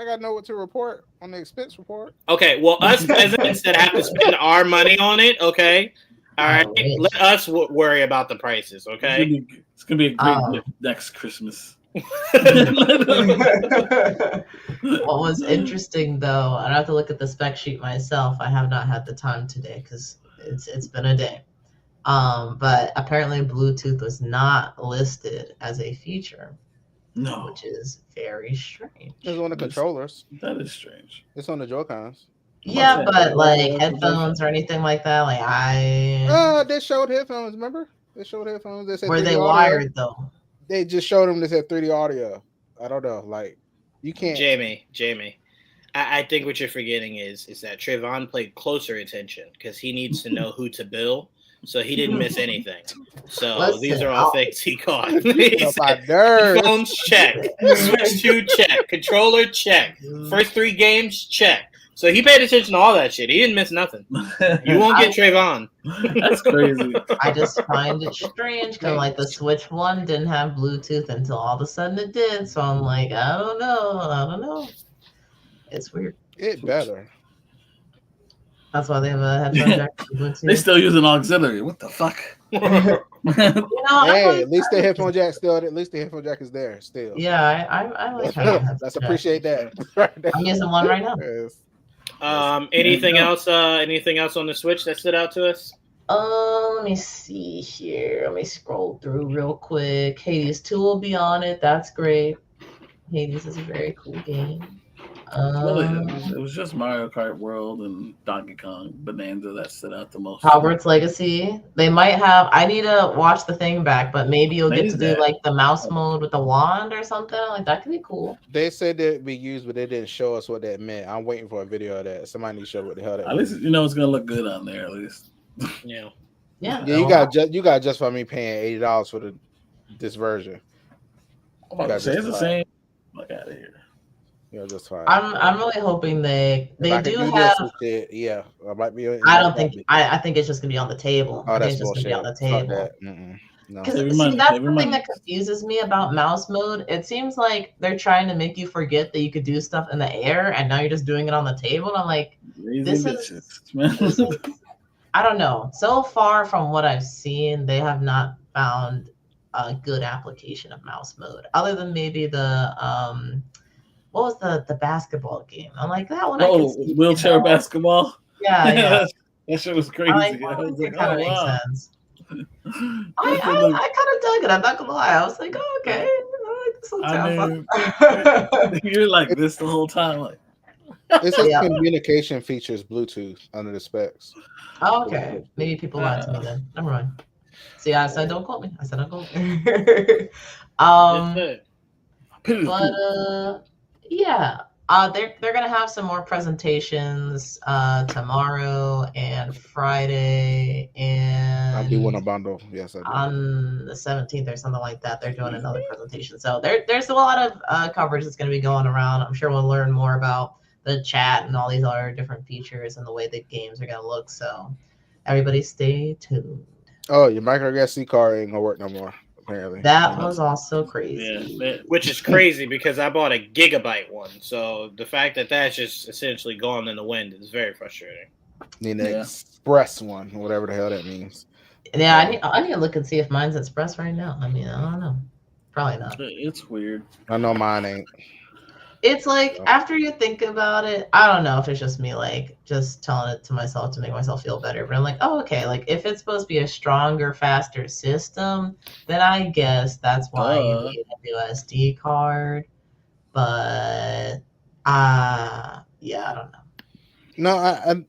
gotta know what to report on the expense report. Okay, well, us peasants that have to spend our money on it, okay? All right, let us worry about the prices, okay? It's gonna be a great gift next Christmas. What was interesting though, I have to look at the spec sheet myself. I have not had the time today because it's been a day. But apparently Bluetooth was not listed as a feature, No, which is very strange. It's on the controllers. that is strange. It's on the Joy-Cons. Yeah, but like headphones or anything like that, like They showed headphones. Remember? They showed headphones. They said were 3D they audio. wired though? They just showed them. They said 3D audio. I don't know. Like you can't. Jamie, I think what you're forgetting is that Trayvon played closer attention because he needs to know who to bill. So he didn't miss anything. So Listen, these are all things he caught. My nerves. Phones check, Switch 2 check, controller check, first 3 games check. So he paid attention to all that shit. He didn't miss nothing. You won't get Trayvon. That's crazy. I just find it strange because like the Switch 1 didn't have Bluetooth until all of a sudden it did. So I'm like, I don't know. It's weird. It better. That's why they have a headphone jack for Bluetooth. They still use an auxiliary. What the fuck? You know, Hey, at least the headphone jack still. At least the headphone jack is there still. Yeah, I like having a headphone Let's jack. appreciate that. Right there. I'm using one right now. Yes. Anything else? Anything else on the Switch that stood out to us? Let me see here. Let me scroll through real quick. Hades 2 will be on it. That's great. Hades is a very cool game. It was just Mario Kart World and Donkey Kong Bonanza that stood out the most. Hogwarts Legacy. They might have. I need to watch the thing back, but maybe you'll get to do like the mouse mode with the wand or something. Like that could be cool. They said that it'd be used, but they didn't show us what that meant. I'm waiting for a video of that. Somebody needs to show what the hell that At means. least you know it's gonna look good on there. At least. Yeah. Yeah. Yeah, you got just for me paying $80 for this version. I'm about to say it's the same. Look out of here. Yeah, just fine. I'm really hoping they If I do can have. this shit, yeah, I might be. I don't think. I think it's just gonna be on the table. Oh, I think that's it's just bullshit. gonna be on the Fuck table. that. No. Because Every see, month, that's every the thing month. that confuses me about mouse mode. It seems like they're trying to make you forget that you could do stuff in the air, and now you're just doing it on the table. I'm like, Lazy this bitches, man. is, I don't know. So far from what I've seen, they have not found a good application of mouse mode, other than maybe the what was the basketball game? I'm like that one. I can see, wheelchair you know? basketball. Yeah. That shit was crazy. I'm like, I was it like, kind of oh, makes wow. sense. I kind of dug it. I'm not gonna lie. I was like, oh, okay. I like this one. You're like this the whole time, like. It says communication features Bluetooth under the specs. Oh, okay. Maybe people lied to me then. Never mind. See, I said don't quote me. I said don't quote me. But Yeah. They're gonna have some more presentations tomorrow and Friday I do want a and bundle. Yes, I do. on the 17th or something like that. They're doing another presentation. So there's a lot of coverage that's gonna be going around. I'm sure we'll learn more about the chat and all these other different features and the way the games are gonna look. So everybody stay tuned. Oh, your micro SD card ain't gonna work no more. Apparently, That was also crazy. Yeah, Which is crazy because I bought a gigabyte one. So the fact that that's just essentially gone in the wind is very frustrating. need an Yeah. express one, whatever the hell that means. Yeah, I need to look and see if mine's Express right now. I mean, I don't know. Probably not. it's weird. I know mine ain't. It's like after you think about it, I don't know if it's just me like just telling it to myself to make myself feel better. But I'm like, oh, okay, like if it's supposed to be a stronger, faster system, then I guess that's why you need a new SD card. But yeah, I don't know.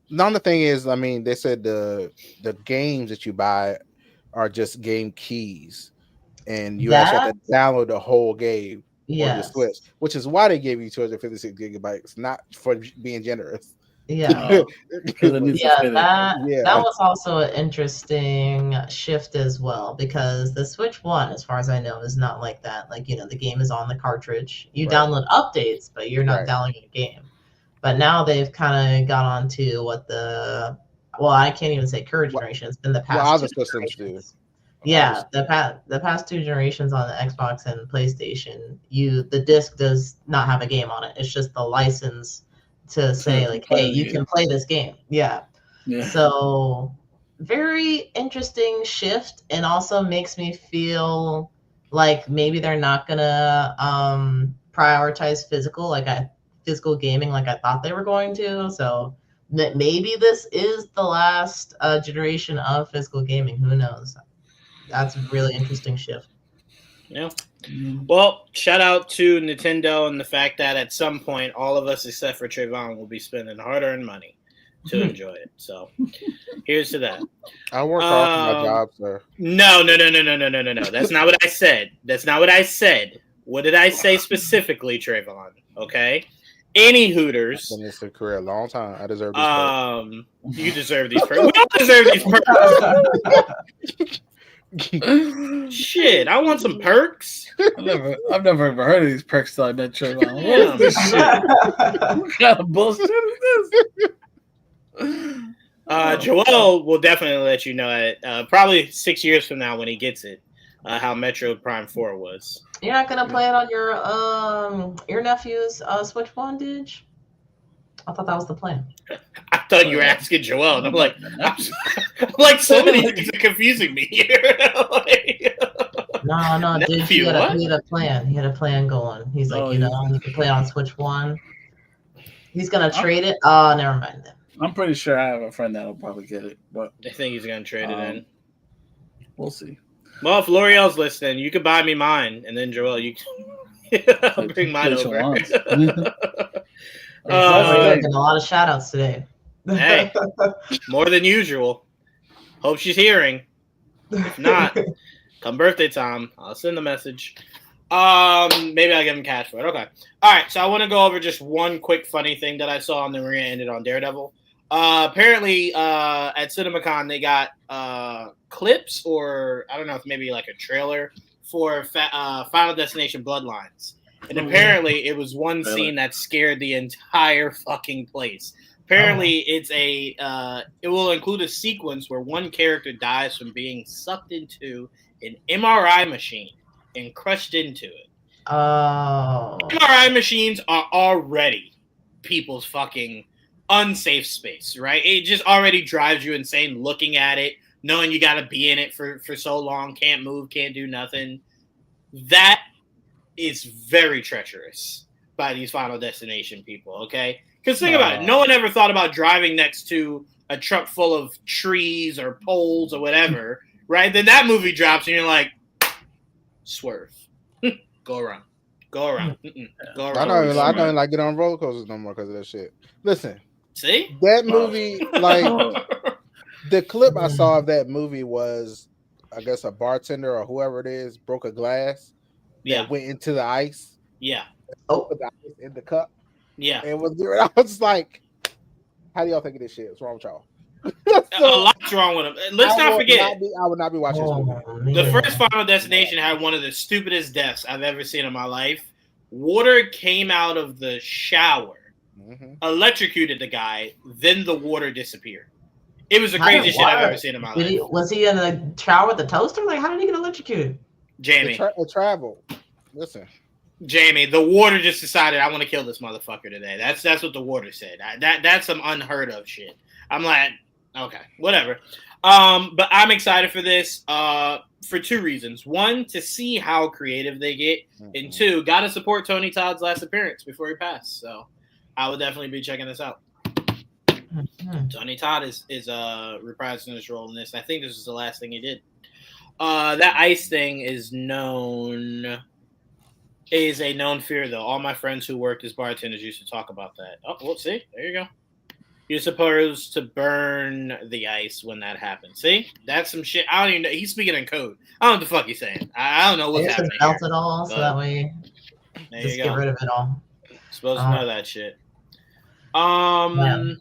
No, the thing is, I mean, they said the games that you buy are just game keys, and you actually have to download the whole game on your Switch, which is why they gave you 256 gigabytes, not for being generous. Yeah, that was also an interesting shift as well, because the Switch 1, as far as I know, is not like that. Like, you know, the game is on the cartridge. You download updates, but you're not downloading a game. But now they've kind of got on to what I can't even say current generation. It's been the past two generations. Yeah, the past two generations on the Xbox and PlayStation, the disc does not have a game on it. It's just the license to say like, hey, you can play this game. Yeah. So very interesting shift, and also makes me feel like maybe they're not gonna prioritize physical gaming like I thought they were going to. So maybe this is the last generation of physical gaming. Who knows? That's a really interesting shift. Yeah. Well, shout out to Nintendo and the fact that at some point all of us except for Trayvon will be spending hard-earned money to enjoy it. So here's to that. I work hard for my job, sir. No. That's not what I said. That's not what I said. What did I say specifically, Trayvon? Okay. Any Hooters. I've been in this career a long time. I deserve these perks. You deserve these perks. We don't deserve these perks. Shit, I want some perks. I've never even heard of these perks till I met Trayvon. What is this shit? What kind of bullshit is this? Joel will definitely let you know probably 6 years from now when he gets it, how Metroid Prime 4 was. You're not gonna play it on your nephew's Switch 1, did you? I thought that was the plan. I thought you were asking Joel, and I'm like, so many things are confusing me here. No, dude, he had a plan. He had a plan going. He's like, you can play it on Switch 1. He's gonna trade it. Oh, never mind then. I'm pretty sure I have a friend that'll probably get it, but I think he's gonna trade it in. We'll see. Well, if L'Oreal's listening, you could buy me mine, and then Joel, you can bring mine over. Getting a lot of shout outs today. Hey, more than usual. Hope she's hearing. If not, come birthday time, I'll send a message. Maybe I'll give him cash for it. Okay. All right. So I want to go over just one quick funny thing that I saw, and then we're gonna end it on Daredevil. Apparently, at CinemaCon they got clips, or I don't know if maybe like a trailer for Final Destination Bloodlines. And apparently it was one scene that scared the entire fucking place. Apparently it will include a sequence where one character dies from being sucked into an MRI machine and crushed into it. Oh. MRI machines are already people's fucking unsafe space, right? It just already drives you insane looking at it, knowing you got to be in it for so long, can't move, can't do nothing. That is very treacherous by these Final Destination people, okay? Because think about it. No one ever thought about driving next to a truck full of trees or poles or whatever, right? Then that movie drops and you're like, swerve. Go around. Go around. Go around. I don't even like get on roller coasters no more because of that shit. Listen. See? That movie, the clip I saw of that movie was, I guess, a bartender or whoever it is broke a glass. Yeah. That went into the ice. Yeah. Oh, Put the ice in the cup. Yeah. And I was like, how do y'all think of this shit? What's wrong with y'all? A lot's wrong with him. Let's not forget. I would not be watching this movie. The first Final Destination had one of the stupidest deaths I've ever seen in my life. Water came out of the shower, electrocuted the guy, then the water disappeared. It was the craziest shit I've ever seen in my life. Was he in the shower with the toaster? Like, how did he get electrocuted? Jamie. It traveled. Listen. Jamie, the water just decided I want to kill this motherfucker today. That's what the water said. That's some unheard of shit. I'm like, okay, whatever. But I'm excited for this for two reasons. One, to see how creative they get, and two, gotta support Tony Todd's last appearance before he passed. So I will definitely be checking this out. Tony Todd is reprising his role in this. I think this is the last thing he did. That ice thing is a known fear, though. All my friends who worked as bartenders used to talk about that. Oh, well, see, there you go. You're supposed to burn the ice when that happens. See, that's some shit. I don't even know. He's speaking in code. I don't know what the fuck he's saying. I don't know what's happening. Melt it all, so that way, just get rid of it all. Supposed to know that shit. Yeah.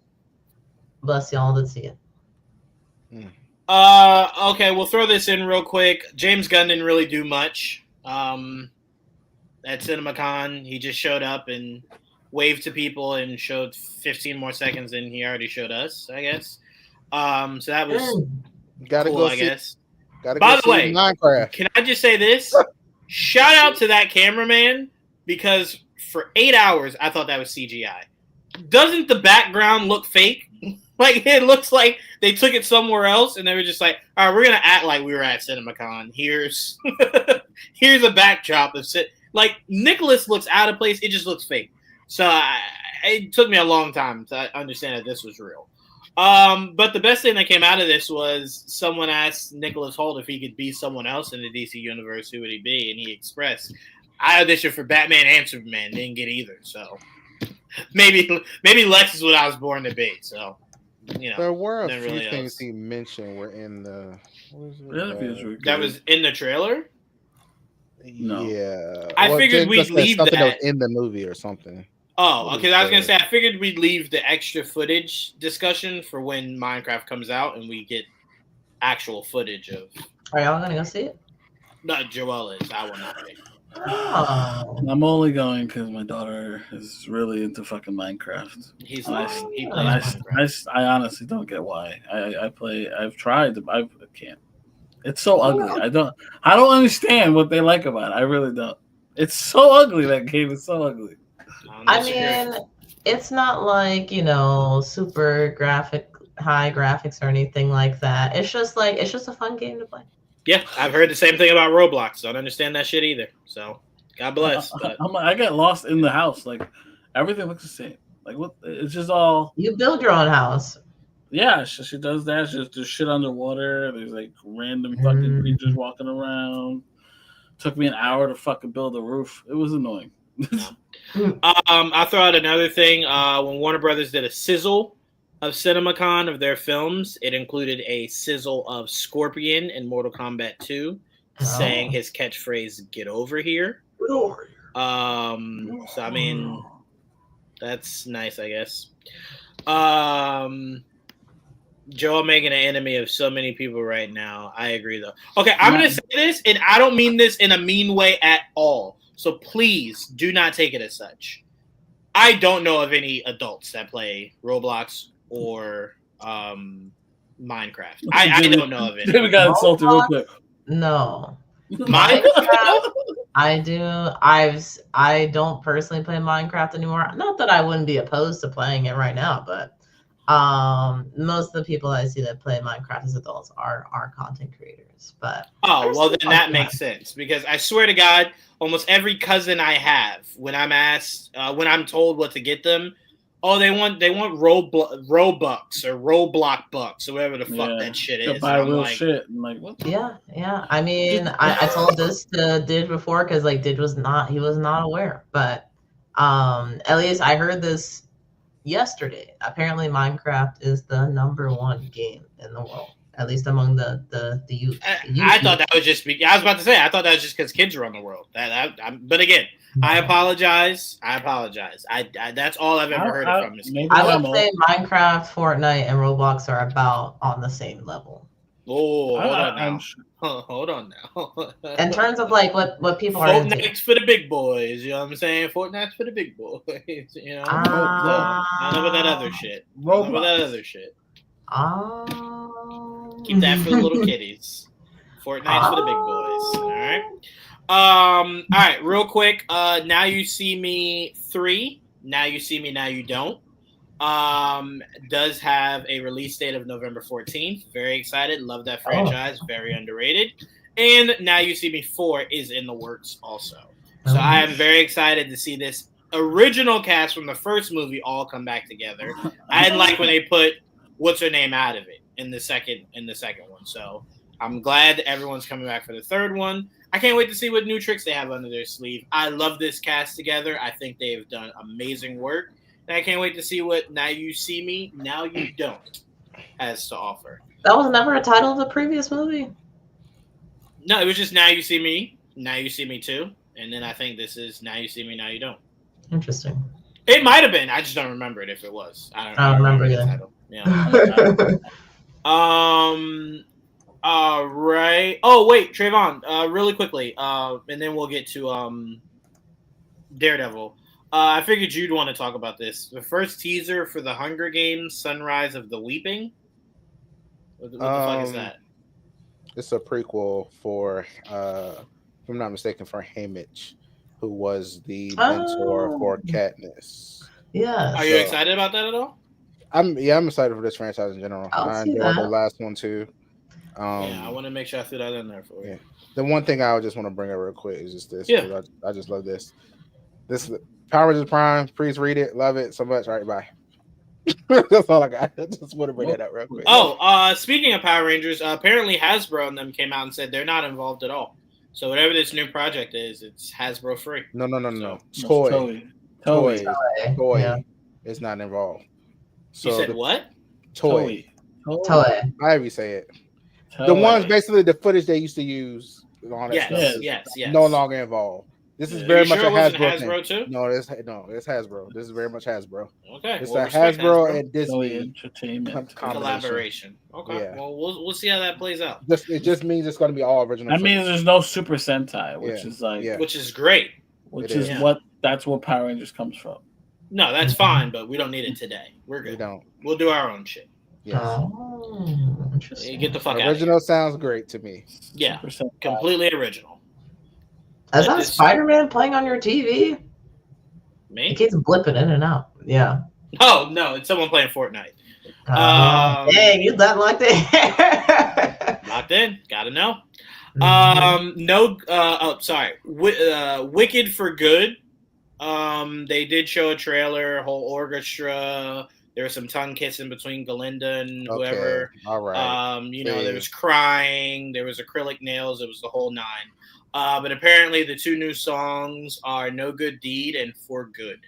Bless y'all that see it. Okay, we'll throw this in real quick. James Gunn didn't really do much. At CinemaCon, he just showed up and waved to people and showed 15 more seconds than he already showed us, I guess. So that was cool, I guess. By the way, Minecraft. Can I just say this? Shout out to that cameraman, because for 8 hours, I thought that was CGI. Doesn't the background look fake? Like, it looks like they took it somewhere else, and they were just like, all right, we're going to act like we were at CinemaCon. Here's a backdrop of like, Nicholas looks out of place. It just looks fake. So it took me a long time to understand that this was real. But the best thing that came out of this was someone asked Nicholas Hoult if he could be someone else in the DC universe, who would he be? And he expressed, I auditioned for Batman and Superman, didn't get either. So maybe Lex is what I was born to be. So, you know, there were a few really things he mentioned were in the. That was in the trailer. No. Yeah, I figured we'd leave something that in the movie or something. Oh, okay. I was gonna say I figured we'd leave the extra footage discussion for when Minecraft comes out and we get actual footage of. Are y'all gonna go see it? No, Joel is. I will not be. Oh. I'm only going because my daughter is really into fucking Minecraft. He plays Minecraft. I honestly don't get why. I've tried. I can't. It's so ugly. I don't understand what they like about it. I really don't. It's so ugly. That game is so ugly. I mean, it's not like, super high graphics or anything like that. It's just a fun game to play. Yeah, I've heard the same thing about Roblox. Don't understand that shit either. So, God bless. I get lost in the house. Like, everything looks the same. Like, what? It's just all. You build your own house. Yeah, she does that. There's shit underwater. There's like random fucking creatures walking around. Took me an hour to fucking build a roof. It was annoying. I'll throw out another thing. When Warner Brothers did a sizzle of CinemaCon of their films, it included a sizzle of Scorpion in Mortal Kombat 2 saying his catchphrase, "Get over here." So I mean, that's nice, I guess. Joel making an enemy of so many people right now. I agree, though. Okay, I'm going to say this, and I don't mean this in a mean way at all. So please do not take it as such. I don't know of any adults that play Roblox or Minecraft. I don't know of it. We got insulted real quick. No. Minecraft? I do. I don't personally play Minecraft anymore. Not that I wouldn't be opposed to playing it right now, but most of the people I see that play Minecraft as adults are content creators. But well, then that makes sense, because I swear to God, almost every cousin I have, when I'm asked, when I'm told what to get them, they want Robux or Roblox bucks or whatever the fuck that shit is. Buy real shit. I'm like, what? Yeah. I mean, I told this to Didge before, because like Didge was not aware, but at least I heard this yesterday. Apparently, Minecraft is the #1 game in the world, at least among the youth. I thought that was just. I was about to say. I thought that was just because kids are on the world. But again, I apologize. I that's all I've ever heard from this game. I would say Minecraft, Fortnite, and Roblox are about on the same level. Oh, hold on now. In terms of like what people are into. Fortnite's for the big boys. You know what I'm saying? Fortnite's for the big boys. You know. I know about that other shit. Keep that for the little kiddies. Fortnite's for the big boys. All right. All right. Real quick. Now You See Me 3. Now You See Me, Now You Don't. Does have a release date of November 14th. Very excited. Love that franchise. Very underrated. And Now You See Me 4 is in the works also. So I am very excited to see this original cast from the first movie all come back together. I didn't like when they put what's her name out of it in the second one. So I'm glad everyone's coming back for the third one. I can't wait to see what new tricks they have under their sleeve. I love this cast together. I think they've done amazing work. And I can't wait to see what Now You See Me, Now You Don't has to offer. That was never a title of the previous movie. No, it was just Now You See Me, Now You See Me 2. And then I think this is Now You See Me, Now You Don't. Interesting. It might have been. I just don't remember it if it was. I don't remember the either. title. Yeah. All right. Oh, wait, Trayvon, really quickly. And then we'll get to Daredevil. I figured you'd want to talk about this. The first teaser for the Hunger Games: Sunrise of the Weeping. What the fuck is that? It's a prequel for, if I'm not mistaken, for Haymitch, who was the mentor for Katniss. Yeah. Are you excited about that at all? I'm excited for this franchise in general. I enjoyed the last one too. Yeah, I want to make sure I threw that in there for you. Yeah. The one thing I just want to bring up real quick is just this. Yeah. I just love this. This Power Rangers Prime. Please read it. Love it so much. All right, bye. That's all I got. I just want to bring that up real quick. Oh, speaking of Power Rangers, apparently Hasbro and them came out and said they're not involved at all. So whatever this new project is, it's Hasbro free. No. Toy. Yeah. It's not involved. So you said what? Toy. However you say it. Toy. The ones basically the footage they used to use. Yes. No longer involved. This is very much sure a Hasbro thing. Too? No, it's Hasbro. This is very much Hasbro. Okay, it's a Hasbro and Disney Entertainment collaboration. Okay, yeah. Well, we'll see how that plays out. It just means it's going to be all original. That means there's no Super Sentai, which is which is great. That's what Power Rangers comes from. No, that's fine, but we don't need it today. We're good. We'll do our own shit. Yes. Interesting. Get the fuck out. Original sounds great to me. Yeah, completely original. Is that Spider-Man playing on your TV? Me? It keeps blipping in and out. Yeah. Oh, no, it's someone playing Fortnite. Dang, you that locked in. Locked in. Gotta know. Wicked for Good. They did show a trailer, whole orchestra. There was some tongue kissing between Galinda and whoever. All right. There was crying. There was acrylic nails. It was the whole nine. But apparently the two new songs are No Good Deed and For Good.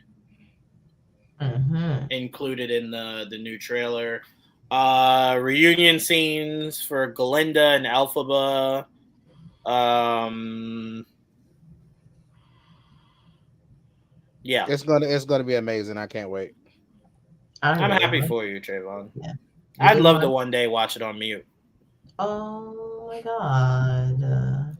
Included in the new trailer. Reunion scenes for Galinda and Elphaba. Yeah. It's gonna be amazing. I can't wait. I'm happy for you, Trayvon. Yeah. I'd love to one day watch it on mute. Oh my god.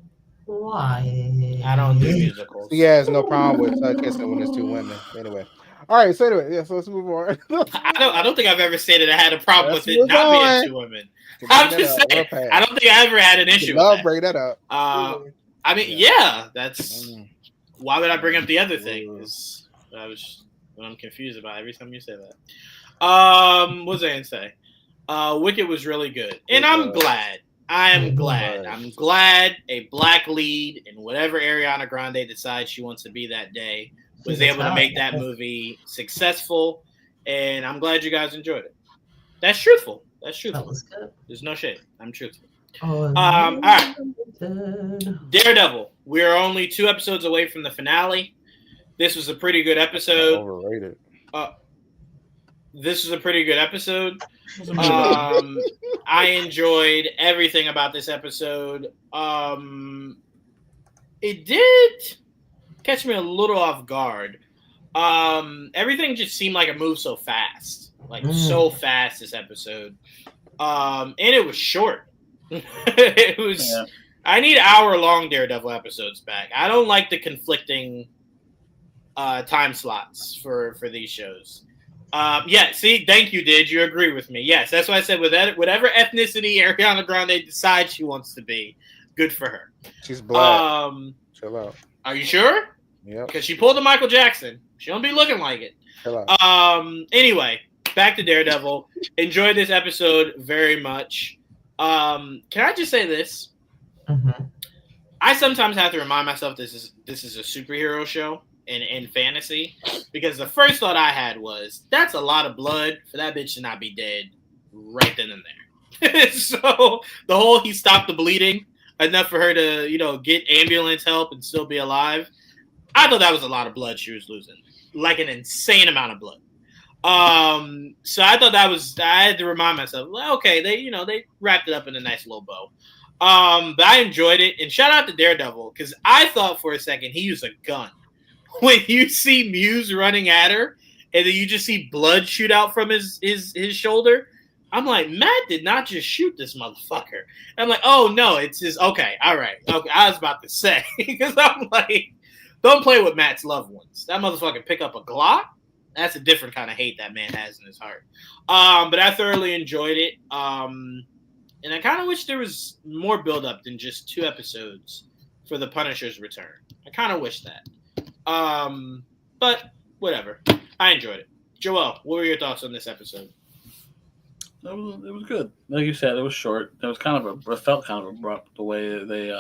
Why? I don't do musicals. He has no problem with kissing when it's two women. Anyway. All right, so let's move on. I don't think I've ever stated I had a problem with it not being two women. I'm just saying, I don't think I ever had an issue with that. Bring that up. I mean, that's why would I bring up the other thing? Is what I'm confused about every time you say that. What was I gonna say? Wicked was really good, and I'm glad. I'm glad a black lead in whatever Ariana Grande decides she wants to be that day was able to make that movie successful, and I'm glad you guys enjoyed it. That's truthful. That was good. There's no shade. I'm truthful. All right. Daredevil. We are only 2 episodes away from the finale. This was a pretty good episode. Overrated. This was a pretty good episode. I enjoyed everything about this episode. It did catch me a little off guard. Everything just seemed like it moved so fast, so fast this episode. And it was short. It was. Yeah. I need hour-long Daredevil episodes back. I don't like the conflicting time slots for these shows. Yeah, see, thank you, Did. You agree with me. Yes, that's why I said whatever ethnicity Ariana Grande decides she wants to be, good for her. She's black. Chill out. Are you sure? Yeah. Because she pulled a Michael Jackson. She don't be looking like it. Chill out. Anyway, back to Daredevil. Enjoyed this episode very much. Can I just say this? Mm-hmm. I sometimes have to remind myself this is a superhero show in fantasy, because the first thought I had was, that's a lot of blood for that bitch to not be dead right then and there. So the whole he stopped the bleeding enough for her to, get ambulance help and still be alive. I thought that was a lot of blood she was losing, like an insane amount of blood. So I thought I had to remind myself, well, okay, they wrapped it up in a nice little bow. But I enjoyed it, and shout out to Daredevil, because I thought for a second he used a gun. When you see Muse running at her, and then you just see blood shoot out from his shoulder, I'm like, Matt did not just shoot this motherfucker. And I'm like, oh no, it's his. Okay, all right. Okay, I was about to say, because I'm like, don't play with Matt's loved ones. That motherfucker pick up a Glock. That's a different kind of hate that man has in his heart. But I thoroughly enjoyed it. And I kind of wish there was more build-up than just 2 episodes for the Punisher's return. I kind of wish that. But whatever. I enjoyed it. Joel, what were your thoughts on this episode? It was good. Like you said, it was short. It was it felt kind of abrupt the way they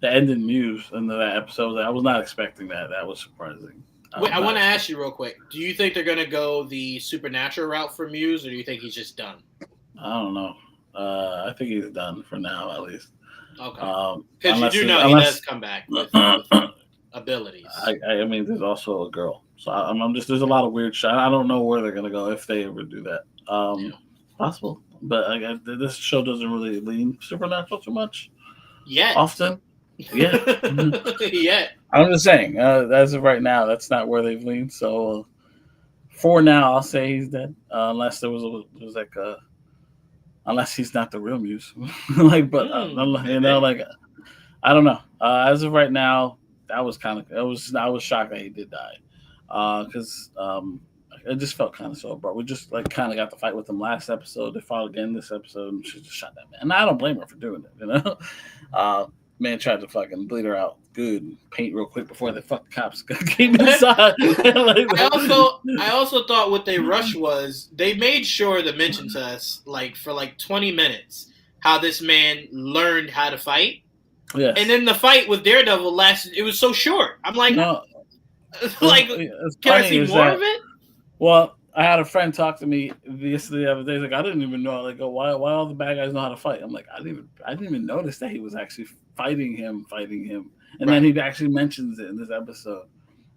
ended Muse in that episode. I was not expecting that. That was surprising. Wait, I want to ask you real quick. Do you think they're going to go the supernatural route for Muse, or do you think he's just done? I don't know. I think he's done for now, at least. Okay. Because you do know he does come back with abilities. I mean, there's also a girl. So I'm just, there's a lot of weird shit. I don't know where they're going to go if they ever do that. Possible. But this show doesn't really lean supernatural too much. Yet. Often. Yeah. Yet. I'm just saying, as of right now, that's not where they've leaned. So for now, I'll say he's dead. Unless there was like a, unless he's not the real Muse. I don't know. As of right now, I was shocked that he did die. Because it just felt kind of so abrupt. We just kind of got the fight with him last episode. They fought again this episode, and she just shot that man. And I don't blame her for doing it, Man tried to fucking bleed her out good and paint real quick before the fucking cops came inside. I also thought what they rushed was they made sure to mention to us for 20 minutes how this man learned how to fight. Yes. And then the fight with Daredevil lasted. It was so short. I'm like, can I see more of it? Well, I had a friend talk to me the other day. He's like, I didn't even know. Like, why all the bad guys know how to fight? I'm like, I didn't even notice that he was actually fighting him. And then he actually mentions it in this episode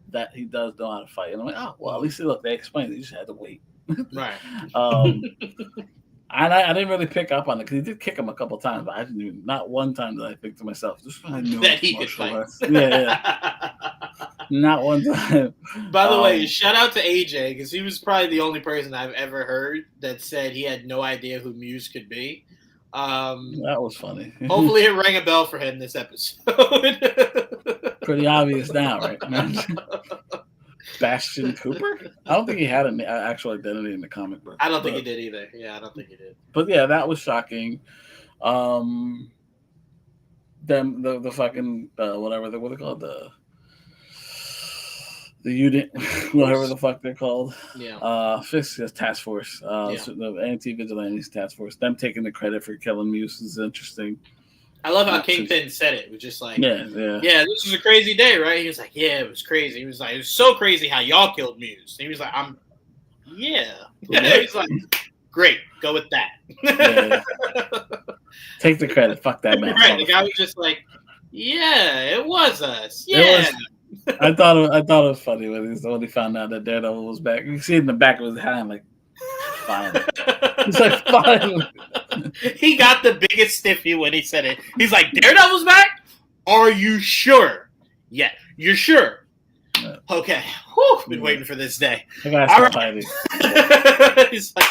that he does know how to fight. And I'm like, oh, well, at least they explained it. You just had to wait. Right. And I didn't really pick up on it because he did kick him a couple times, but I didn't even, not one time did I think to myself, just I knew that he could fight. Yeah. Not one time. By the way, shout out to AJ, because he was probably the only person I've ever heard that said he had no idea who Muse could be. That was funny. Hopefully it rang a bell for him this episode. Pretty obvious now, right? Bastion Cooper? I don't think he had an actual identity in the comic book. I don't think he did either. Yeah, I don't think he did. But yeah, that was shocking. Them the fucking whatever what they called the unit, whatever the fuck they're called. Yeah. Task Force. The anti-vigilantes task force. Them taking the credit for killing Muse is interesting. I love how Kingpin said it. It was just like, yeah, this was a crazy day, right? He was like, yeah, it was crazy. He was like, it was so crazy how y'all killed Muse. And he was like, yeah. He's like, great, go with that. Yeah. Take the credit. Fuck that man. Right. The guy was just like, yeah, it was us. Yeah. I thought it was funny when he found out that Daredevil was back. You see it in the back of his hand, like, fine. He's like, fine. He got the biggest stiffy when he said it. He's like, Daredevil's back? Are you sure? Yeah. You're sure? Yeah. Okay. Whew, been Yeah. waiting for this day. The guy's All so right. tiny. He's like,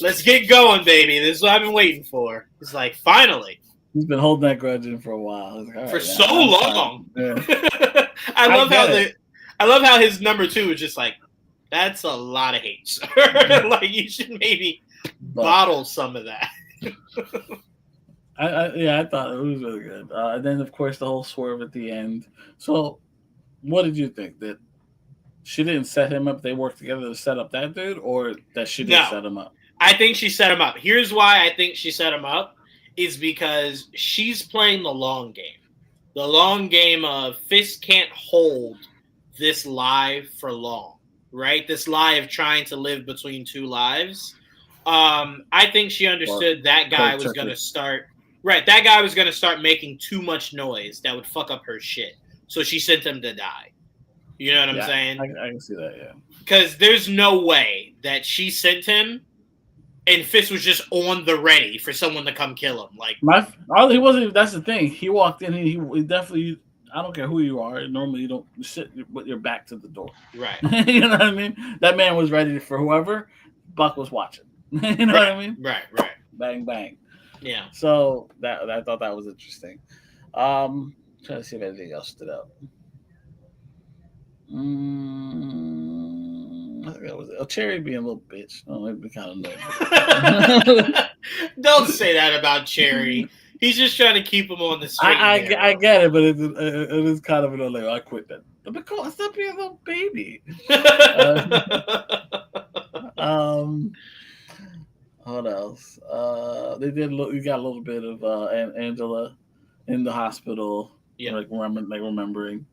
let's get going, baby. This is what I've been waiting for. He's like, finally. He's been holding that grudge in for a while. He's like, all For right, so I'm long. fine. Yeah. I love how get I love how his number 2 is just like, that's a lot of hate, sir. Like you should maybe bottle some of that. I thought it was really good. And then, of course, the whole swerve at the end. So, what did you think? That she didn't set him up? They worked together to set up that dude, or that she did No. set him up? I think she set him up. Here's why I think she set him up is because she's playing the long game. The long game of Fisk can't hold this lie for long, right? This lie of trying to live between two lives. I think she understood that guy was going to start. Right, that guy was going to start making too much noise that would fuck up her shit. So she sent him to die. You know what I'm saying? I can see that, yeah. Because there's no way that she sent him and Fisk was just on the ready for someone to come kill him. Like he wasn't. That's the thing. He walked in. He definitely. I don't care who you are. Normally, you don't sit with your back to the door. Right. You know what I mean? That man was ready for whoever. Buck was watching. You know what I mean? Right. Bang bang. Yeah. So that I thought that was interesting. Trying to see if anything else stood out. I think that was it. Cherry being a little bitch. Oh, it'd be kind of annoying. Don't say that about Cherry. He's just trying to keep him on the straight. I get it, but it is kind of annoying. I quit that. Because stop being a little baby. What else? We got a little bit of Angela in the hospital. Yeah, like remembering.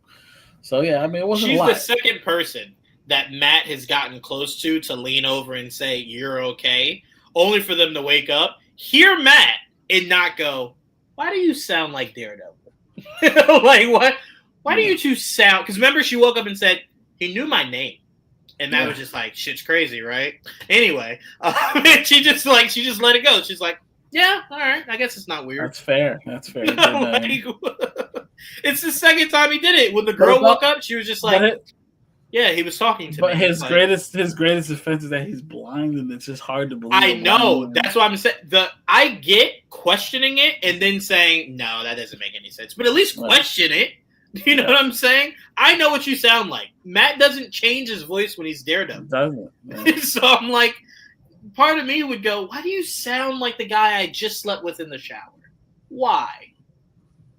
So yeah, I mean, it wasn't. She's a lot. the second person that Matt has gotten close to lean over and say you're okay, only for them to wake up, hear Matt, and not go, "Why do you sound like Daredevil?" Like what? Why do you two sound? Because remember, she woke up and said he knew my name. And that was just like, shit's crazy, right? Anyway, she just let it go. She's like, yeah, all right. I guess it's not weird. That's fair. Like, it's the second time he did it. When the girl woke up, she was just like, yeah, he was talking to me. But his greatest offense is that he's blind, and it's just hard to believe. I know. That's why I'm saying. I get questioning it and then saying, no, that doesn't make any sense. But at least question it. You know what I'm saying? I know what you sound like. Matt doesn't change his voice when he's Daredevil. Doesn't. Yeah. So I'm like, part of me would go, why do you sound like the guy I just slept with in the shower? Why?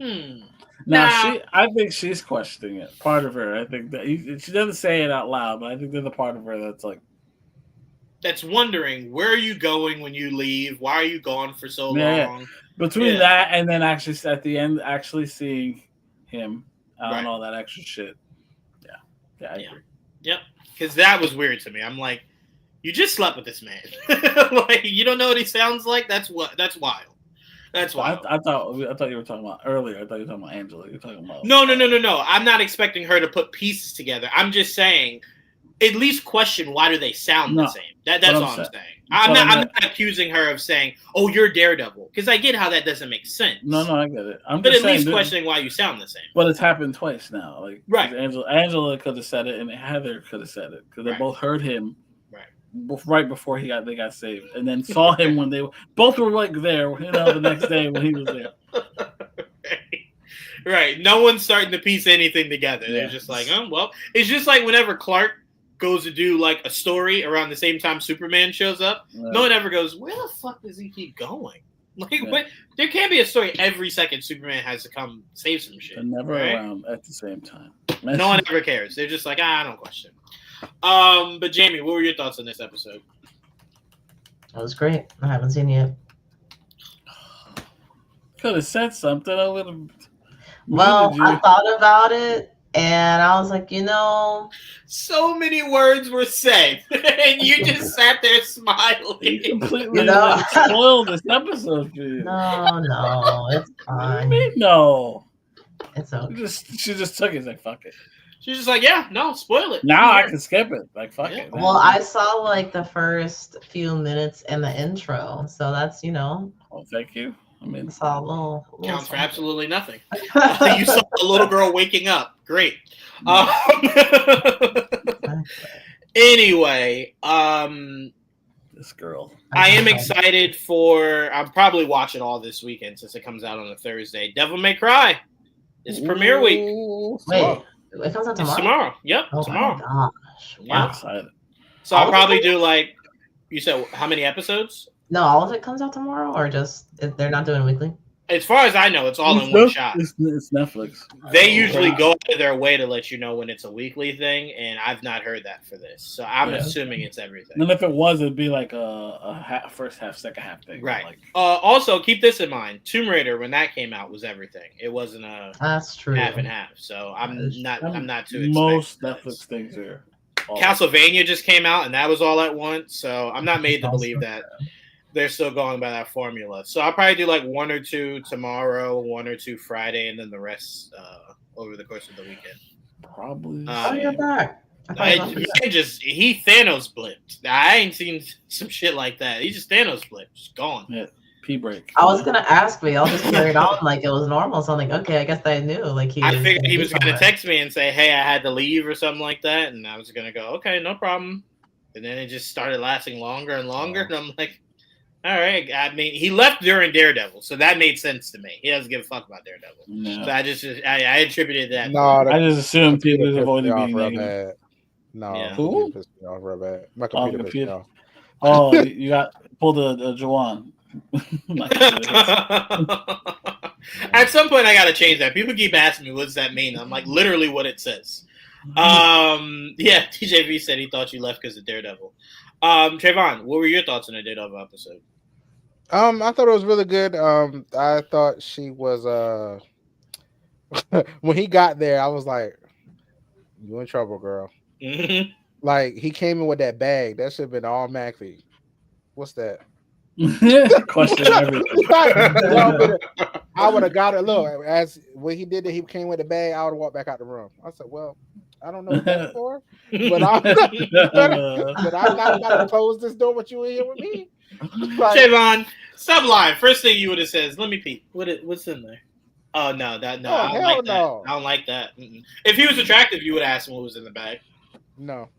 I think she's questioning it. Part of her. I think that she doesn't say it out loud, but I think there's a part of her that's like, that's wondering, where are you going when you leave? Why are you gone for so long? Between that and then actually at the end, actually seeing him. And all that extra shit. Yeah, I agree. Yep, because that was weird to me. I'm like, you just slept with this man. Like, you don't know what he sounds like? That's wild. That's wild. I thought you were talking about earlier. I thought you were talking about Angela. You're talking about No. I'm not expecting her to put pieces together. I'm just saying, at least question why do they sound the same. That's all I'm saying. I'm not accusing her of saying, "Oh, you're Daredevil," because I get how that doesn't make sense. No, I get it. But at least questioning why you sound the same. But it's happened twice now. Like right, Angela could have said it, and Heather could have said it because they both heard him right before they got saved, and then saw him when they both were like there. The next day when he was there. Right. No one's starting to piece anything together. They're just like, oh well. It's just like whenever Clark goes to do like a story around the same time Superman shows up, no one ever goes, where the fuck does he keep going? Like, what? There can't be a story every second Superman has to come save some shit. They're never around at the same time. No one ever cares. They're just like, I don't question. But Jamie, what were your thoughts on this episode? That was great. I haven't seen it yet. Could have said something. I would have. Well, I thought about it. And I was like, so many words were said, and you just sat there smiling. You completely spoiled this episode for you. No, it's fine. No, it's okay. She just took it. It's like, fuck it. She's just like, yeah, no, spoil it. Now I can skip it. Like, fuck it. Well, I saw like the first few minutes in the intro, so that's Oh, thank you. I mean, saw a little counts for absolutely nothing. You saw a little girl waking up. Great. Exactly. Anyway, This girl. I am excited for. I'll probably watch it all this weekend since it comes out on a Thursday. Devil May Cry. It's premiere week. Ooh, Wait, it comes out It's tomorrow? tomorrow. Yep, Oh tomorrow. my gosh. Yeah. I'm Wow. excited. So I'll All of probably it? do like. You said how many episodes? No, all of it comes out tomorrow, or just they're not doing weekly? As far as I know, it's all in It's one Nef- shot. It's Netflix. They usually go out of their way to let you know when it's a weekly thing, and I've not heard that for this. So I'm Yeah. assuming it's everything. And if it was, it'd be like a first half, second half thing. Right. Like, Also, keep this in mind: Tomb Raider, when that came out, was everything. It wasn't a That's true. half and half. So I'm not too most expecting Netflix things are. all- Castlevania just came out, and that was all at once. So I'm not made to believe that they're still going by that formula. So I'll probably do like 1 or 2 tomorrow, 1 or 2 Friday, and then the rest over the course of the weekend. Probably. Oh, you're back. I thought you were back. He Thanos blipped. I ain't seen some shit like that. He just Thanos blipped, just gone. Yeah. P break. I was gonna ask, but y'all just carried on like it was normal. So I'm like, okay, I guess I knew. Like I figured he be was gonna somewhere. text me and say, "Hey, I had to leave" or something like that, and I was gonna go, "Okay, no problem." And then it just started lasting longer and longer, and I'm like, "All right." I mean, he left during Daredevil, so that made sense to me. He doesn't give a fuck about Daredevil, No. so I attributed that. No, I just assumed people was pissed me avoiding off being real negative. bad. No, Yeah. the Who? computer pissed me off real bad. My computer pissed me computer. off. Oh, you got pulled a Juwan. At some point, I gotta change that. People keep asking me, "What does that mean?" I'm like, literally what it says. Yeah, TJV said he thought you left because of Daredevil. Trayvon, what were your thoughts on the Daredevil episode? I thought it was really good. I thought she was when he got there, I was like, "You in trouble, girl." Mm-hmm. Like he came in with that bag. That should have been automatically. What's that? Question everything. I would have got it. Look, as when he did it, he came with the bag. I would have walked back out the room. I said, "Well, I don't know what that's for, but I'm not about to close this door with you in here with me." Like, Trayvon, Sublime. First thing you would have said is, "Let me peek. What's in there?" Oh no, I don't hell like that. no. I don't like that. Mm-mm. If he was attractive, you would ask him what was in the bag. no.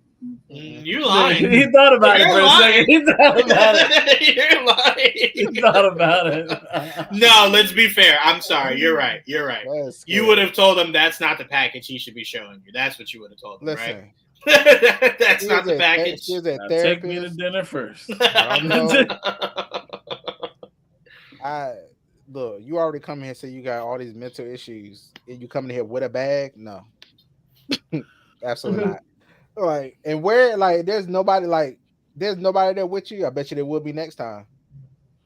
You lying. He thought about it You're for a lying. second. He thought about it. You're lying. He thought about it. No, let's be fair. I'm sorry. You're right. You're right. That's You scary. would have told him that's not the package he should be showing you. That's what you would have told him, Listen. right? That's not the package. She's a Now take me to therapist. dinner first. I know. Look. You already come here and say you got all these mental issues, and you coming here with a bag? No, absolutely not. Like, and where there's nobody there with you. I bet you there will be next time.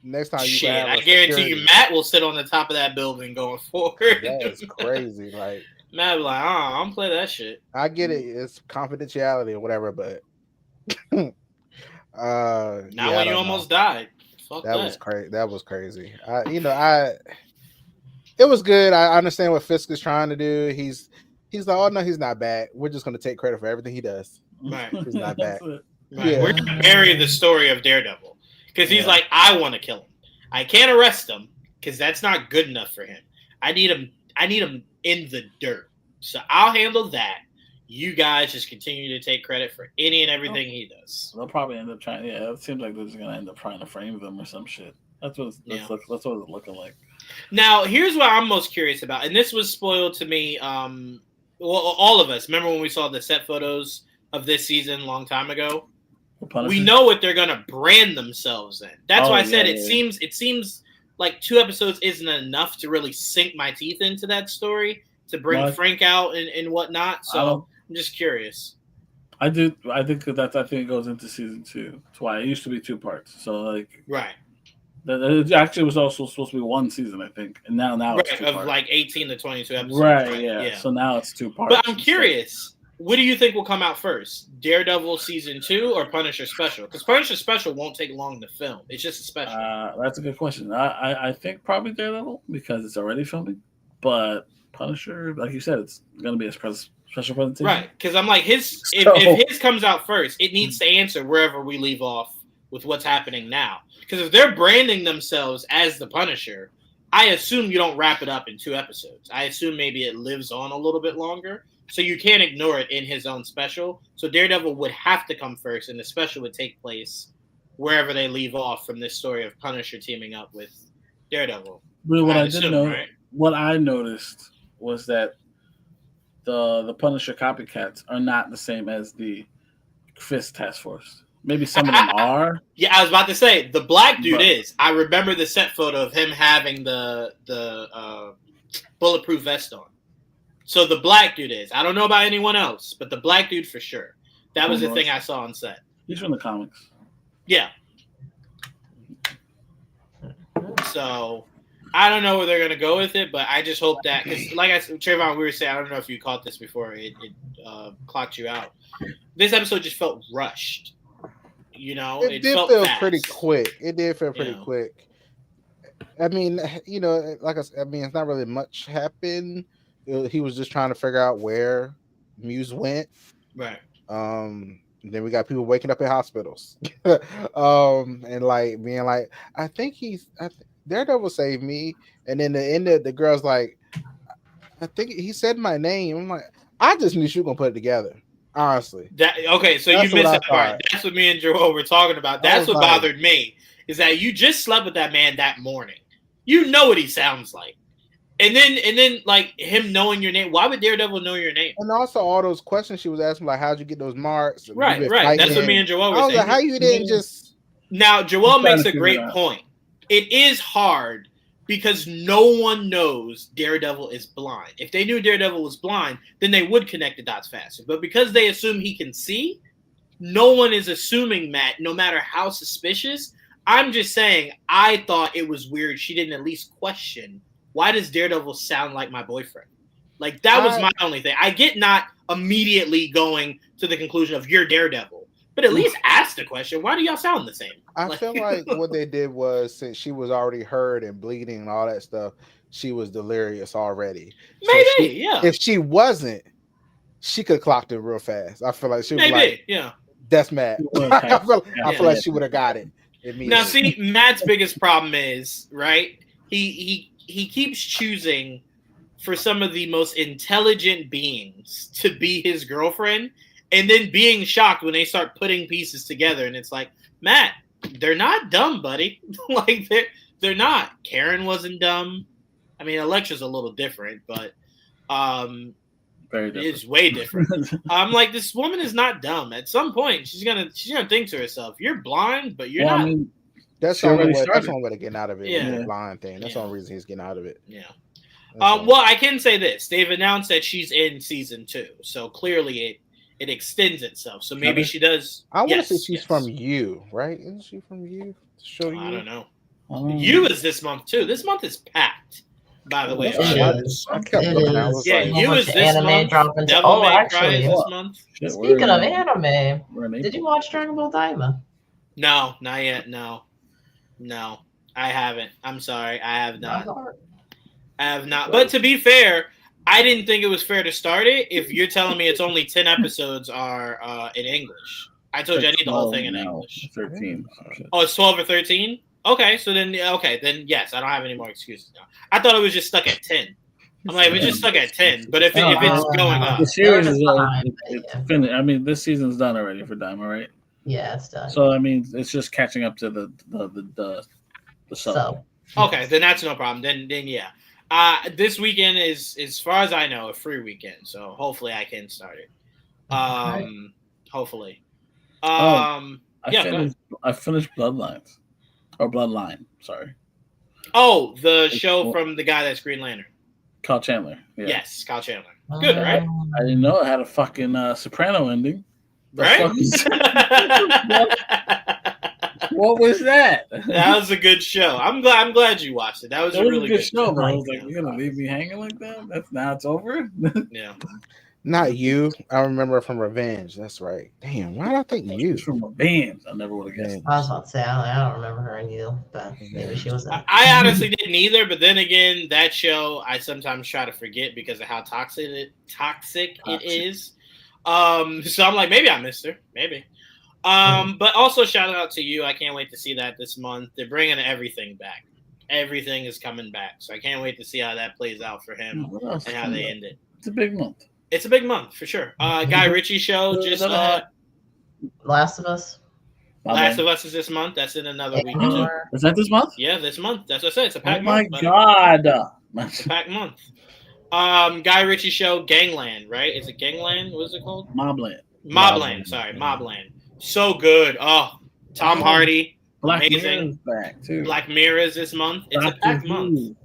Next time you Shit, can have I a guarantee security. you, Matt will sit on the top of that building going forward. That is crazy. Like, Matt will be like, I don't play that shit. I get it. It's confidentiality or whatever, but Not I when you don't know. almost died. Fuck That was crazy. That was crazy. It was good. I understand what Fisk is trying to do. He's like, oh no, he's not bad. We're just gonna take credit for everything he does. Right. He's not back. Right. Yeah. We're gonna bury the story of Daredevil because he's Yeah. like, I want to kill him. I can't arrest him because that's not good enough for him. I need him in the dirt. So I'll handle that. You guys just continue to take credit for any and everything he does. They'll probably end up trying. Yeah, it seems like they're just gonna end up trying to frame them or some shit. That's what that's what it's looking like. Now, here's what I'm most curious about, and this was spoiled to me. Well, all of us remember when we saw the set photos of this season a long time ago. We know what they're gonna brand themselves in. That's why I said it seems like 2 episodes isn't enough to really sink my teeth into that story to bring Frank out and whatnot. So I'm just curious. I think it goes into season 2. That's why it used to be 2 parts. So like right. It actually was also supposed to be 1 season, I think, and now right, it's 2 of parts. like 18 to 22 episodes. Right, yeah. So now it's 2 parts. But I'm curious. What do you think will come out first? Daredevil season 2 or Punisher special? Because Punisher special won't take long to film. It's just a special. That's a good question. I think probably Daredevil because it's already filming. But Punisher, like you said, it's going to be a special presentation. Right. Because I'm like, if his comes out first, it needs to answer wherever we leave off with what's happening now. Because if they're branding themselves as the Punisher, I assume you don't wrap it up in 2 episodes. I assume maybe it lives on a little bit longer. So you can't ignore it in his own special. So Daredevil would have to come first, and the special would take place wherever they leave off from this story of Punisher teaming up with Daredevil. But what I'd I did assume, know, right? what I noticed was that the Punisher copycats are not the same as the Fist Task Force. Maybe some of them are. Yeah, I was about to say the black dude But- is. I remember the set photo of him having the bulletproof vest on. So the black dude is. I don't know about anyone else, but the black dude for sure. That was the thing I saw on set. He's from the comics. Yeah. So I don't know where they're gonna go with it, but I just hope that because, like I said, Trayvon, we were saying, I don't know if you caught this before it clocked you out. This episode just felt rushed. You know, It did felt feel fast. pretty quick. It did feel pretty Yeah. quick. I mean, you know, like I said, I mean, it's not really much happened. He was just trying to figure out where Muse went. Right. Then we got people waking up in hospitals, and like being like, I think Daredevil saved me. And then the end of the girl's like, I think he said my name. I'm like, I just knew she was gonna put it together. Honestly, Okay, so That's you missed what I that part. thought. That's what me and Joel were talking about. I That's was what like- bothered me, is that you just slept with that man that morning. You know what he sounds like. And then like him knowing your name. Why would Daredevil know your name? and also all those questions she was asking, like, how'd you get those marks? And Right, you been right. That's what fighting. me and Joel I were was saying. like, how you didn't just? Now, Joel I'm trying makes to a figure great it out. point. It is hard because no one knows Daredevil is blind. If they knew Daredevil was blind, then they would connect the dots faster. But because they assume he can see, no one is assuming Matt, no matter how suspicious. I'm just saying, I thought it was weird she didn't at least question, why does Daredevil sound like my boyfriend? Like, that was my only thing. I get not immediately going to the conclusion of you're Daredevil, but at least ask the question, why do y'all sound the same? I Like- feel like what they did was, since she was already hurt and bleeding and all that stuff, she was delirious already. So Maybe, yeah. If she wasn't, she could have clocked it real fast. I feel like she was Maybe, like, yeah. "That's Matt." I feel like she would have got it immediately. Now, see, Matt's biggest problem is, right? He keeps choosing for some of the most intelligent beings to be his girlfriend, and then being shocked when they start putting pieces together, and it's like, Matt, they're not dumb, buddy. Like they're not. Karen wasn't dumb. I mean, Elektra's a little different, but Very different. it's way different. I'm like, this woman is not dumb. At some point, she's gonna think to herself, "You're blind, but you're Well, not." I mean, that's she the only already way. That's started. the only way to get out of it. Yeah. With the blind thing. That's the Yeah. only reason he's getting out of it. Yeah. That's all. Well, I can say this: they've announced that she's in season 2, so clearly it extends itself. So maybe Okay. she does. I want to yes, say she's yes. from You, right? Isn't she from You? Show You. I don't know. um, You is this month too. This month is packed. By the way, It Sean. is. I kept It looking, I is. was Yeah, like, you Bunch is of this anime month. dropping. Devil Oh, May Cry actually, is this month. shit, Speaking we're of in- anime, we're in did April. you watch Dragon Ball Daima? No, not yet. No, I haven't. I'm sorry, I have not. I have not. But to be fair, I didn't think it was fair to start it if you're telling me it's only 10 episodes are in English. I told you I need the whole thing in 12 now, English. 13. some shit. Oh, it's 12 or 13? Okay, so then yes, I don't have any more excuses now. I thought it was just stuck at 10. I'm like, we're just stuck at 10. But if it's going up, The series is Fine, it's yeah. finished. I mean, this season's done already for Daima, right? Yeah, it's done. So I mean, it's just catching up to the sub. So, okay, then that's no problem. Then yeah. This weekend is, as far as I know, a free weekend. So hopefully I can start it. Hopefully. I yeah, go ahead. finished Bloodlines, or Bloodline. Sorry, Oh, the show from the guy that's Green Lantern. Kyle Chandler. Yeah. Yes, Kyle Chandler. Good, right? I didn't know it had a fucking Soprano ending. The Right? fuck is- what was that? That was a good show. I'm glad you watched it. That was It a was really a good show, but I was Yeah. like, "You're gonna leave me hanging like that? That's now it's over." Yeah. not You. I remember from Revenge. That's right. Damn, why did I think You? It's from a band. I never would have guessed. I was about to say, I don't remember her and you, but maybe she was in. I honestly didn't either, but then again, that show I sometimes try to forget because of how toxic it is. So I'm like, maybe I missed her, maybe. But also shout out to You. I can't wait to see that this month. They're bringing everything back. Everything is coming back, so I can't wait to see how that plays out for him What else? and how they end it. It's a big month. It's a big month for sure. Guy Ritchie show just Last of Us. Last of Us is this month. That's in another week or two. Andor. Is that this month? Yeah, this month. That's what I said. It's a Oh packed my month. buddy. god! It's a packed month. Guy Ritchie show Gangland, right? Is it Gangland? What is it called? Mobland. Mobland. Sorry, Mobland. So good. Oh, Tom Hardy. Black Amazing. Mirror's back too. Black Mirror is this month. It's a Doctor packed Who. month.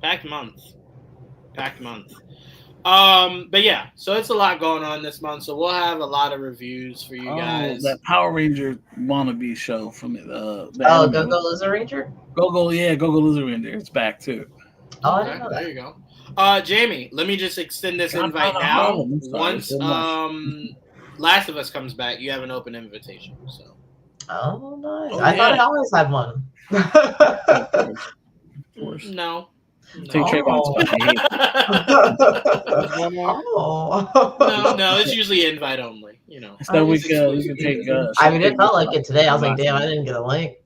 Packed month. Packed month. But yeah, so it's a lot going on this month. So we'll have a lot of reviews for you guys. That Power Ranger wannabe show from the Oh, Go Go Lizard Ranger. Go Lizard Ranger. It's back too. Oh, I Okay, didn't know there that. you go. Jamie, let me just extend this God, invite I'm now. sorry, Once so much. Last of Us comes back, you have an open invitation. So Oh, nice. Oh, I thought yeah. I always had one. Of course. no. Take Trayvon's spot. I hate it. No, it's usually invite only. You know. So we can take. I mean, it felt like it today. I was like, damn, I didn't get a link.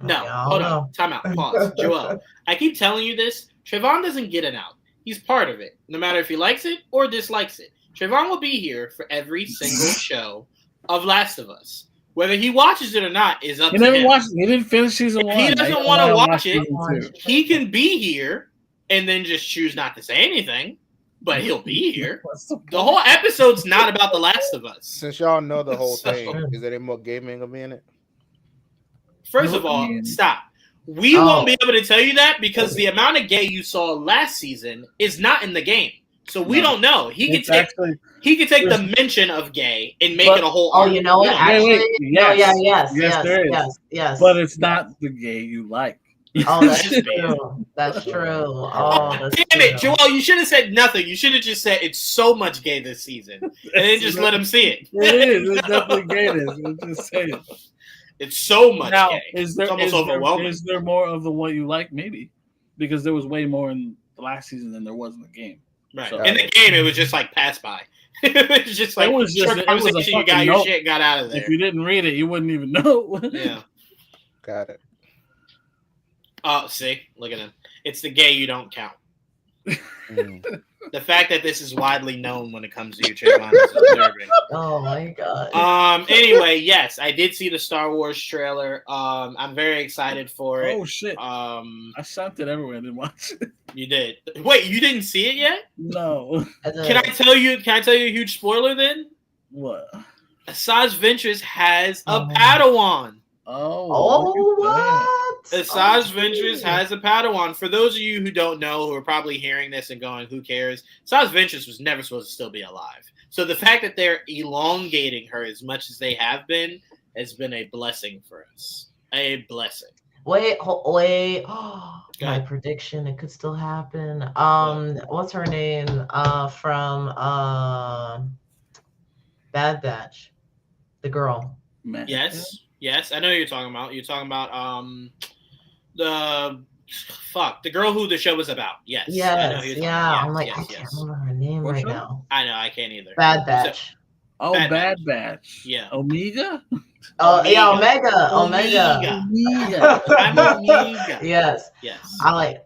No, hold on. Time out. Pause. Joel, I keep telling you this. Trayvon doesn't get it out. He's part of it, no matter if he likes it or dislikes it. Trayvon will be here for every single show of Last of Us. Whether he watches it or not is up He to never him. watched. He didn't finish season If one. he doesn't want to watch it, season two. he can be here and then just choose not to say anything, but he'll be here. What's the The whole episode's not about The Last of Us. Since y'all know the whole So- thing, is there any more gaming of me in it? First of all, stop. We Oh. won't be able to tell you that because the amount of gay you saw last season is not in the game. So we No. don't know. He could It's take actually the mention of gay and make But- it a whole Oh, arc. you know what? We don't Actually, wait, no, yes. yes, Yes, there is. yes. but it's not the gay you like. Oh, that's Just true. That's true. Oh, Oh, that's damn it, true. Joel! You should have said nothing. You should have just said it's so much gay this season, and then just let him see it. It is. It's definitely gay. I'm just saying. It's so much Now, gay. is there It's almost is there- overwhelming. is there more of the what you like? Maybe because there was way more in the last season than there was in the game. Right. So- In the game, it was just like pass by. It was just like It was just- short it was a conversation. You got fucking your note. shit, got out of there. If you didn't read it, you wouldn't even know. Yeah. Got it. Oh, see, look at him. It's the gay you don't count. Mm. The fact that this is widely known when it comes to you, Trayvon, is disturbing. Oh my god. Anyway, yes, I did see the Star Wars trailer. I'm very excited for it. Oh shit! I sent it everywhere. I didn't watch it. You did. Wait, you didn't see it yet? No. Can I tell you a huge spoiler then? What? Asajj Ventress has a Oh. Padawan. Oh. Oh, what? Asajj Oh, Ventress shit. has a Padawan. For those of you who don't know, who are probably hearing this and going, who cares? Asajj Ventress was never supposed to still be alive. So the fact that they're elongating her as much as they have been has been a blessing for us. A blessing. Wait. Oh, Go my ahead. prediction. It could still happen. What's her name? From Bad Batch, the girl. Man. Yes. Yes, I know who you're talking about. You're talking about the girl who the show was about. Yes. I know Yes. who you're talking Yeah. about. I'm like, yes, I yes, can't yes. remember her name What right show? now. I know, I can't either. Bad Batch. Oh, Bad Bad Batch. Yeah. Omega. Oh yeah, Omega. Omega. Omega. I'm Omega. Yes. Yes. I like.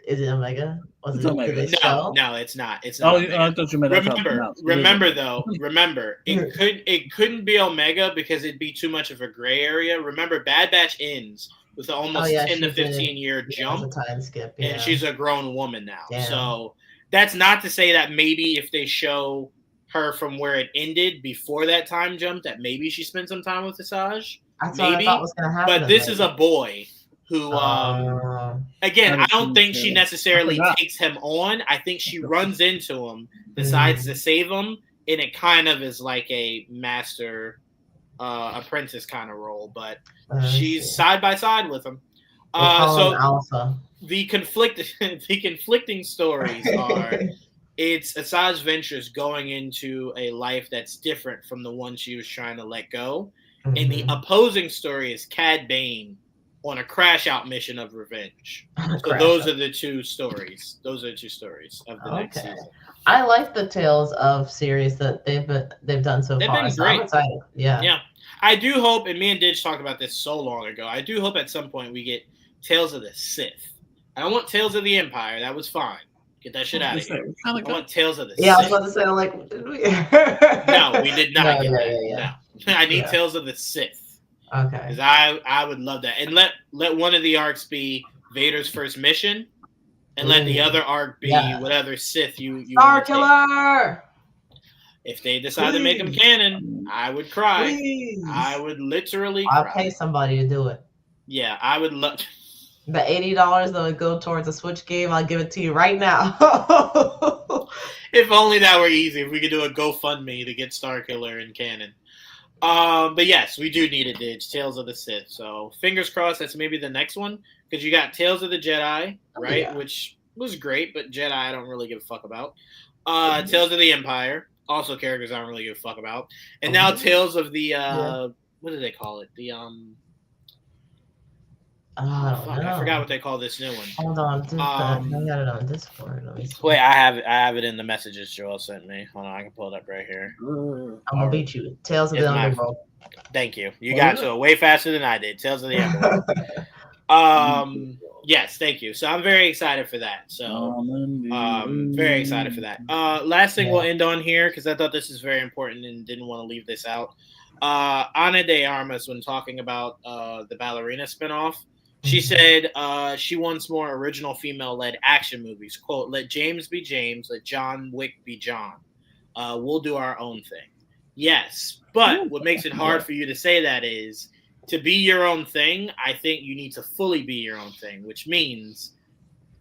Is it Omega? Was It's it? Omega. Did they No, show? no, it's not. It's Oh, not. Omega. I thought you meant. Remember though. Remember, it couldn't be Omega because it'd be too much of a gray area. Remember, Bad Batch ends with an almost Oh, yeah, 10 to she did. 15-year Yeah, it jump, was a time skip. Yeah. and she's a grown woman now. Yeah. So that's not to say that maybe if they show her from where it ended before that time jump, that maybe she spent some time with Asajj. That's what I maybe, thought was gonna happen. But this is a boy who, again, I don't think she necessarily I forgot. takes him on. I think she runs into him, decides to save him, and it kind of is like a master apprentice kind of role. But she's side by side with him. So Alpha. the conflicting stories are it's Asajj Ventress going into a life that's different from the one she was trying to let go. And the Mhm. opposing story is Cad Bane on a crash out mission of revenge. So Crash those out. are the two stories. Those are the two stories of the next Okay. season. I like the Tales of series that they've done so They've far. been So I'm great. excited. Yeah. Yeah. I do hope, and me and Didge talked about this so long ago, I do hope at some point we get Tales of the Sith. I don't want Tales of the Empire. That was fine. Get that shit out of here. I want Tales of the Yeah, Sith. I was about to say, like, did we? No, we did not get that. Yeah. No. I need Tales of the Sith. Okay. Because I would love that. And let one of the arcs be Vader's first mission, and let the other arc be whatever Sith you Star Killer! If they decide to make him canon, I would cry. Please. I would literally cry. I'll pay somebody to do it. Yeah, I would love... The $80 that would go towards a Switch game, I'll give it to you right now. If only that were easy. If we could do a GoFundMe to get Star Killer in canon. But yes, we do need a Dig. Tales of the Sith. So fingers crossed that's maybe the next one. Because you got Tales of the Jedi, right? Yeah. Which was great, but Jedi I don't really give a fuck about. Tales of the Empire. Also characters I don't really give a fuck about. And now Tales of the... what do they call it? The... I forgot what they call this new one. Hold on, I got it on Discord. Let me see. Wait, I have it in the messages Joel sent me. Hold on, I can pull it up right here. I'm gonna beat you. Tales of the Underworld. Thank you. You got to it way faster than I did. Tales of the Underworld. Yes, thank you. So I'm very excited for that. So very excited for that. Last thing we'll end on here because I thought this is very important and didn't want to leave this out. Ana de Armas, when talking about the ballerina spinoff. She said she wants more original female-led action movies. Quote, let James be James, let John Wick be John. We'll do our own thing. Yes, but what makes it hard for you to say that is to be your own thing, I think you need to fully be your own thing, which means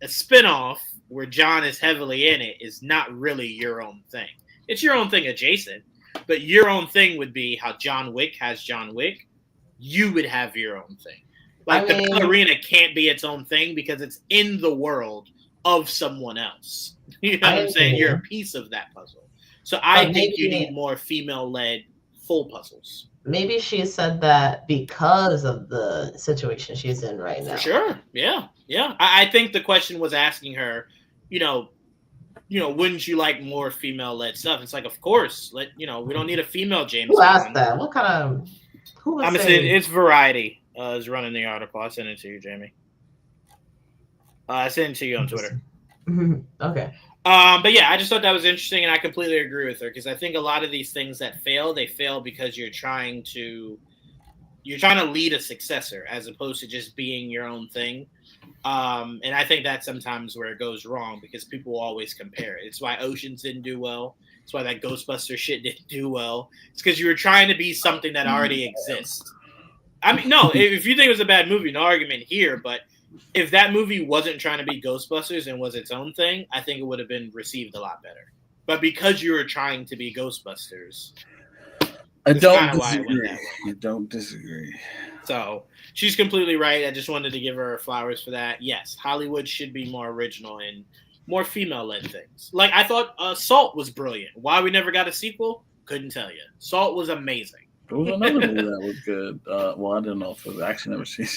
a spinoff where John is heavily in it is not really your own thing. It's your own thing adjacent, but your own thing would be how John Wick has John Wick. You would have your own thing. Like, the ballerina can't be its own thing because it's in the world of someone else. You know what I'm saying? You're a piece of that puzzle. So I think you need more female-led full puzzles. Maybe she said that because of the situation she's in right now. For sure. Yeah. Yeah. I think the question was asking her, wouldn't you like more female-led stuff? It's like, of course. We don't need a female James Who asked that? What kind of... Who was saying? It's Variety. Is running the article. I'll send it to you, Jamie. I sent it to you on Twitter. Okay. But yeah, I just thought that was interesting, and I completely agree with her because I think a lot of these things that fail, they fail because you're trying to lead a successor as opposed to just being your own thing. And I think that's sometimes where it goes wrong because people will always compare it. It's why Oceans didn't do well. It's why that Ghostbuster shit didn't do well. It's because you were trying to be something that already exists. I mean, no, if you think it was a bad movie, no argument here. But if that movie wasn't trying to be Ghostbusters and was its own thing, I think it would have been received a lot better. But because you were trying to be Ghostbusters, I don't disagree. So she's completely right. I just wanted to give her flowers for that. Yes, Hollywood should be more original and more female-led things. Like, I thought Salt was brilliant. Why we never got a sequel? Couldn't tell you. Salt was amazing. There was another movie that was good. Well, I don't know if it was actually never seen.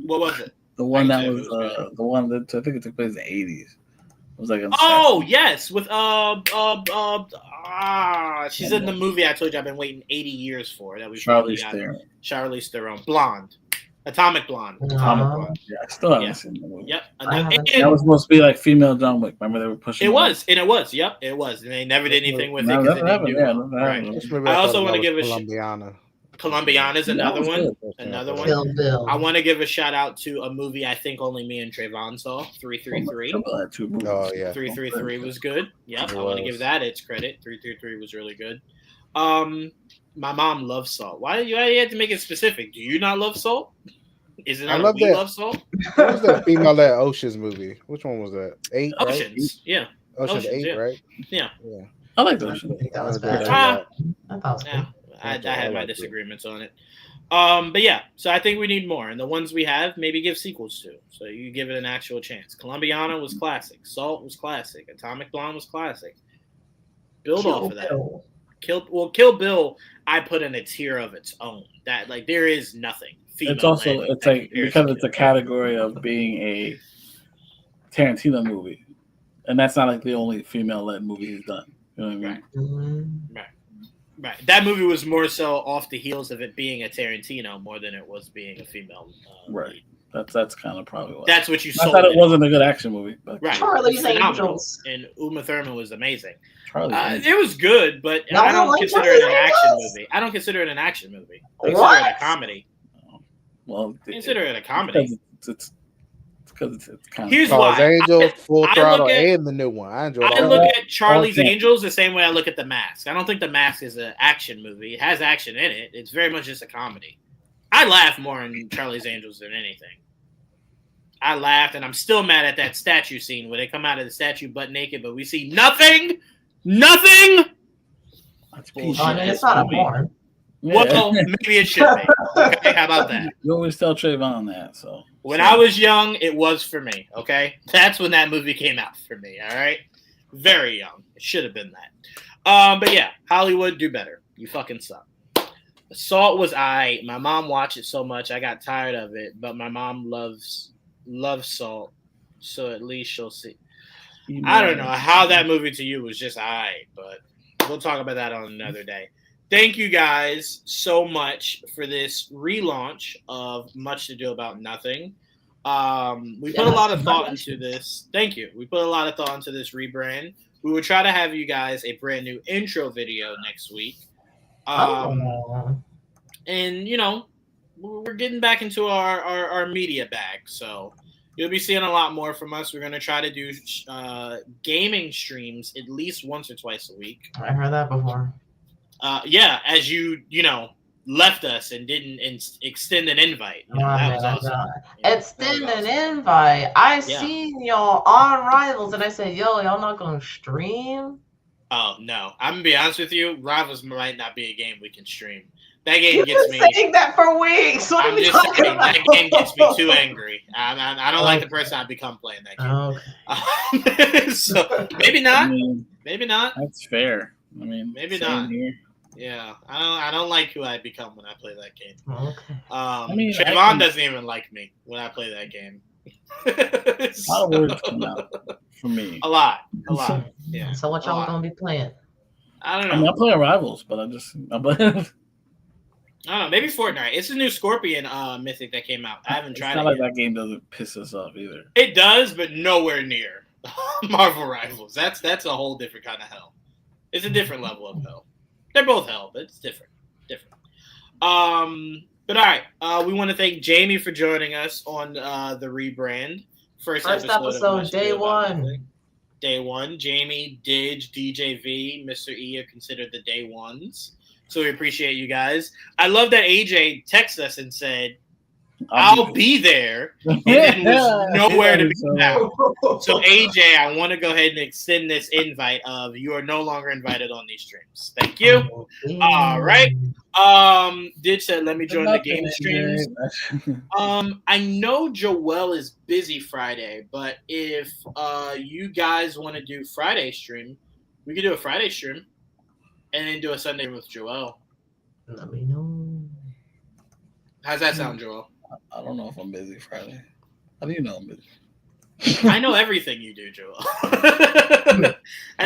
What was it? The one that was the one that I think it took place in the 80s. It was like yes, with she's in the movie I told you I've been waiting 80 years for. That was Charlize Theron. Blonde. Atomic Blonde. Blonde. Yeah, I still haven't seen the movie. Yep. That was supposed to be like female John Wick. Remember they were pushing. It was. Yep, it was. And they never did anything with it because it didn't do well. Right. I also want to give a Columbiana. Columbiana's another one. Another one. Kill Bill. I want to give a shout out to a movie I think only me and Trayvon saw, 333. Oh yeah. 333 was good. Yep, I want to give that its credit. 333 was really good. My mom loves Salt. Why do you have to make it specific? Do you not love Salt? Is it not love Salt? What was that female-led Oceans movie? Which one was that? 8, Oceans, right? Yeah. Oceans 8, yeah. Right? Yeah. I like Oceans. That was bad. I thought it was good. I had my disagreements on it. But yeah, so I think we need more. And the ones we have, maybe give sequels to. So you give it an actual chance. Columbiana was classic. Salt was classic. Atomic Blonde was classic. Build off of that. Kill Bill, I put in a tier of its own. That, like, there is nothing. It's also, it's like, because it's a category of being a Tarantino movie. And that's not like the only female-led movie he's done. You know what I mean? Right. Right. That movie was more so off the heels of it being a Tarantino more than it was being a female right. That's kind of probably what. That's what you I sold. thought it wasn't a good action movie, but Right. Charlie's It's phenomenal. Angels. And Uma Thurman was amazing. Charlie's Angels. It was good, but Y'all I don't like consider Charlie's it an action Angels? movie. I don't consider it an action movie. I consider What? it a comedy. Well, I consider it a comedy. It's because it's kind Here's of. Charles why. Angels, Full I Throttle, look at- and the new one. I enjoyed I all look that. at Charlie's Okay. Angels the same way I look at The Mask. I don't think The Mask is an action movie. It has action in it. It's very much just a comedy. I laugh more in Charlie's Angels than anything. I laughed, and I'm still mad at that statue scene where they come out of the statue butt naked, but we see nothing. Nothing. That's I bullshit. mean, it's not a porn. Yeah. Well, maybe it should be. Okay, how about that? You always tell Trayvon that. So When I was young, it was for me. Okay, that's when that movie came out for me. All right, very young. It should have been that. But yeah, Hollywood, do better. You fucking suck. Salt was my mom watched it so much I got tired of it, but my mom loves Salt, so at least she'll see. I don't know how that movie to you was just but we'll talk about that on another day. Thank you guys so much for this relaunch of Much to Do About Nothing. We put a lot of thought into this. Thank you. We put a lot of thought into this rebrand. We will try to have you guys a brand new intro video next week. And, you know, we're getting back into our media bag. So you'll be seeing a lot more from us. We're going to try to do gaming streams at least once or twice a week. I heard that before. Yeah, as you left us and didn't extend an invite. You know, that was awesome. Extend an invite. I seen y'all on Rivals, and I said, "Yo, y'all not gonna stream?" Oh no, I'm gonna be honest with you. Rivals might not be a game we can stream. That game You've gets been me. saying that for weeks. What I'm are you just talking saying about? that game gets me too angry. I don't like the person I become playing that game. Okay. So maybe not. I mean, Maybe not. that's fair. I mean, Maybe same not. Here. Yeah, I don't like who I become when I play that game. Okay. mean, Trayvon doesn't even like me when I play that game. A lot of words come out for me. A lot. Yeah. So what y'all gonna be playing? I don't I mean, know. I'm playing Rivals, but I don't know. Maybe Fortnite. It's a new Scorpion mythic that came out. I haven't tried It's not it like yet. that game doesn't piss us off either. It does, but nowhere near Marvel Rivals. That's a whole different kind of hell. It's a different level of hell. They're both hell, but it's different. But all right. We want to thank Jamie for joining us on the rebrand. First episode of day one. Day one. Jamie, Didge, DJV, Mr. E are considered the day ones. So we appreciate you guys. I love that AJ texted us and said, I'll be there. And then was nowhere to be found. So AJ, I want to go ahead and extend this invite of you are no longer invited on these streams. Thank you. All right. Did said let me join the game streams. I know Joel is busy Friday, but if you guys want to do Friday stream, we could do a Friday stream and then do a Sunday with Joel. Let me know. How's that sound, Joel? I don't know if I'm busy Friday. How do you know I'm busy? I know everything you do, Joel. I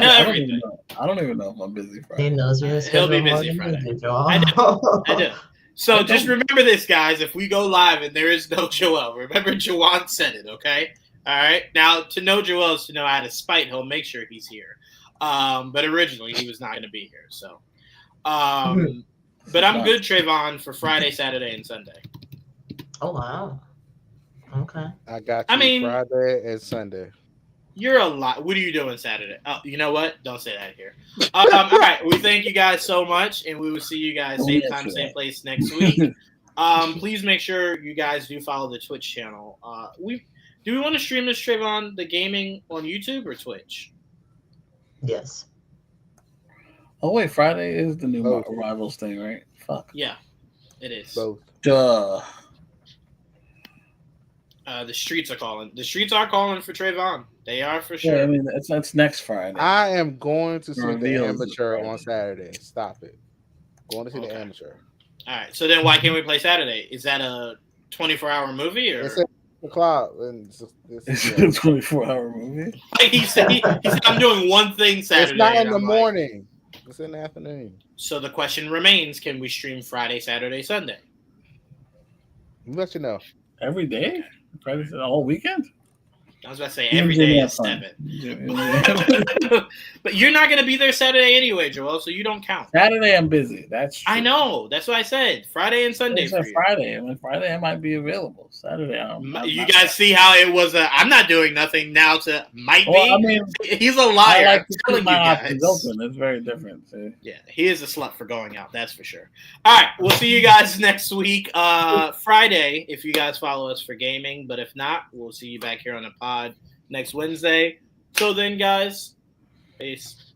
know everything. I don't even know if I'm busy Friday. He knows you're He'll be busy Friday. I do. So just remember this, guys. If we go live and there is no Joel, remember Jawan said it, okay? All right. Now, to know Joel is to know out of spite, he'll make sure he's here. But originally, he was not going to be here. So, but I'm good, Trayvon, for Friday, Saturday, and Sunday. Oh, wow. Okay. I got you Friday and Sunday. You're a lot. What are you doing Saturday? Oh, you know what? Don't say that here. All right. We thank you guys so much, and we will see you guys same time, same place next week. Please make sure you guys do follow the Twitch channel. Do we want to stream this, Trayvon, the gaming on YouTube or Twitch? Yes. Oh wait, Friday is the new Rivals thing, right? Fuck. Yeah, it is. Both. Duh. The streets are calling. The streets are calling for Trayvon. They are for sure. Yeah, I mean, that's next Friday. I am going to see the Reveals Amateur on Saturday. Stop it. Going to see the Amateur. All right. So then why can't we play Saturday? Is that a 24-hour movie? Or? It's 8 o'clock. It's a 24-hour movie. He said, I'm doing one thing Saturday. It's not in the morning. It's in the afternoon. So the question remains, can we stream Friday, Saturday, Sunday? We'll let you know. Every day? Friday the whole weekend. I was about to say You and every Jimmy day have is fun. 7. But you're not going to be there Saturday anyway, Joel, so you don't count. Saturday I'm busy. That's true. I know. That's what I said. Friday and Sunday I for said you. Friday. I mean, Friday I might be available. Saturday I'm You not. guys see how it was I'm not doing nothing now to might Well, be. I mean, He's a I liar. like I'm to telling keep you my guys. options open. It's very different. See? Yeah, he is a slut for going out. That's for sure. All right, we'll see you guys next week, Friday, if you guys follow us for gaming. But if not, we'll see you back here on the pod next Wednesday. So then, guys, peace.